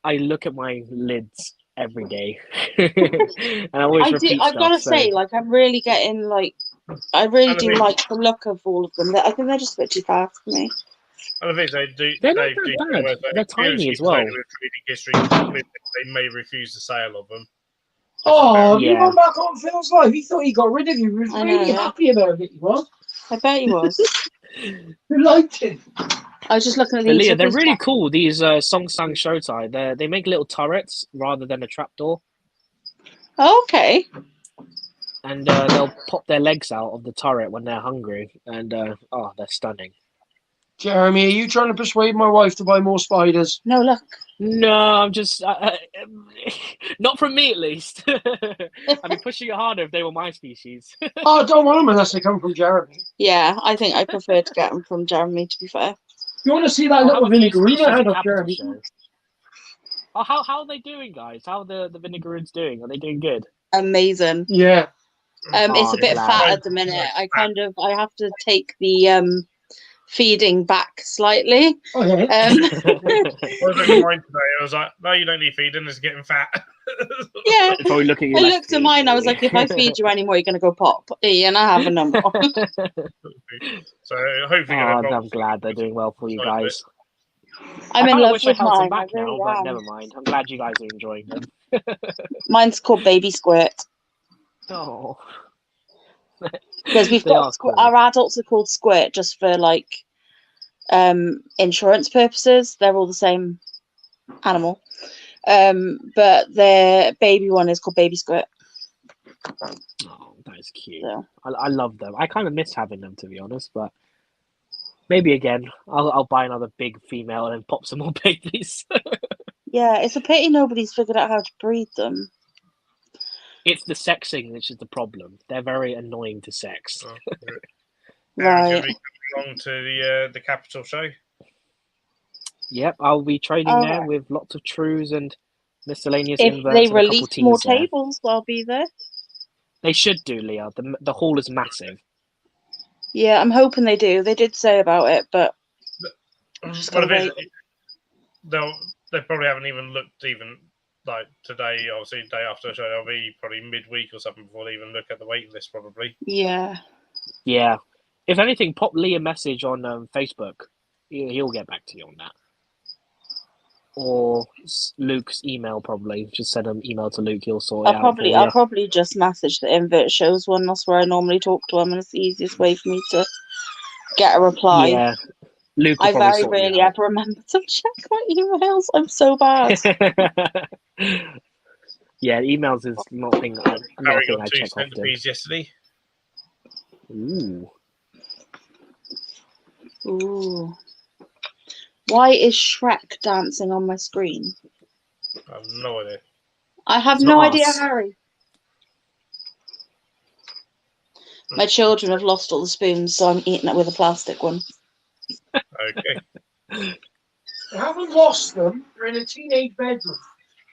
I look at my lids every day, and I always repeat I've got to stuff, say, so- like, I'm really getting, like, I really And I do think- like the look of all of them. I think they're just a bit too fast for me. And I think they do. They're not they that do bad. where they They're tiny as say well. with trading history, they may refuse the sale of them. Oh, you Yeah. went back on Phil's life. He thought he got rid of you. He was I really know. happy about it. He was. I bet he was. You liked him. I was just looking at But these. Leah, they're because- really cool. These Song Sang Shotai. They make little turrets rather than a trapdoor, Oh, okay. and they'll pop their legs out of the turret when they're hungry, and they're stunning. Jeremy, are you trying to persuade my wife to buy more spiders? No, look. No, I'm just not from me at least. I'd be pushing it harder if they were my species. Oh, I don't want them unless they come from Jeremy. Yeah, I think I prefer to get them from Jeremy, to be fair. You want to see that How little about the vinegarina species head and of capital Jeremy? show? Oh, how are they doing, guys? How are the Vinegaroons doing? Are they doing good? Amazing. Yeah. It's a Oh, bit glad. fat at the minute. I have to take the feeding back slightly. Okay. I was looking at mine today. I was like, no, you don't need feeding. It's getting fat. Yeah. Probably looking at I you looked at mine. I was like, if I feed you anymore, you're going to go pop. And I have a number. So hopefully, I'm glad they're doing well for you Sorry, guys. I'm I in kinda love wish I with held mine. them I back now, really but am. never mind. I'm glad you guys are enjoying them. Mine's called Baby Squirt Oh, because we've They got are cool. our adults are called Squirt just for like insurance purposes. They're all the same animal, but their baby one is called Baby Squirt. oh, that is cute. So. I love them. I kind of miss having them, to be honest, but maybe again. I'll buy another big female and then pop some more babies. Yeah, it's a pity nobody's figured out how to breed them. It's the sexing which is the problem. They're very annoying to sex. Right. Coming along to the capital show. Yep, I'll be trading Oh, there right. with lots of trues and miscellaneous If inverts they and a couple release more teas there. tables, I'll be there. They should do, Leah. The hall is massive. Yeah, I'm hoping they do. They did say about it, but just Well, gotta they probably haven't even looked even like today. Obviously, day after the show, they'll be probably midweek or something before they even look at the waiting list. Probably. yeah. Yeah. If anything, pop Lee a message on Facebook. He'll get back to you on that. Or Luke's email, probably. Just send an email to Luke. He'll sort it out for you. I'll probably just message the invert shows one. That's where I normally talk to him, and it's the easiest way for me to get a reply. Yeah. Luke will I probably very sort you rarely out. ever remember to check my emails. I'm so bad. Yeah, emails is not a thing I Harry got 2 check often. centipedes yesterday. Ooh. Ooh. Why is Shrek dancing on my screen? I have no idea. I have It's no not idea, us. Harry. My children have lost all the spoons, so I'm eating it with a plastic one. Okay. I haven't lost them. They're in a teenage bedroom.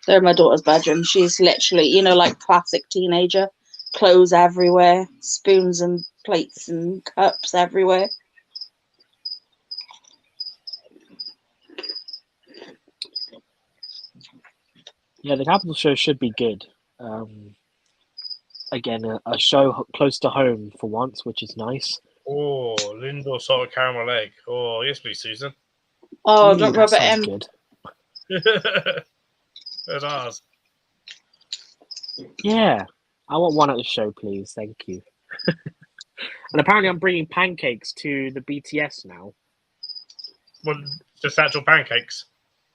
They're in my daughter's bedroom. She's literally, like classic teenager. Clothes everywhere, spoons and plates and cups everywhere. Yeah, the Capital show should be good. Again, a show close to home for once, which is nice. Oh, Lindor salt of caramel egg. Oh, yes, please, Susan. Oh, Ooh, don't that rub it sounds in. Good. That's ours. Yeah, I want one at the show, please. Thank you. And apparently, I'm bringing pancakes to the BTS now. Well, just actual pancakes.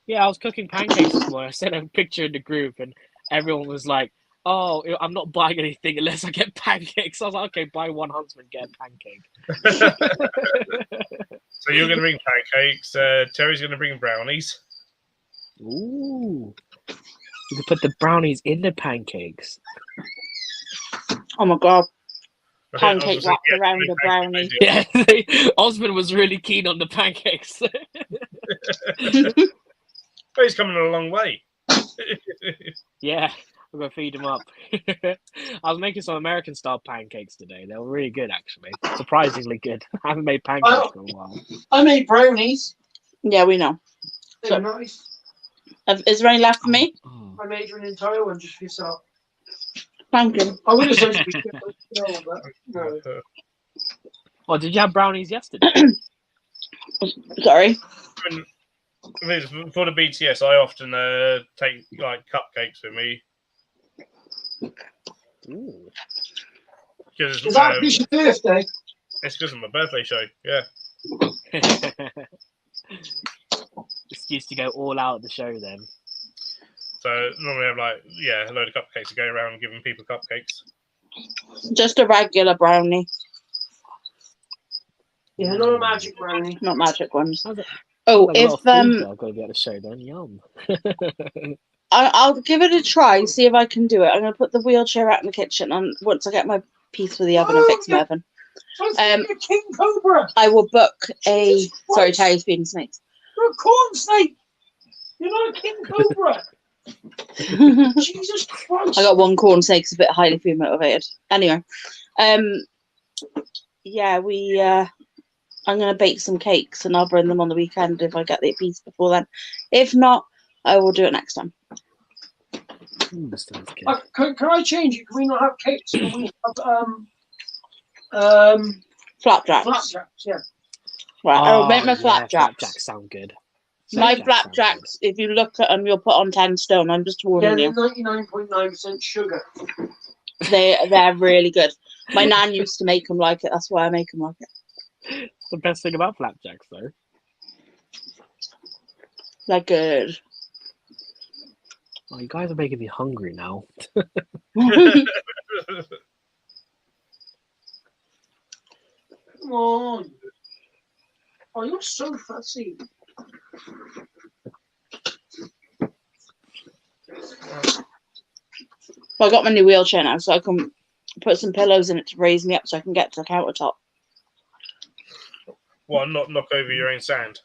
Yeah, I was cooking pancakes this morning. I sent a picture in the group, and everyone was like, "Oh, I'm not buying anything unless I get pancakes." I was like, "Okay, buy one Huntsman, get a pancake." So you're going to bring pancakes. Terry's going to bring brownies. Ooh, you can put the brownies in the pancakes. Oh my god. I was Pancake gonna wrapped say, around yeah, a brownie. Yeah, Osman was really keen on the pancakes. But he's coming a long way. Yeah, we're gonna feed him up. I was making some American style pancakes today. They were really good, actually. Surprisingly good. I haven't made pancakes for a while. I made brownies. Yeah, we know. They So- were nice. Is there any left for me? Oh. I made you an entire one just for yourself. Thank you. I would have said to be no, but no. Oh, did you have brownies yesterday? Sorry. For the BTS, I often take like cupcakes with me. Ooh. Because Is that your birthday? it's because of my birthday show. Yeah. Excuse to go all out at the show then. So normally I have a load of cupcakes to go around and giving people cupcakes. Just a regular brownie, Yeah, not a magic brownie. not magic ones. Sounds like, Oh, like a if lot of food that I've got to be at the show then. Yum. I'll give it a try, see if I can do it. I'm gonna put the wheelchair out in the kitchen, and once I get my piece for the oven and fix my oven, You're King Cobra. I will book a. Sorry, Terry's feeding snakes. You're a corn snake. You're not a King Cobra. I Jesus Christ. got one corn snake. It's a bit highly food motivated. Anyway, yeah, I'm gonna bake some cakes and I'll bring them on the weekend if I get the piece before then. If not, I will do it next time. That sounds good. Can I change it? Can we not have cakes? Can we have Flapjacks. flapjacks? Yeah. Right, I'll make my yeah, flapjacks. flapjacks sound good. My Flapjacks sound flapjacks, if you look at them, you'll put on 10 stone. I'm just Yeah, warning they're you. 99.9% sugar. They're really good. My nan used to make them like it. That's why I make them like it. good. The best thing about flapjacks, though. They're good. Oh, you guys are making me hungry now. Come on. Oh, you're so fussy. Well, I got my new wheelchair now, so I can put some pillows in it to raise me up so I can get to the countertop. Well, not knock over your own sand.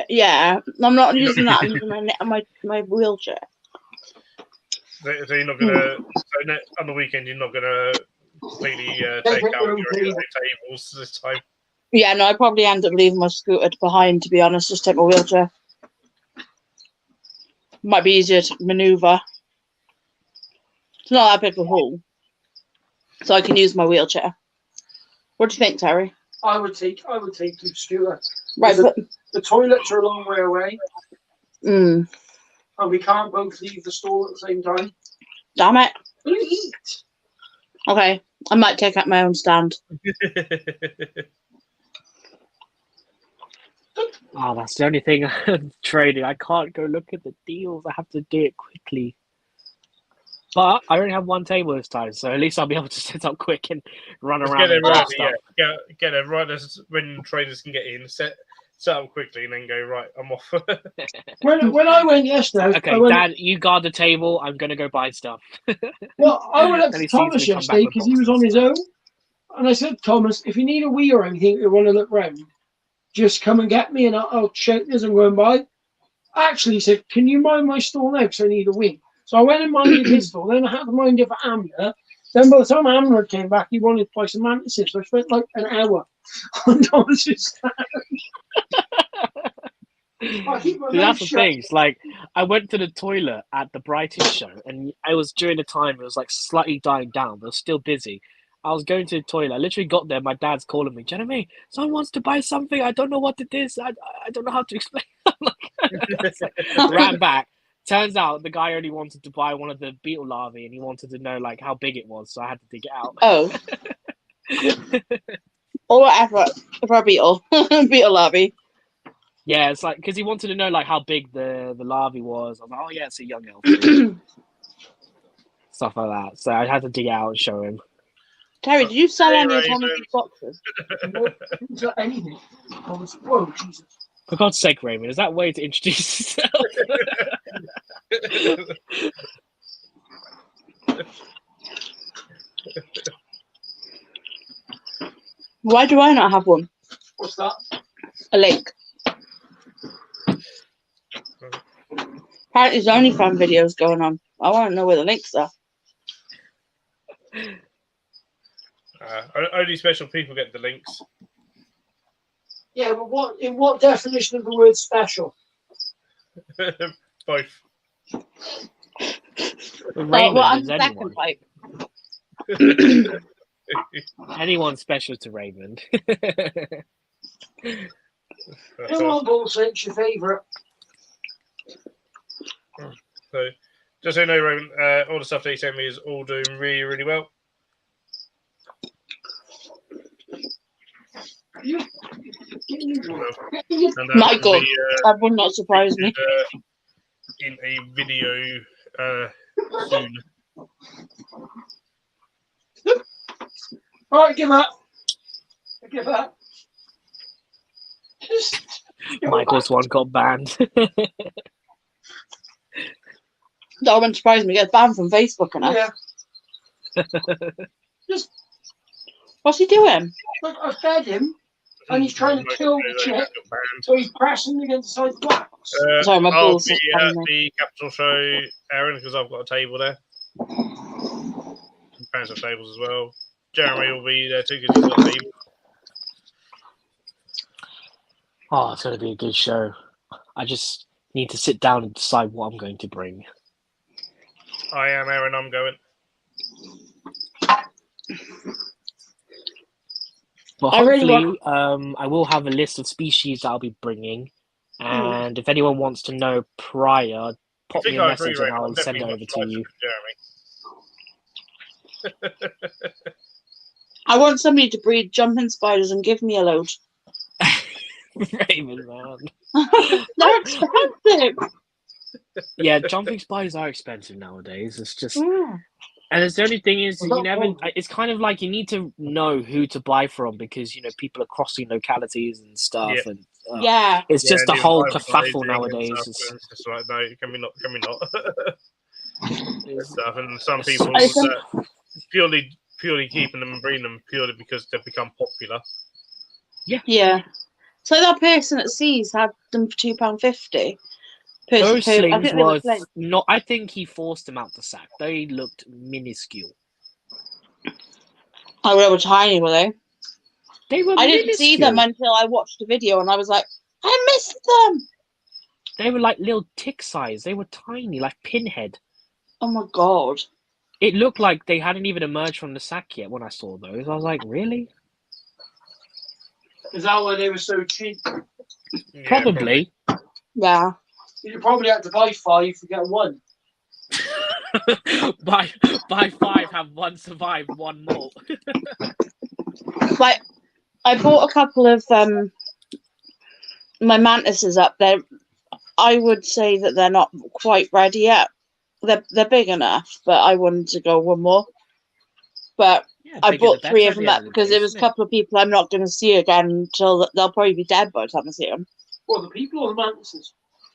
Yeah, I'm not using that. I'm using my wheelchair. So you're not gonna. So on the weekend, you're not gonna completely take out your own tables this time. Yeah, no, I probably end up leaving my scooter behind, to be honest. Just take my wheelchair. Might be easier to manoeuvre. It's not that big a haul. So I can use my wheelchair. What do you think, Terry? I would take your scooter. Right, The toilets are a long way away, mm, and we can't both leave the store at the same time. damn it. Will you eat? Okay, I might take out my own stand. Oh, that's the only thing I'm trading. I can't go look at the deals. I have to do it quickly. But I only have one table this time, so at least I'll be able to set up quick and run Just around get it and do right, stuff. yeah. Get it right as when traders can get in, set up quickly, and then go right. I'm off. When I went yesterday, Okay, Dad, you guard the table. I'm gonna go buy stuff. well, I went up And to he sees Thomas me come back yesterday with because he was on boxes. his own, and I said, Thomas, if you need a wee or anything, you want to look round, just come and get me, and I'll check as I'm going by. I actually said, can you mind my stall now, because I need a wee. So I went and minded his stall, then I had to mind it for Amner. Then by the time Amner came back, he wanted to buy some mantises, so I spent like an hour on Thomas's stand. I keep my See, that's mouth the shut. thing. It's like I went to the toilet at the Brighton show, and I was during the time it was like slightly dying down, but it was still busy. I was going to the toilet. I literally got there. My dad's calling me, Jeremy. Someone wants to buy something. I don't know what it is. I don't know how to explain. I'm like, ran back. Turns out the guy only wanted to buy one of the beetle larvae, and he wanted to know like how big it was. So I had to dig it out. Oh. Or whatever. For a beetle. Beetle larvae. Yeah, it's like because he wanted to know like how big the larvae was. I was like, oh yeah, it's a young elf. Stuff like that. So I had to dig it out and show him. Terry, did you sell Hey, any of Raven. Thomas's boxes? Is there anything? Whoa, Jesus. For God's sake, Raymond, is that a way to introduce yourself? Why do I not have one? What's that? A link. Apparently there's OnlyFans videos going on. I want to know where the links are. Only special people get the links. Yeah, but in what definition of the word special? Both. Raymond I'm is the anyone. second type. Anyone special to Raymond. Come on, Bullfinch, your favourite. So, just so you know, Raven, all the stuff that he sent me is all doing really, really well. And that Michael, will be, that would not surprise me. in a video soon. All right, give up. Give up. Michael's one got banned. That wouldn't surprise me. He gets banned from Facebook and that. Yeah. What's he doing? Look, I fed him, and he's trying to kill the chick, so he's pressing against the side of the box. Sorry, my I'll balls be just at having me. the Capital show, Aaron, because I've got a table there. Parents have tables as well. Jeremy will be there too because he's got a table. Oh, it's going to be a good show. I just need to sit down and decide what I'm going to bring. I am Aaron, I'm going. But I really hopefully, I will have a list of species that I'll be bringing. And if anyone wants to know prior, pop me a I message agree, and I'll Raven. send it I'm over definitely to you. much nicer than Jeremy. I want somebody to breed jumping spiders and give me a load. Raymond, man. They're expensive. Yeah, jumping spiders are expensive nowadays. It's just, Yeah. and it's the only thing is, Well, you not never. all. It's kind of like you need to know who to buy from because people are crossing localities and stuff, Yeah. and Yeah. it's just a and whole even kerfuffle advertising and nowadays. stuff, It's- and it's just like, no, can we not? Can we not? And it's- stuff, and some people I think- purely keeping them and breeding them purely because they've become popular. Yeah. So that person at Seas had them for £2.50. Those slings they were was slings. not. I think he forced them out the sack. They looked minuscule. Oh, they were tiny, were they? They were. I didn't see them until I watched the video and I was like, I missed them. They were like little tick size. They were tiny, like pinhead. Oh my god. It looked like they hadn't even emerged from the sack yet when I saw those. I was like, really? Is that why they were so cheap? Yeah, Probably. Yeah. You probably had to buy 5 to get 1. Buy 5, have 1 survive, 1 more. Like, I bought a couple of my mantises up there. I would say that they're not quite ready yet. They're big enough, but I wanted to go 1 more. But Yeah, I bigger bought the 3 better of them at the up end of the because day, there was a isn't it? couple of people I'm not going to see again until they'll probably be dead by the time I see them. Well, the people or the mantises?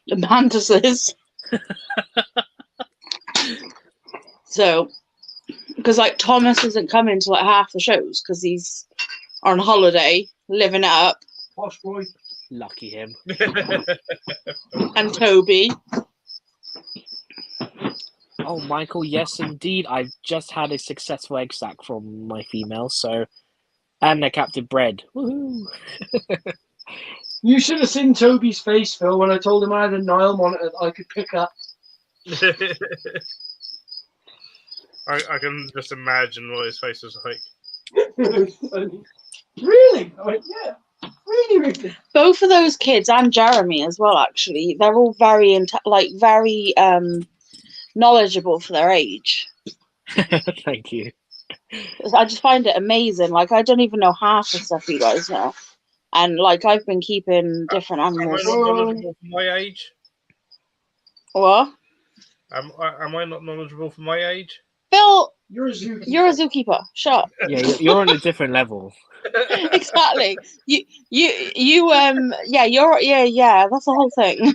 The mantises. So, because like Thomas isn't coming to like half the shows because he's on holiday, living it up. Posh boy. Lucky him. And Toby. Oh, Michael, yes, indeed. I've just had a successful egg sack from my female, so. And a captive bred. Woohoo! You should have seen Toby's face, Phil, when I told him I had a Nile monitor that I could pick up. I can just imagine what his face was like. Really? I went, yeah. Really? Both of those kids and Jeremy as well, actually, they're all very very knowledgeable for their age. Thank you. I just find it amazing. Like, I don't even know half the stuff you guys know. And like, I've been keeping different Am I animals. not knowledgeable for my age? What? Am I not knowledgeable for my age? Phil, You're a zookeeper. you're a zookeeper. Shut up. Yeah, you're on a different level. Exactly. Yeah, that's the whole thing.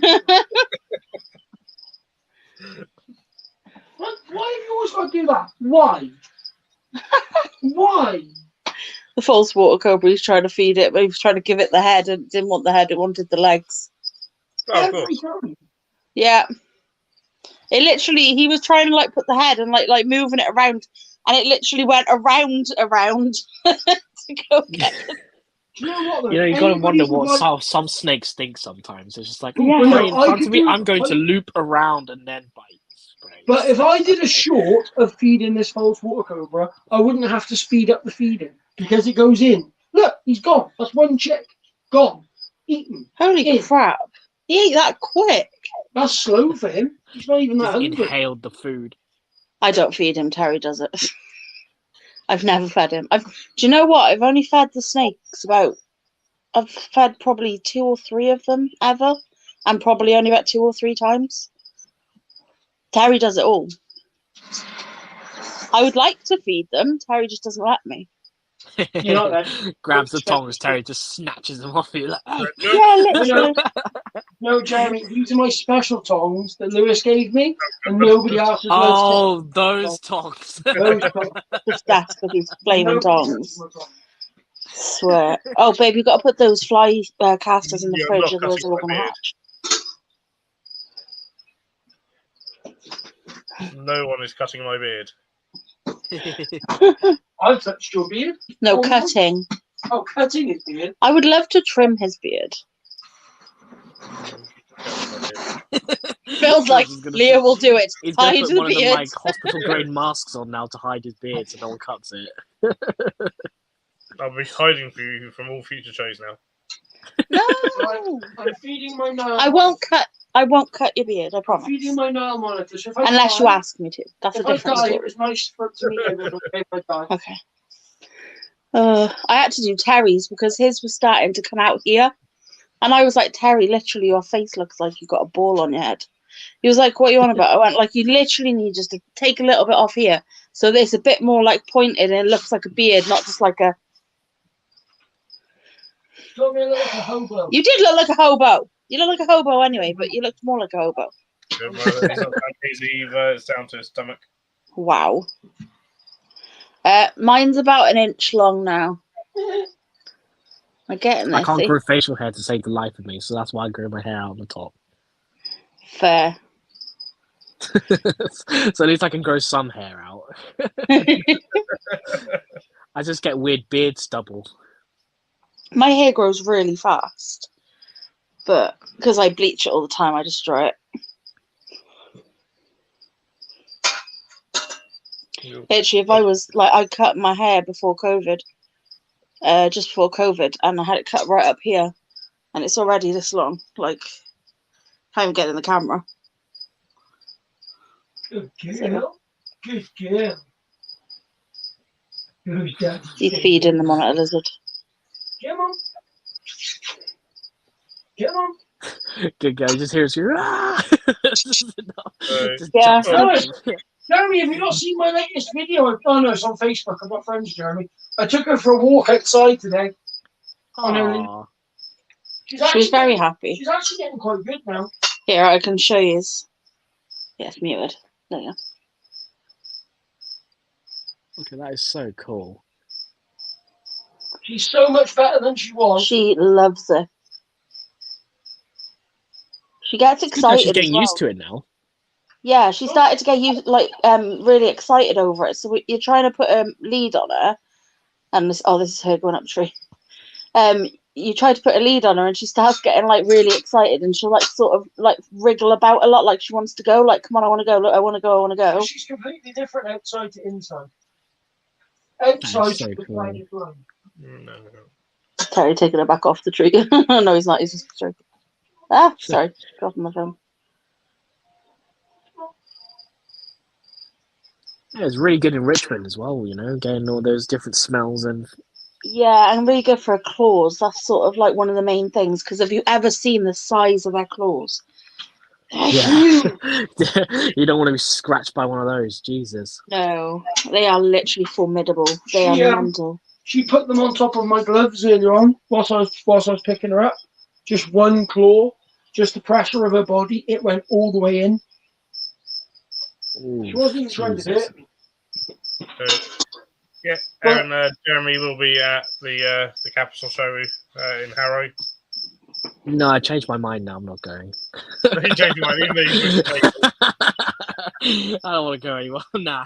Why have you always got to do that? Why? Why? The false water cobra, he's trying to feed it, but he was trying to give it the head and it didn't want the head, it wanted the legs. Oh, of Every course. time. Yeah. It literally, he was trying to like put the head and like moving it around, and it literally went around to go get it. Do you know what? Though? You know, you gotta Anybody wonder who what like- some snakes think sometimes. It's just like, Yeah. oh, Well, right in no, I front could of me, do- I'm going to loop around and then bite. Great. But if I did a short of feeding this false water cobra, I wouldn't have to speed up the feeding because it goes in. Look, he's gone. That's one chick. Gone. Eaten. Holy Yeah. crap. He ate that quick. That's slow for him. He's not even that Just hungry. inhaled the food. I don't feed him, Terry does it. I've never fed him. Do you know what? I've only fed the snakes I've fed probably 2 or 3 of them ever, and probably only about 2 or 3 times. Terry does it all. I would like to feed them. Terry just doesn't let me. You know that? Grabs the tongs, Terry just snatches them off you. Like, oh. Yeah, literally. No, Jeremy, these are my special tongs that Lewis gave me, and nobody else has Oh, those tongs. those tongs. Just that's with these flaming Nobody else tongs. has my tongs. Swear. Oh, babe, you've got to put those fly casters in the Yeah, I'm fridge, not otherwise they're all cutting going to my hatch. No one is cutting my beard. I've touched your beard. No, Oh, cutting. Oh, cutting his beard. I would love to trim his beard. Feels like He's gonna Leah put- will do it. He's going Hide to put the one of them beard. like hospital grade masks on now to hide his beard so no one cuts it. I'll be hiding for you from all future shows now. No, I'm feeding my Nile. I won't cut. I won't cut your beard. I I'm promise. feeding my Nile monitor. So if I Unless die, you ask me to. That's a If I different die, it story. was nice for to meet everybody if I die. Okay. I had to do Terry's because his was starting to come out here. And I was like, Terry, literally, your face looks like you got a ball on your head. He was like, what are you on about? I went, like, you literally need just to take a little bit off here. So there's a bit more, like, pointed and it looks like a beard, not just like a... Got me a little hobo. You did look like a hobo. You look like a hobo anyway, but you looked more like a hobo. He's not that easy either. It's down to his stomach. Wow. Mine's about an inch long now. I'm getting I there, can't see? grow facial hair to save the life of me, so that's why I grow my hair out on the top. Fair. So at least I can grow some hair out. I just get weird beard stubble. My hair grows really fast. But because I bleach it all the time, I destroy it. Literally, if I was like, I cut my hair before COVID, just before COVID, and I had it cut right up here, and it's already this long. Like, can't even get in the camera. Good girl. Good girl. Who's that? He's feeding the monitor lizard. Come on. Come on. Good guy, just hears you. Ah! Just Yeah. jumps up. Jeremy, have you not seen my latest video? Oh no, it's on Facebook. I've got friends, Jeremy. I took her for a walk outside today. Aw. She was very happy. She's actually getting quite good now. Here, I can show you. Yeah, it's muted. There you go. Okay, that is so cool. She's so much better than she was. She loves it. She gets She's excited. getting used to it now. Yeah, she started to get used, really excited over it. So you're trying to put a lead on her, and this is her going up the tree. You try to put a lead on her, and she starts getting like really excited, and she'll like sort of like wriggle about a lot, like she wants to go. Like, come on, I want to go. Look, I want to go. I want to go. She's completely different outside to inside. Outside, so she's cool. flying blind. No. Terry taking her back off the tree. No, he's not. He's just joking. Ah, sorry, dropping my phone. Yeah, it's really good in Richmond as well, you know, getting all those different smells and Yeah, and really good for her claws. That's sort of like one of the main things. Because have you ever seen the size of their claws? yeah. You don't want to be scratched by one of those, Jesus. No, they are literally formidable. They are mental. She put them on top of my gloves earlier on whilst I was picking her up. Just one claw, just the pressure of her body. It went all the way in. Ooh, She wasn't even trying to hurt me. Yeah, and Jeremy will be at the Capital Show in Harrow. No, I changed my mind now. I'm not going. He changed his mind, even though he's I don't want to go anymore. Nah,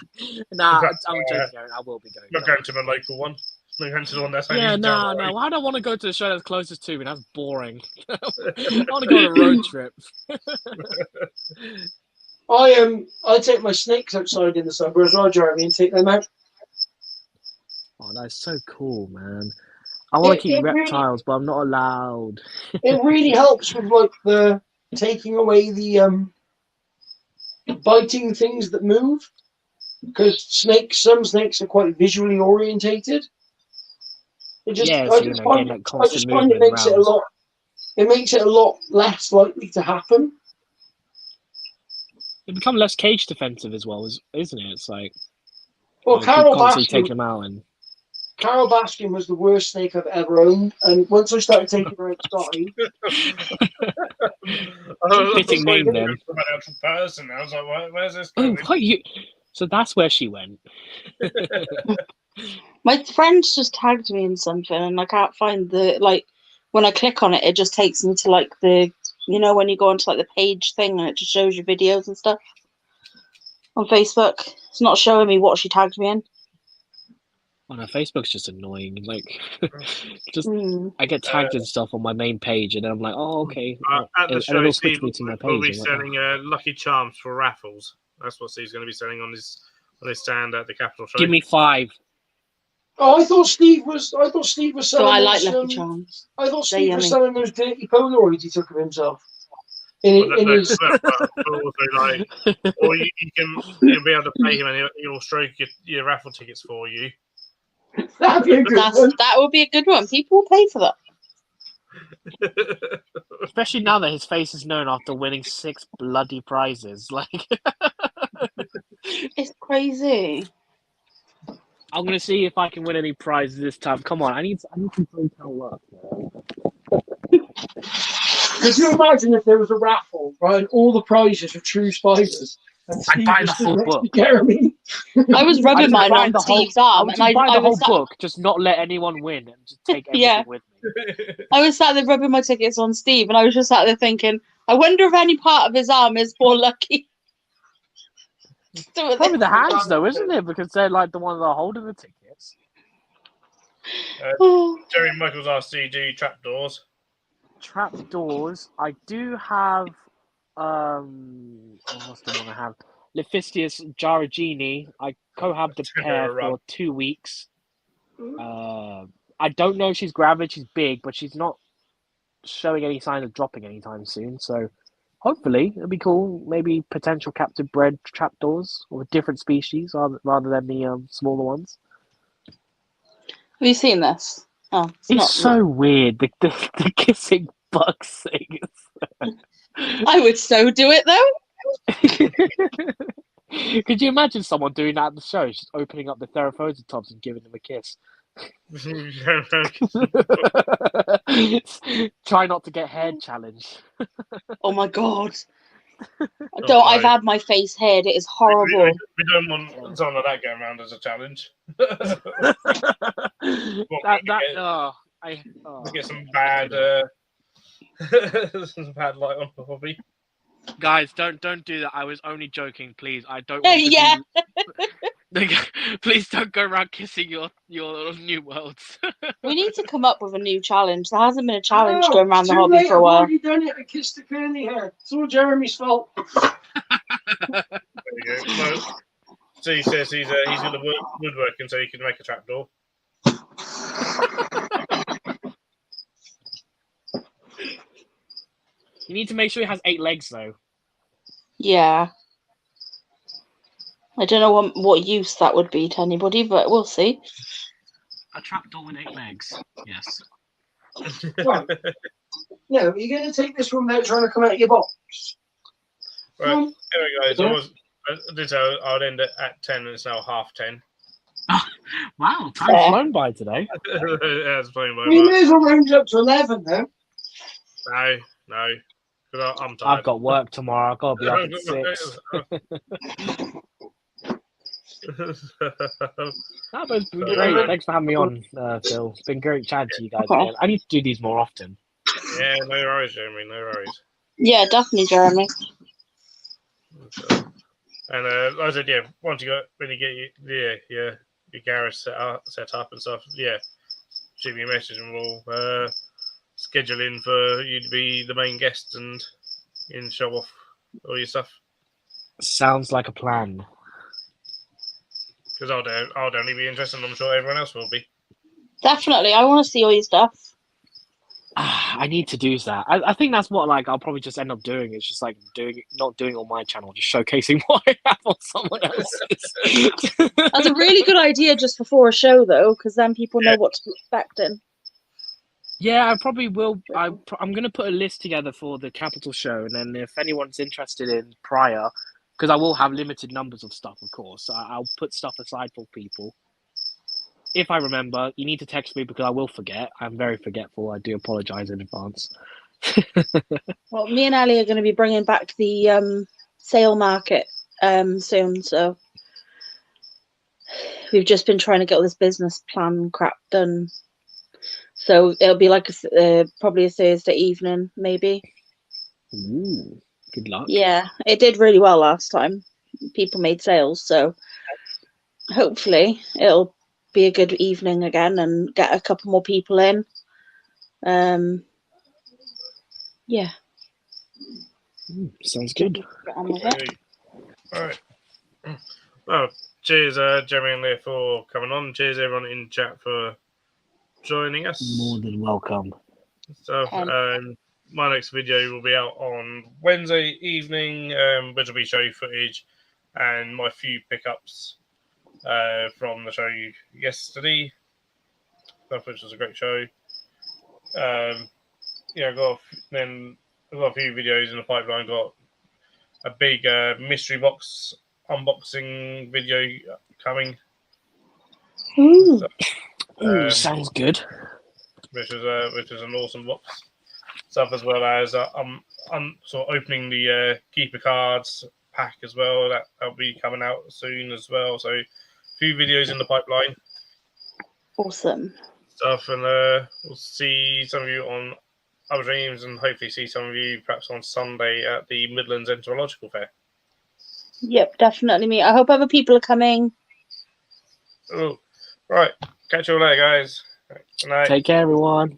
fact, I'm joking. I will be going. not going to the local one. Not going to the one that's only Yeah, down the no. road. I don't want to go to the show that's closest to me. That's boring. I want to go on a road trip. I take my snakes outside in the summer as well, Jeremy, and take them out. Oh, that's so cool, man. I want to keep It really- reptiles, but I'm not allowed. It really helps with like the taking away the biting things that move, because some snakes are quite visually orientated. I just Getting that find constant it movement makes it a around. lot. It makes it a lot less likely to happen. They become less cage defensive as well, isn't it? It's like Well, keep Carol constantly Baskin, taking them out and. Carol Baskin was the worst snake I've ever owned, and once I started taking her outside, Fitting name then. An actual person. I was like, where's this Oh, going? what you? So that's where she went. My friends just tagged me in something, and I can't find when I click on it, it just takes me to like when you go onto like the page thing and it just shows you videos and stuff on Facebook. It's not showing me what she tagged me in. Oh no, Facebook's just annoying. Like, I get Mm. tagged and stuff on my main page, and then I'm like, oh okay, At the and show, it'll Steve switch me to my will be page. I'm like, selling Lucky Charms for raffles. That's what Steve's going to be selling on his stand at the Capital Show. give me 5. I thought Steve was selling. So I like those, Lucky Charms. I thought They're Steve was yummy. selling those dirty Polaroids he took of himself. But also like, or you'll be able to pay him and he'll stroke your raffle tickets for you. That'd be a good one. That would be a good one. People will pay for that. Especially now that his face is known after winning 6 bloody prizes. Like, It's crazy. I'm gonna see if I can win any prizes this time. Come on, I need some hotel luck. Could you imagine if there was a raffle, right, and all the prizes were true spiders? And I'd Steve buy was the stood whole next to book. Jeremy. I was rubbing mine on Steve's arm, I and would buy the I whole was book, just not let anyone win, and just take everything with me. I was sat there rubbing my tickets on Steve, and I was just sat there thinking, I wonder if any part of his arm is more lucky. Probably the hands, though, isn't it? Because they're like the ones that are holding the tickets. Jerry Michaels asked, do you do trapdoors? Trapdoors. I do have. What else do I want to have? Lephistius Jaragini. I cohabbed a pair for 2 weeks. I don't know if she's gravid. She's big, but she's not showing any signs of dropping anytime soon. So hopefully it'll be cool. Maybe potential captive bred trapdoors of a different species rather than the smaller ones. Have you seen this? Oh, it's so weird. The kissing bugs thing. I would so do it though. Could you imagine someone doing that at the show? Just opening up the Theraphosa tubs and giving them a kiss. Try not to get haired challenge. Oh my god. I've had my face haired. It is horrible. We don't want something like that going around as a challenge. We Get some bad Some bad light on the hobby. Guys, don't do that. I was only joking, please. I don't want to Yeah. Please don't go around kissing your new worlds. We need to come up with a new challenge. There hasn't been a challenge Oh, going around the too hobby late, for a I've while. already done it. I kissed the curly hair. It's all Jeremy's fault. There we go. Well, so he says he's going to work woodworking so he can make a trapdoor. You need to make sure it has 8 legs, though. Yeah. I don't know what use that would be to anybody, but we'll see. A trapdoor with 8 legs. Yes. Right. No, you're going to take this one without trying to come out of your box. Right. Anyway, guys, I did say I'd end it at 10 and it's now 9:30. Wow, time's flown by today. That's playing by We much. may as well round up to 11 now. No. Because I'm tired. I've got work tomorrow. I've got to be up at 6. That was great. Thanks for having me on, Phil. It's been great chatting to you guys again. I need to do these more often. Yeah, no worries, Jeremy. No worries. Yeah, definitely, Jeremy. And like I said, yeah, when you get your garage set up and stuff, yeah, shoot me a message and we'll schedule in for you to be the main guest and show off all your stuff. Sounds like a plan. Because I'll definitely be interested, and I'm sure everyone else will be. Definitely. I want to see all your stuff. I need to do that. I think that's what I'll probably just end up doing. It's just not doing on my channel, just showcasing what I have on someone else's. That's a really good idea just before a show, though, because then people know what to be expecting. Yeah, I probably will. I'm going to put a list together for the Capital show, and then if anyone's interested in prior, because I will have limited numbers of stuff, of course, I'll put stuff aside for people. If I remember, you need to text me because I will forget. I'm very forgetful. I do apologise in advance. Well, me and Ali are going to be bringing back the sale market soon, so we've just been trying to get all this business plan crap done. So it'll be like probably a Thursday evening, maybe. Ooh, good luck. Yeah, it did really well last time. People made sales, so hopefully it'll be a good evening again and get a couple more people in. Yeah. Sounds good. Get on with it. All right. Well, cheers, Jeremy and Leah, for coming on. Cheers, everyone in chat, for joining us. More than welcome. So, my next video will be out on Wednesday evening, which will be show footage and my few pickups from the show yesterday, which was a great show. Yeah, I've got a few videos in the pipeline. Got a big mystery box unboxing video coming. Ooh. So, sounds good. Which is an awesome box stuff, as well as I'm sort of opening the keeper cards pack as well. That'll be coming out soon as well. So a few videos in the pipeline. Awesome. Stuff, and we'll see some of you on Other Dreams, and hopefully see some of you perhaps on Sunday at the Midlands Entomological Fair. Yep, definitely me. I hope other people are coming. Oh, right. Catch you all later, guys. Good night. Take care, everyone.